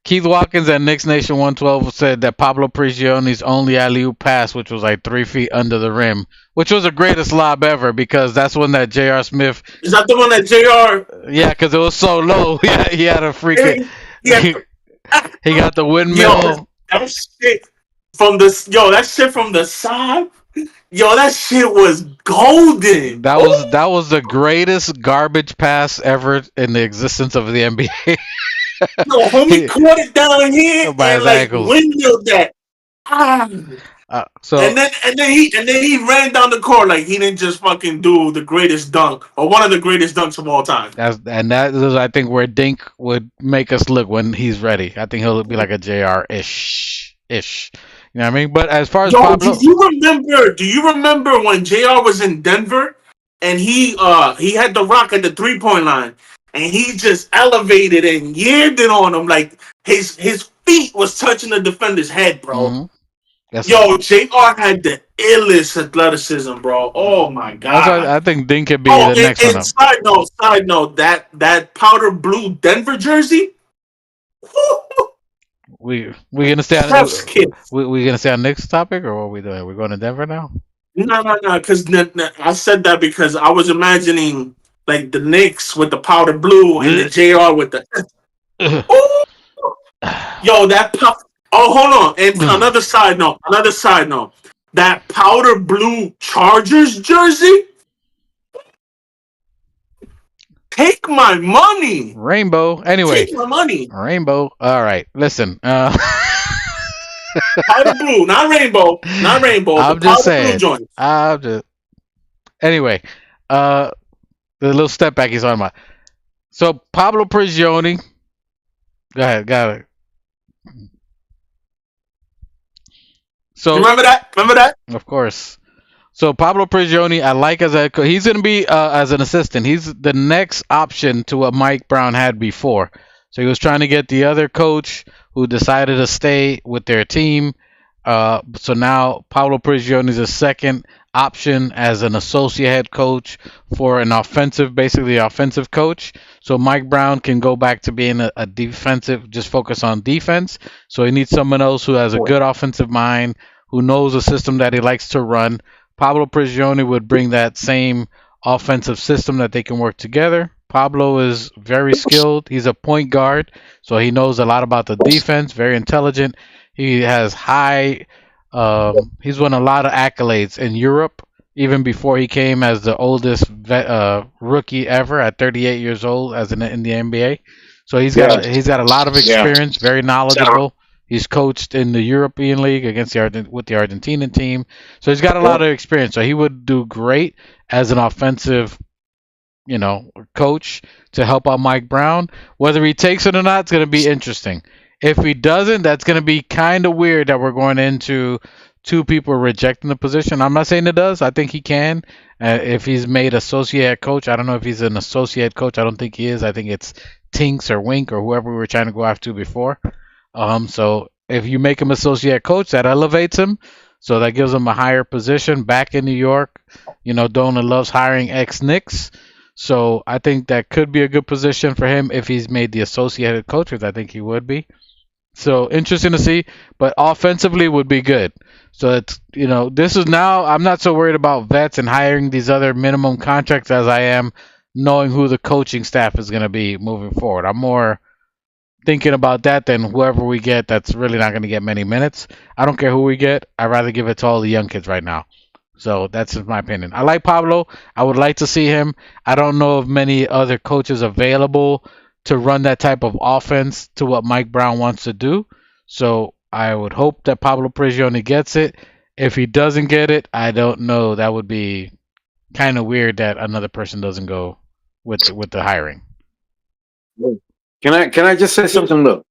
Keith Watkins and Knicks Nation 112 said that Pablo Prigione's only alley-oop pass, which was like 3 feet under the rim, which was the greatest lob ever because that's when that J.R. Smith. Is that the one that J.R.? Yeah, because it was so low. Yeah, he had a freaking. He got the windmill. Yo, that shit from the side. Yo, that shit was golden. That was the greatest garbage pass ever in the existence of the NBA. Yo, homie caught it down here by and his ankles. Windmilled that. And then he ran down the court like he didn't just fucking do the greatest dunk or one of the greatest dunks of all time. That is, I think, where Dink would make us look when he's ready. I think he'll be like a JR-ish. You know what I mean? But as far as Pablo, do you remember when JR was in Denver and he had the rock at the 3-point line and he just elevated and yanked it on him like his feet was touching the defender's head, bro. Mm-hmm. JR had the illest athleticism, bro. Oh my god! I think Dink could be the next one up. Side note, that powder blue Denver jersey. We gonna stay on we gonna stay on Knicks topic, or what are we doing? We're going to Denver now? No. Because I said that because I was imagining like the Knicks with the powder blue and the JR with the. Yo, that Oh, hold on. And another side note. That powder blue Chargers jersey. Take my money. Rainbow. Anyway. Take my money. Rainbow. All right. Listen. Powder blue, not rainbow. I'm just saying. Anyway. The little step back he's talking about. So Pablo Prigioni. Go ahead. Got it. So you remember that? Of course. So Pablo Prigioni, I like as a he's going to be as an assistant. He's the next option to what Mike Brown had before. So he was trying to get the other coach who decided to stay with their team. So now Pablo Prigioni is a second option as an associate head coach for an basically offensive coach. So Mike Brown can go back to being a defensive, just focus on defense. So he needs someone else who has a good offensive mind, who knows a system that he likes to run. Pablo Prigioni would bring that same offensive system that they can work together. Pablo is very skilled. He's a point guard, so he knows a lot about the defense, very intelligent. He has he's won a lot of accolades in Europe, even before he came as the oldest rookie ever at 38 years old in the NBA. So he's got a lot of experience, very knowledgeable. He's coached in the European League with the Argentinian team. So he's got a lot of experience. So he would do great as an offensive, coach to help out Mike Brown. Whether he takes it or not, it's going to be interesting. If he doesn't, that's going to be kind of weird that we're going into two people rejecting the position. I'm not saying it does. I think he can. If he's made associate coach, I don't know if he's an associate coach. I don't think he is. I think it's Tinks or Wink or whoever we were trying to go after before. So if you make him associate coach, that elevates him. So that gives him a higher position back in New York. Dona loves hiring ex-Knicks. So I think that could be a good position for him if he's made the associated coach, which I think he would be. So interesting to see, but offensively would be good. So it's, this is now, I'm not so worried about vets and hiring these other minimum contracts as I am knowing who the coaching staff is going to be moving forward. I'm more thinking about that than whoever we get that's really not going to get many minutes. I don't care who we get. I'd rather give it to all the young kids right now. So that's just my opinion. I like Pablo. I would like to see him. I don't know of many other coaches available to run that type of offense to what Mike Brown wants to do. So I would hope that Pablo Prigioni gets it. If he doesn't get it, I don't know. That would be kind of weird that another person doesn't go with the hiring. Can I just say something? Look,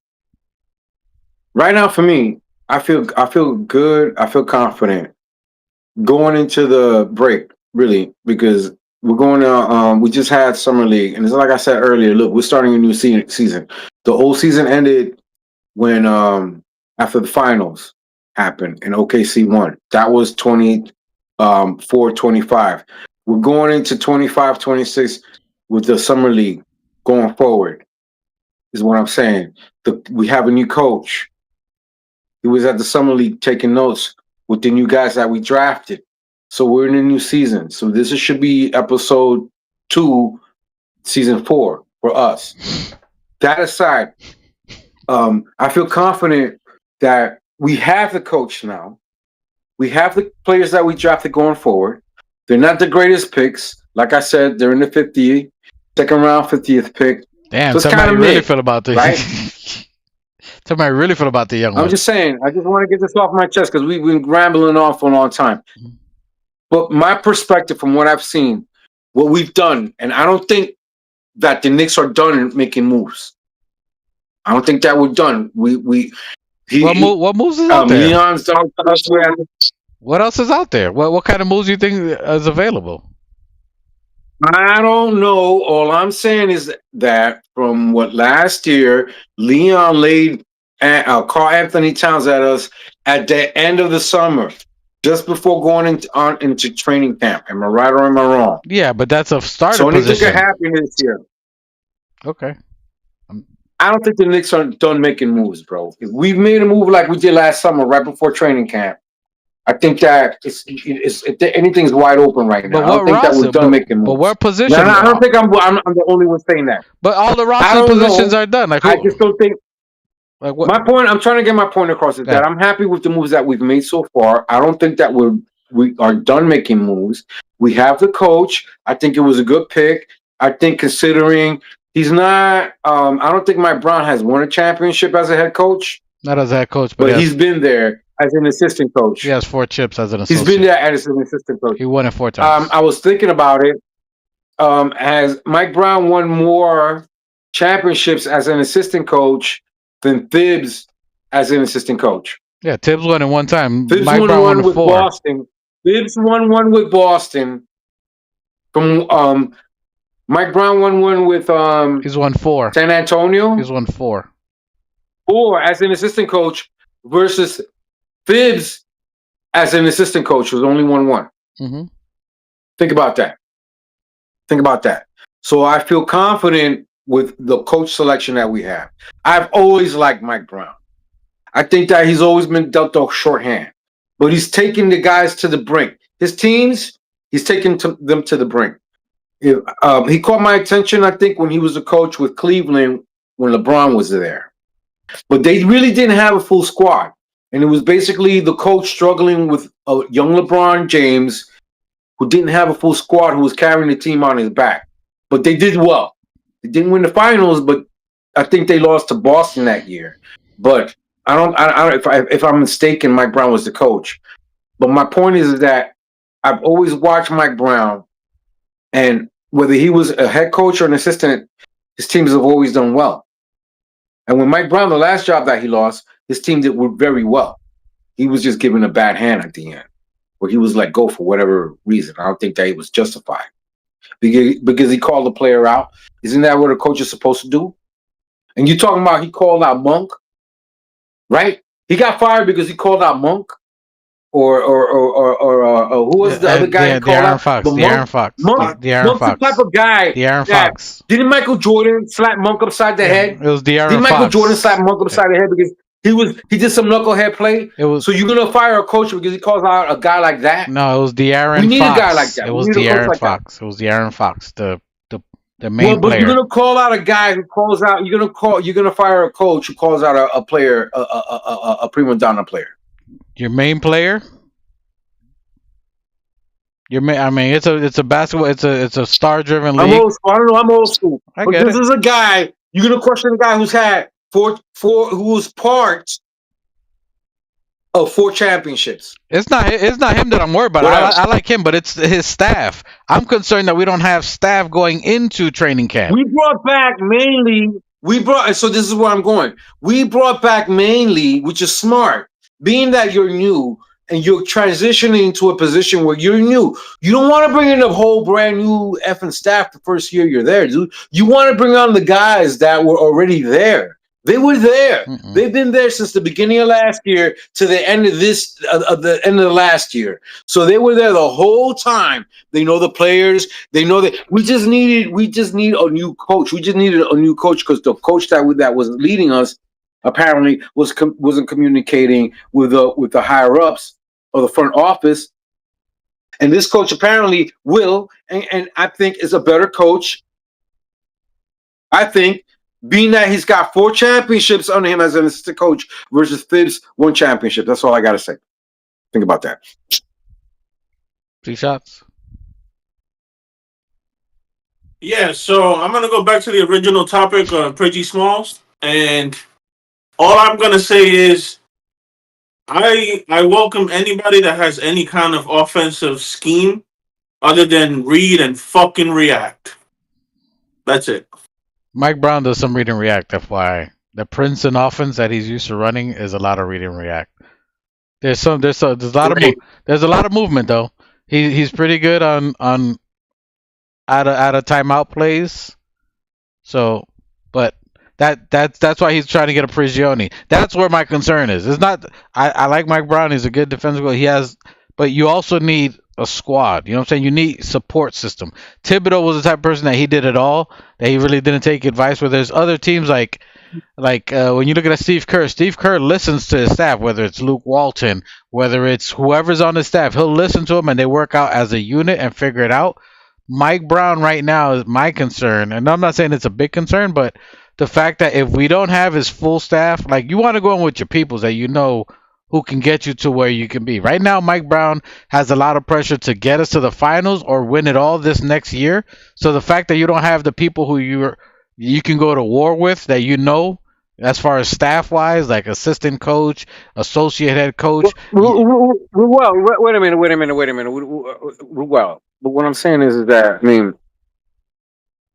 right now for me, I feel good. I feel confident going into the break, really, because we're going to. We just had summer league, and it's like I said earlier. Look, we're starting a new season. The old season ended when after the finals happened and OKC won. That was 24-25. We're going into 25-26 with the summer league going forward. Is what I'm saying. We have a new coach. He was at the summer league taking notes with the new guys that we drafted. So we're in a new season. So this should be episode 2, season 4 for us. That aside, I feel confident that we have the coach now. We have the players that we drafted going forward. They're not the greatest picks. Like I said, they're in the 50th, second round, 50th pick. Damn, so somebody really feel about the right? Somebody really feel about the young one. I'm just saying. I just want to get this off my chest because we've been rambling on for a long time. But my perspective from what I've seen, what we've done, and I don't think that the Knicks are done in making moves. I don't think that we're done. What moves is out there? Leon's done. What else is out there? What kind of moves do you think is available? I don't know. All I'm saying is that from what last year, Leon laid Karl Anthony Towns at us at the end of the summer, just before going into training camp. Am I right or am I wrong? Yeah, but that's a starter so position. So anything can happen this year. Okay. I don't think the Knicks are done making moves, bro. If we've made a move like we did last summer, right before training camp, I think that anything's wide open right now. I don't think that we're done making moves. But what position? I don't think I'm the only one saying that. But all the roster positions are done. I just don't think. Like what? My point. I'm trying to get my point across is that I'm happy with the moves that we've made so far. I don't think that we are done making moves. We have the coach. I think it was a good pick. I think considering he's not. I don't think Mike Brown has won a championship as a head coach. Not as a head coach, but he's been there as an assistant coach. He has 4 chips as an assistant. He's been there as an assistant coach. He won it 4 times. I was thinking about it. Has Mike Brown won more championships as an assistant coach than Thibs as an assistant coach? Yeah, Thibs won it 1 time. Thibs Mike won Brown one won with 4. Boston. Thibs won one with Boston. From Mike Brown won one with He's won 4. San Antonio. He's won 4. 4 as an assistant coach versus Thibs as an assistant coach was only won 1. Mm-hmm. Think about that. Think about that. So I feel confident with the coach selection that we have. I've always liked Mike Brown. I think that he's always been dealt a shorthand, but he's taking the guys to the brink. His teams, he's taking them to the brink. He caught my attention, I think, when he was a coach with Cleveland when LeBron was there. But they really didn't have a full squad. And it was basically the coach struggling with a young LeBron James who didn't have a full squad, who was carrying the team on his back. But they did well. They didn't win the finals, but I think they lost to Boston that year. But I don't. If I'm mistaken, Mike Brown was the coach. But my point is that I've always watched Mike Brown, and whether he was a head coach or an assistant, his teams have always done well. And when Mike Brown, the last job that he lost, his team did very well. He was just given a bad hand at the end, where he was let go for whatever reason. I don't think that he was justified because he called the player out. Isn't that what a coach is supposed to do? And you're talking about he called out Monk, right? He got fired because he called out Monk, or who was the other guy? The Aaron Fox. The Aaron Fox. Monk's the type of guy. The Aaron Fox. Didn't Michael Jordan slap Monk upside the head? It was the Aaron Didn't Fox. Michael Jordan slap Monk upside the head because he did some knucklehead play? So you're gonna fire a coach because he calls out a guy like that? No, it was the Aaron Fox. We need a guy like that. It was the Aaron Fox. It was the Aaron Fox. The main but player. You're gonna call out a guy who calls out. You're gonna fire a coach who calls out a player, a prima donna player. Your main player. I mean, it's a basketball. It's a star-driven league. I'm old school. I don't know. I'm old school. But this is a guy. You're gonna question a guy who's had who was part of 4 championships. It's not him that I'm worried about. I like him, but it's his staff. I'm concerned that we don't have staff going into training camp. We brought back mainly. So this is where I'm going. We brought back mainly, which is smart, being that you're new. And you're transitioning to a position where you're new. You don't want to bring in a whole brand new effing staff the first year you're there, dude. You want to bring on the guys that were already there. They were there. Mm-mm. They've been there since the beginning of last year to the end of the end of the last year. So they were there the whole time. They know the players. They know that we just need a new coach. We just needed a new coach because the coach that was leading us apparently wasn't communicating with the higher ups or the front office. And this coach apparently will, and I think is a better coach. I think, being that he's got 4 championships under him as an assistant coach versus Thibs 1 championship. That's all I got to say. Think about that. 2 shots. Yeah, so I'm going to go back to the original topic of Pridgy Smalls. And all I'm going to say is I welcome anybody that has any kind of offensive scheme other than read and fucking react. That's it. Mike Brown does some read and react, FYI. The Princeton offense that he's used to running is a lot of read and react. There's a lot of movement though. He's pretty good on out of timeout plays. So, but that's why he's trying to get a Prigioni. That's where my concern is. It's not. I like Mike Brown. He's a good defensive goalie. But you also need a squad. You know what I'm saying? You need support system. Thibodeau was the type of person that he did it all. That he really didn't take advice. Where there's other teams like when you look at Steve Kerr. Steve Kerr listens to his staff. Whether it's Luke Walton, whether it's whoever's on his staff, he'll listen to them and they work out as a unit and figure it out. Mike Brown right now is my concern, and I'm not saying it's a big concern, but the fact that if we don't have his full staff, like you want to go in with your peoples that you know who can get you to where you can be. Right now, Mike Brown has a lot of pressure to get us to the finals or win it all this next year. So the fact that you don't have the people who you can go to war with that you know, as far as staff-wise, like assistant coach, associate head coach. Well, wait a minute. Well, but what I'm saying is that, I mean,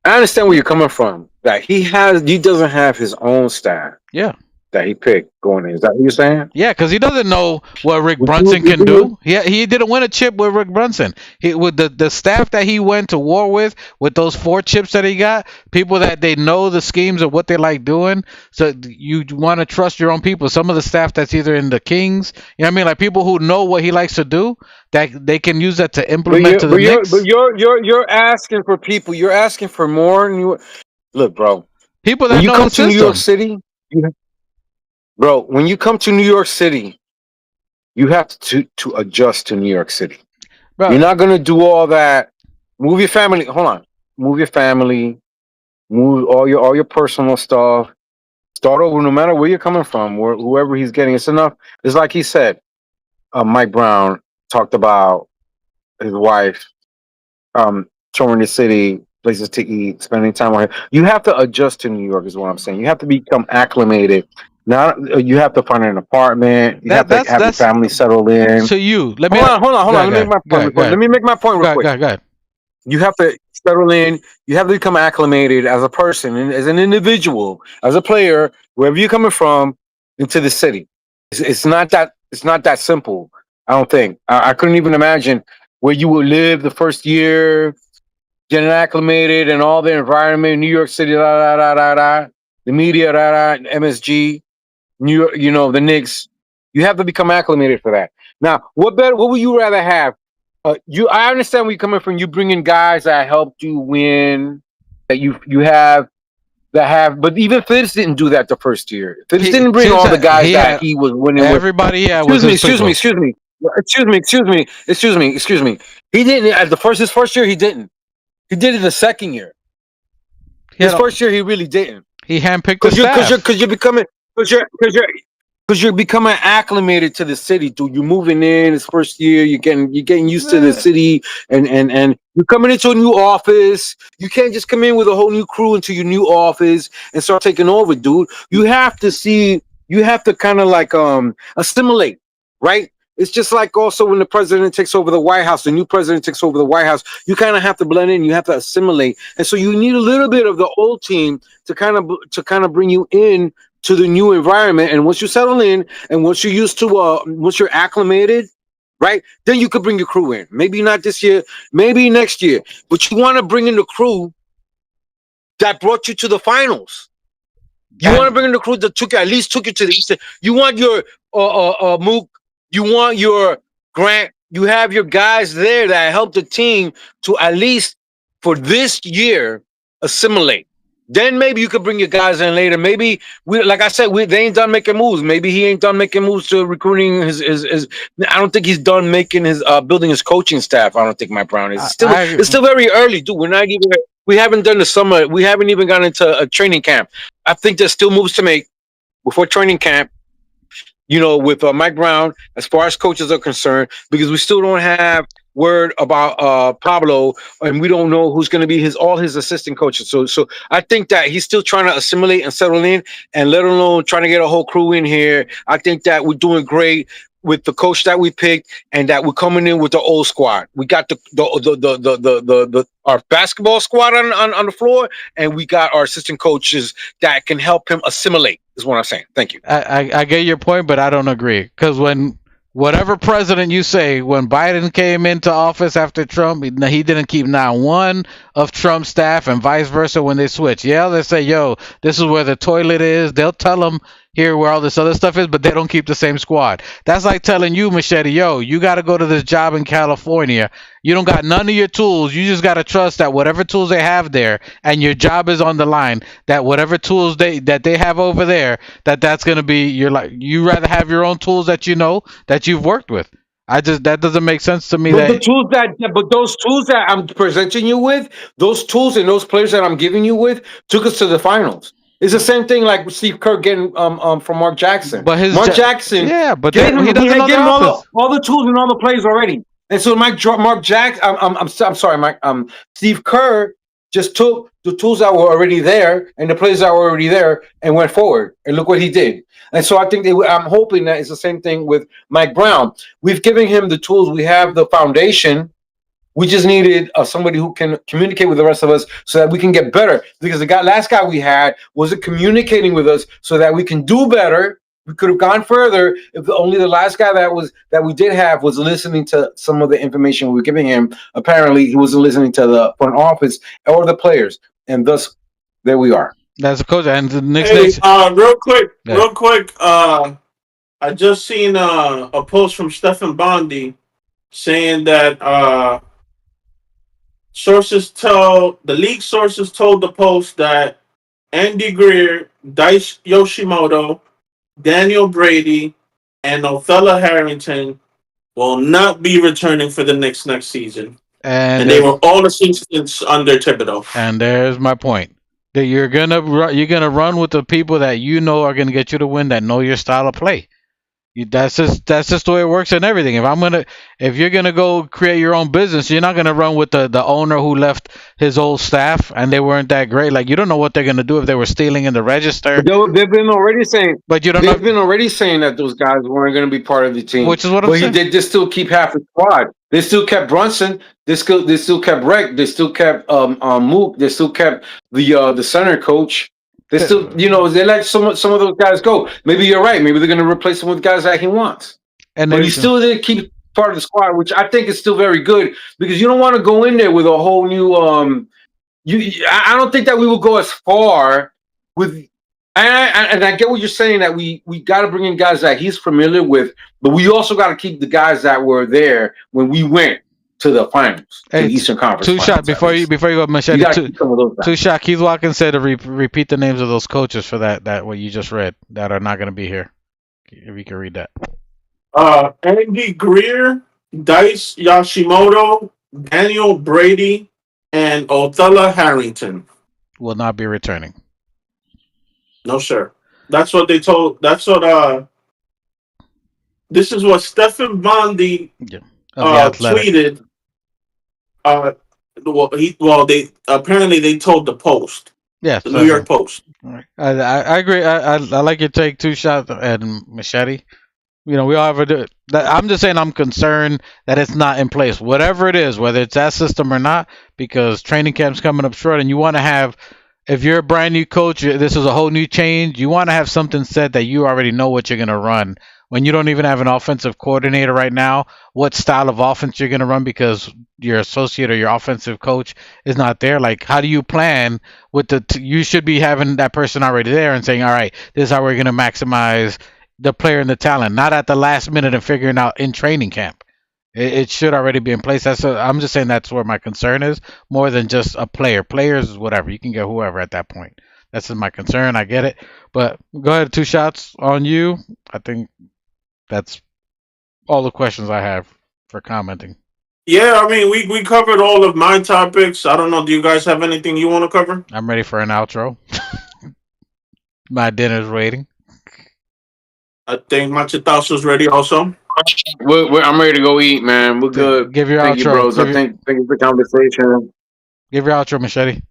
I understand where you're coming from. That he doesn't have his own staff. Yeah. that he picked going in. Is that what you're saying? Yeah, because he doesn't know what Rick Would Brunson you can do. He didn't win a chip with Rick Brunson. With the staff that he went to war with those 4 chips that he got, people that they know the schemes of what they like doing. So you want to trust your own people. Some of the staff that's either in the Kings, you know what I mean, like people who know what he likes to do, that they can use that to implement to the Knicks. But you're asking for people. You're asking for more. Look, bro. People that When you know come the to New York system. City, bro, when you come to New York City, you have to adjust to New York City. Bro, You're not gonna do all that. Move your family. Hold on. Move your family. Move all your personal stuff. Start over, no matter where you're coming from, whoever he's getting. It's enough. It's like he said. Mike Brown talked about his wife, touring the city, places to eat, spending time with her. You have to adjust to New York, is what I'm saying. You have to become acclimated. Now you have to find an apartment. You have to have your family settle in. So hold on. Let me make my point. Let me make my point real quick. Go ahead. You have to settle in. You have to become acclimated as a person, and as an individual, as a player, wherever you're coming from, into the city. It's not that simple. I don't think. I couldn't even imagine where you would live the first year, getting acclimated, and all the environment. New York City, the media, MSG, New York. You know, the Knicks. You have to become acclimated for that. Now, what would you rather have? I understand where you're coming from. You bring in guys that helped you win, that you have. But even Fitz didn't do that the first year. Fitz didn't bring all the guys that he was winning with. Everybody, Excuse me. He didn't at his first year. He didn't. He did it the second year. His first year, he really didn't. He handpicked the staff because you're becoming acclimated to the city. Dude, you're moving in. It's first year. You're getting used to the city, and you're coming into a new office. You can't just come in with a whole new crew into your new office and start taking over, dude. You have to kind of like assimilate, right? It's just like also when the president takes over the White House, the new president takes over the White House, you kind of have to blend in, you have to assimilate. And so you need a little bit of the old team to kind of bring you in to the new environment. And once you settle in and once you're used to once you're acclimated, right, then you could bring your crew in. Maybe not this year, maybe next year. But you want to bring in the crew that brought you to the finals. You want to bring in the crew that at least took you to the Eastern. You want your Mook. You want your Grant. You have your guys there that help the team to at least for this year assimilate. Then maybe you could bring your guys in later. Maybe they ain't done making moves. Maybe he ain't done making moves to recruiting his. I don't think he's done making his building his coaching staff. I don't think Mike Brown is. It's still very early, dude. We haven't done the summer. We haven't even gone into a training camp. I think there's still moves to make before training camp. You know, with Mike Brown, as far as coaches are concerned, because we still don't have word about Pablo, and we don't know who's going to be all his assistant coaches. So I think that he's still trying to assimilate and settle in, and let alone trying to get a whole crew in here. I think that we're doing great with the coach that we picked, and that we're coming in with the old squad. We got our basketball squad on the floor, and we got our assistant coaches that can help him assimilate. Is what I'm saying. Thank you. I get your point, but I don't agree. Because when whatever president you say, when Biden came into office after Trump, he didn't keep not one of Trump's staff, and vice versa when they switch. Yeah, they say, yo, this is where the toilet is. They'll tell them here where all this other stuff is, but they don't keep the same squad. That's like telling you, Machete, yo, you got to go to this job in California. You don't got none of your tools. You just got to trust that whatever tools they have there, and your job is on the line, that whatever tools they have over there, that's going to be you rather have your own tools that you know that you've worked with. That doesn't make sense to me. But those tools that I'm presenting you with, those tools and those players that I'm giving you with took us to the finals. It's the same thing like Steve Kerr getting from Mark Jackson. But Mark Jackson, yeah, but he doesn't know the office. all the tools and all the plays already. And so Steve Kerr just took the tools that were already there and the players that were already there and went forward. And look what he did. And so I think I'm hoping that it's the same thing with Mike Brown. We've given him the tools. We have the foundation. We just needed somebody who can communicate with the rest of us so that we can get better. Because the last guy we had wasn't communicating with us so that we can do better. We could have gone further if only the last guy that we did have was listening to some of the information we were giving him. Apparently, he wasn't listening to the front office or the players, and thus there we are. That's a coach. And the Knicks. Hey, real Yeah. quick. I just seen a post from Stephen Bondi saying that the league sources told the Post that Andy Greer, Dice Yoshimoto, Daniel Brady, and Othello Harrington will not be returning for the Knicks next season. And they were all assistants under Thibodeau. And there's my point. That you're gonna run with the people that you know are gonna get you to win, that know your style of play. That's just the way it works in everything. If you're gonna go create your own business, you're not gonna run with the owner who left his old staff and they weren't that great. Like, you don't know what they're gonna do if they were stealing in the register. They've been already saying, but you don't. They've been already saying that those guys weren't going to be part of the team. Which is what I'm saying. But they still keep half the squad. They still kept Brunson. They still kept Rec. They still kept Mook. They still kept the center coach. They still, they let some of those guys go. Maybe you're right. Maybe they're going to replace them with guys that he wants. But he still did keep part of the squad, which I think is still very good because you don't want to go in there with a whole new. I don't think that we will go as far with. And I get what you're saying, that we got to bring in guys that he's familiar with, but we also got to keep the guys that were there when we went to the finals, to the Eastern Conference. Two shots before you go, Machete. Two shot. Keith Watkins said to repeat the names of those coaches for that what you just read that are not going to be here. If you can read that. Andy Greer, Dice Yoshimoto, Daniel Brady, and Othello Harrington will not be returning. No, sir. That's what they told. That's what. This is what Stephen Bondi tweeted. They apparently told the Post. Yes, the New York Post. Right. I agree. I like your take. Two shots and Machete. We all have a do. I'm just saying I'm concerned that it's not in place. Whatever it is, whether it's that system or not, because training camp's coming up short, and you want to have. If you're a brand new coach, this is a whole new change. You want to have something set that you already know what you're going to run. When you don't even have an offensive coordinator right now, what style of offense you're going to run because your associate or your offensive coach is not there. Like, how do you plan with you should be having that person already there and saying, all right, this is how we're going to maximize the player and the talent, not at the last minute and figuring out in training camp. It should already be in place. I'm just saying that's where my concern is, more than just a player. Players is whatever. You can get whoever at that point. That's my concern. I get it. But go ahead, two shots on you. I think that's all the questions I have for commenting. Yeah, I mean, we covered all of my topics. I don't know. Do you guys have anything you want to cover? I'm ready for an outro. My dinner's waiting. I think Machetazo's ready also. I'm ready to go eat, man. We're good. Give your Thank outro. You, bros. Thank you for the conversation. Give your outro, Machete.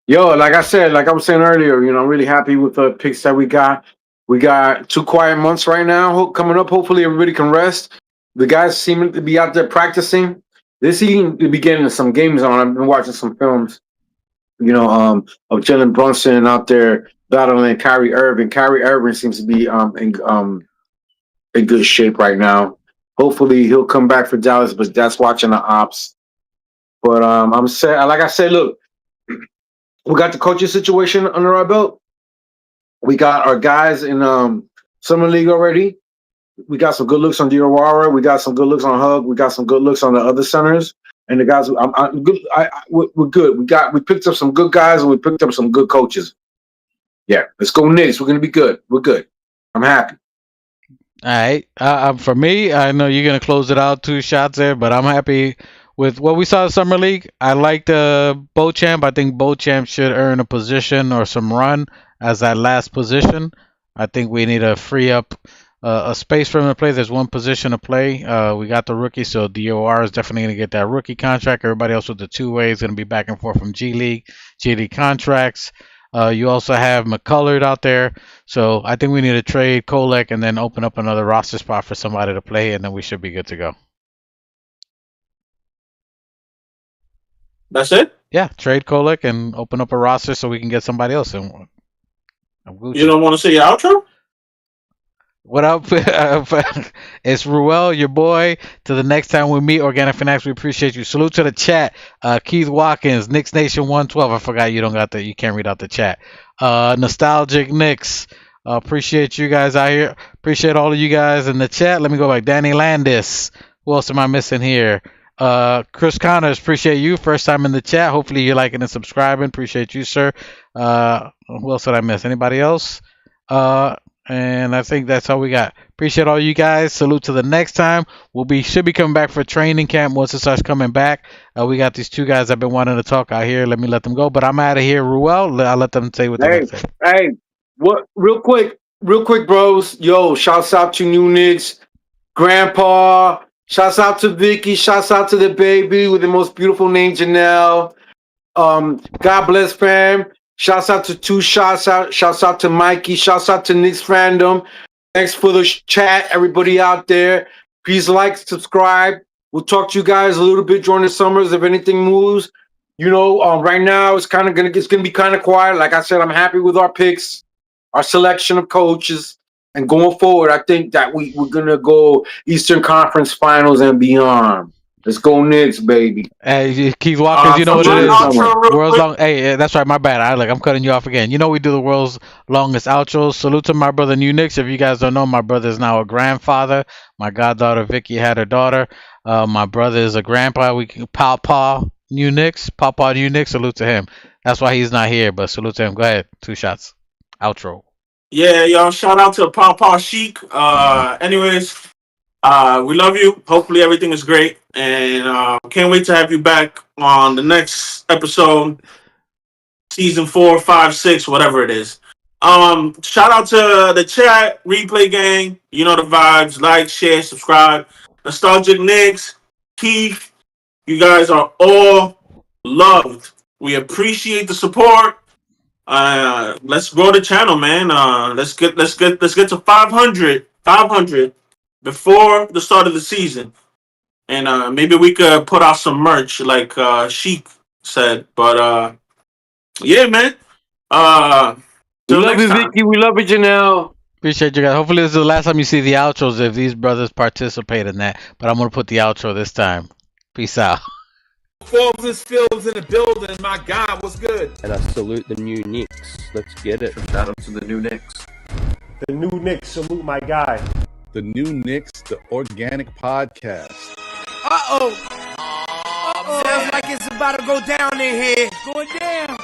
Yo, like I was saying earlier, I'm really happy with the picks that we got. We got 2 quiet months right now coming up. Hopefully everybody can rest. The guys seem to be out there practicing. They seem to be getting some games on. I've been watching some films, of Jalen Brunson out there battling Kyrie Irving. Kyrie Irving seems to be in good shape right now. Hopefully he'll come back for Dallas, but that's watching the ops. But I'm saying, like I said, look, we got the coaching situation under our belt. We got our guys in summer league already. We got some good looks on Diawara. We got some good looks on Hug. We got some good looks on the other centers. And the guys, I'm good. We're good. We picked up some good guys and we picked up some good coaches. Yeah, let's go Knicks. We're gonna be good. We're good. I'm happy. All right. For me, I know you're gonna close it out 2 shots there, but I'm happy with what we saw in Summer League. I like the Beauchamp. I think Beauchamp should earn a position or some run as that last position. I think we need to free up a space for him to play. There's one position to play. We got the rookie, so DOR is definitely going to get that rookie contract. Everybody else with the 2-way is going to be back and forth from G League contracts. You also have McCullard out there. So I think we need to trade Kolek and then open up another roster spot for somebody to play, and then we should be good to go. That's it? Yeah, trade Kolek and open up a roster so we can get somebody else. And I'm Gucci. You don't want to say your outro? What up? It's Ruel, your boy. To the next time we meet, Organic Fanatics, we appreciate you. Salute to the chat. Keith Watkins, Knicks Nation 112. I forgot you can't read out the chat. Nostalgic Knicks. Appreciate you guys out here. Appreciate all of you guys in the chat. Let me go back. Danny Landis. Who else am I missing here? Chris Connors, appreciate you. First time in the chat. Hopefully you're liking and subscribing. Appreciate you, sir. Who else did I miss? Anybody else? And I think that's all we got. Appreciate all you guys. Salute to the next time. Should be coming back for training camp once it starts coming back. We got these two guys I've been wanting to talk out here. Let me let them go. But I'm out of here, Ruel. I'll let them say what they got to say. Hey, what? Real quick, bros. Yo, shouts out to New Knicks, Grandpa. Shouts out to Vicky. Shouts out to the baby with the most beautiful name, Janelle. God bless, fam. Shouts out to Two Shots out. Shouts out to Mikey. Shouts out to Knicks fandom. Thanks for the chat, everybody out there. Please like, subscribe. We'll talk to you guys a little bit during the summers if anything moves. Right now it's gonna be kind of quiet. Like I said, I'm happy with our picks, our selection of coaches, and going forward, I think that we're gonna go Eastern Conference Finals and beyond. Let's go Knicks, baby. Hey, Keith Watkins, you know what it is? World's long. Hey, that's right. My bad. I'm cutting you off again. You know we do the world's longest outros. Salute to my brother New Knicks. If you guys don't know, my brother is now a grandfather. My goddaughter Vicky had her daughter. My brother is a grandpa. We can Papa New Knicks. Salute to him. That's why he's not here, but salute to him. Go ahead. 2 shots. Outro. Yeah, y'all. Shout out to Papa Chic. Anyways. We love you. Hopefully everything is great, and can't wait to have you back on the next episode, season 4, 5, 6, whatever it is. Shout out to the chat, replay gang. You know the vibes. Like, share, subscribe. Nostalgic Knicks, Keith. You guys are all loved. We appreciate the support. Let's grow the channel, man. Let's get to 500 before the start of the season, and maybe we could put out some merch like Sheik said. But yeah, man. We love you, Vicky. We love you, Janelle. Appreciate you guys. Hopefully this is the last time you see the outros if these brothers participate in that. But I'm gonna put the outro this time. Peace out. Forbes and Spills in the building. My God, what's good? And I salute the new Knicks. Let's get it. Shout out to the new Knicks. The new Knicks, salute my guy. The New Knicks, the organic podcast. Sounds like it's about to go down in here. Going down.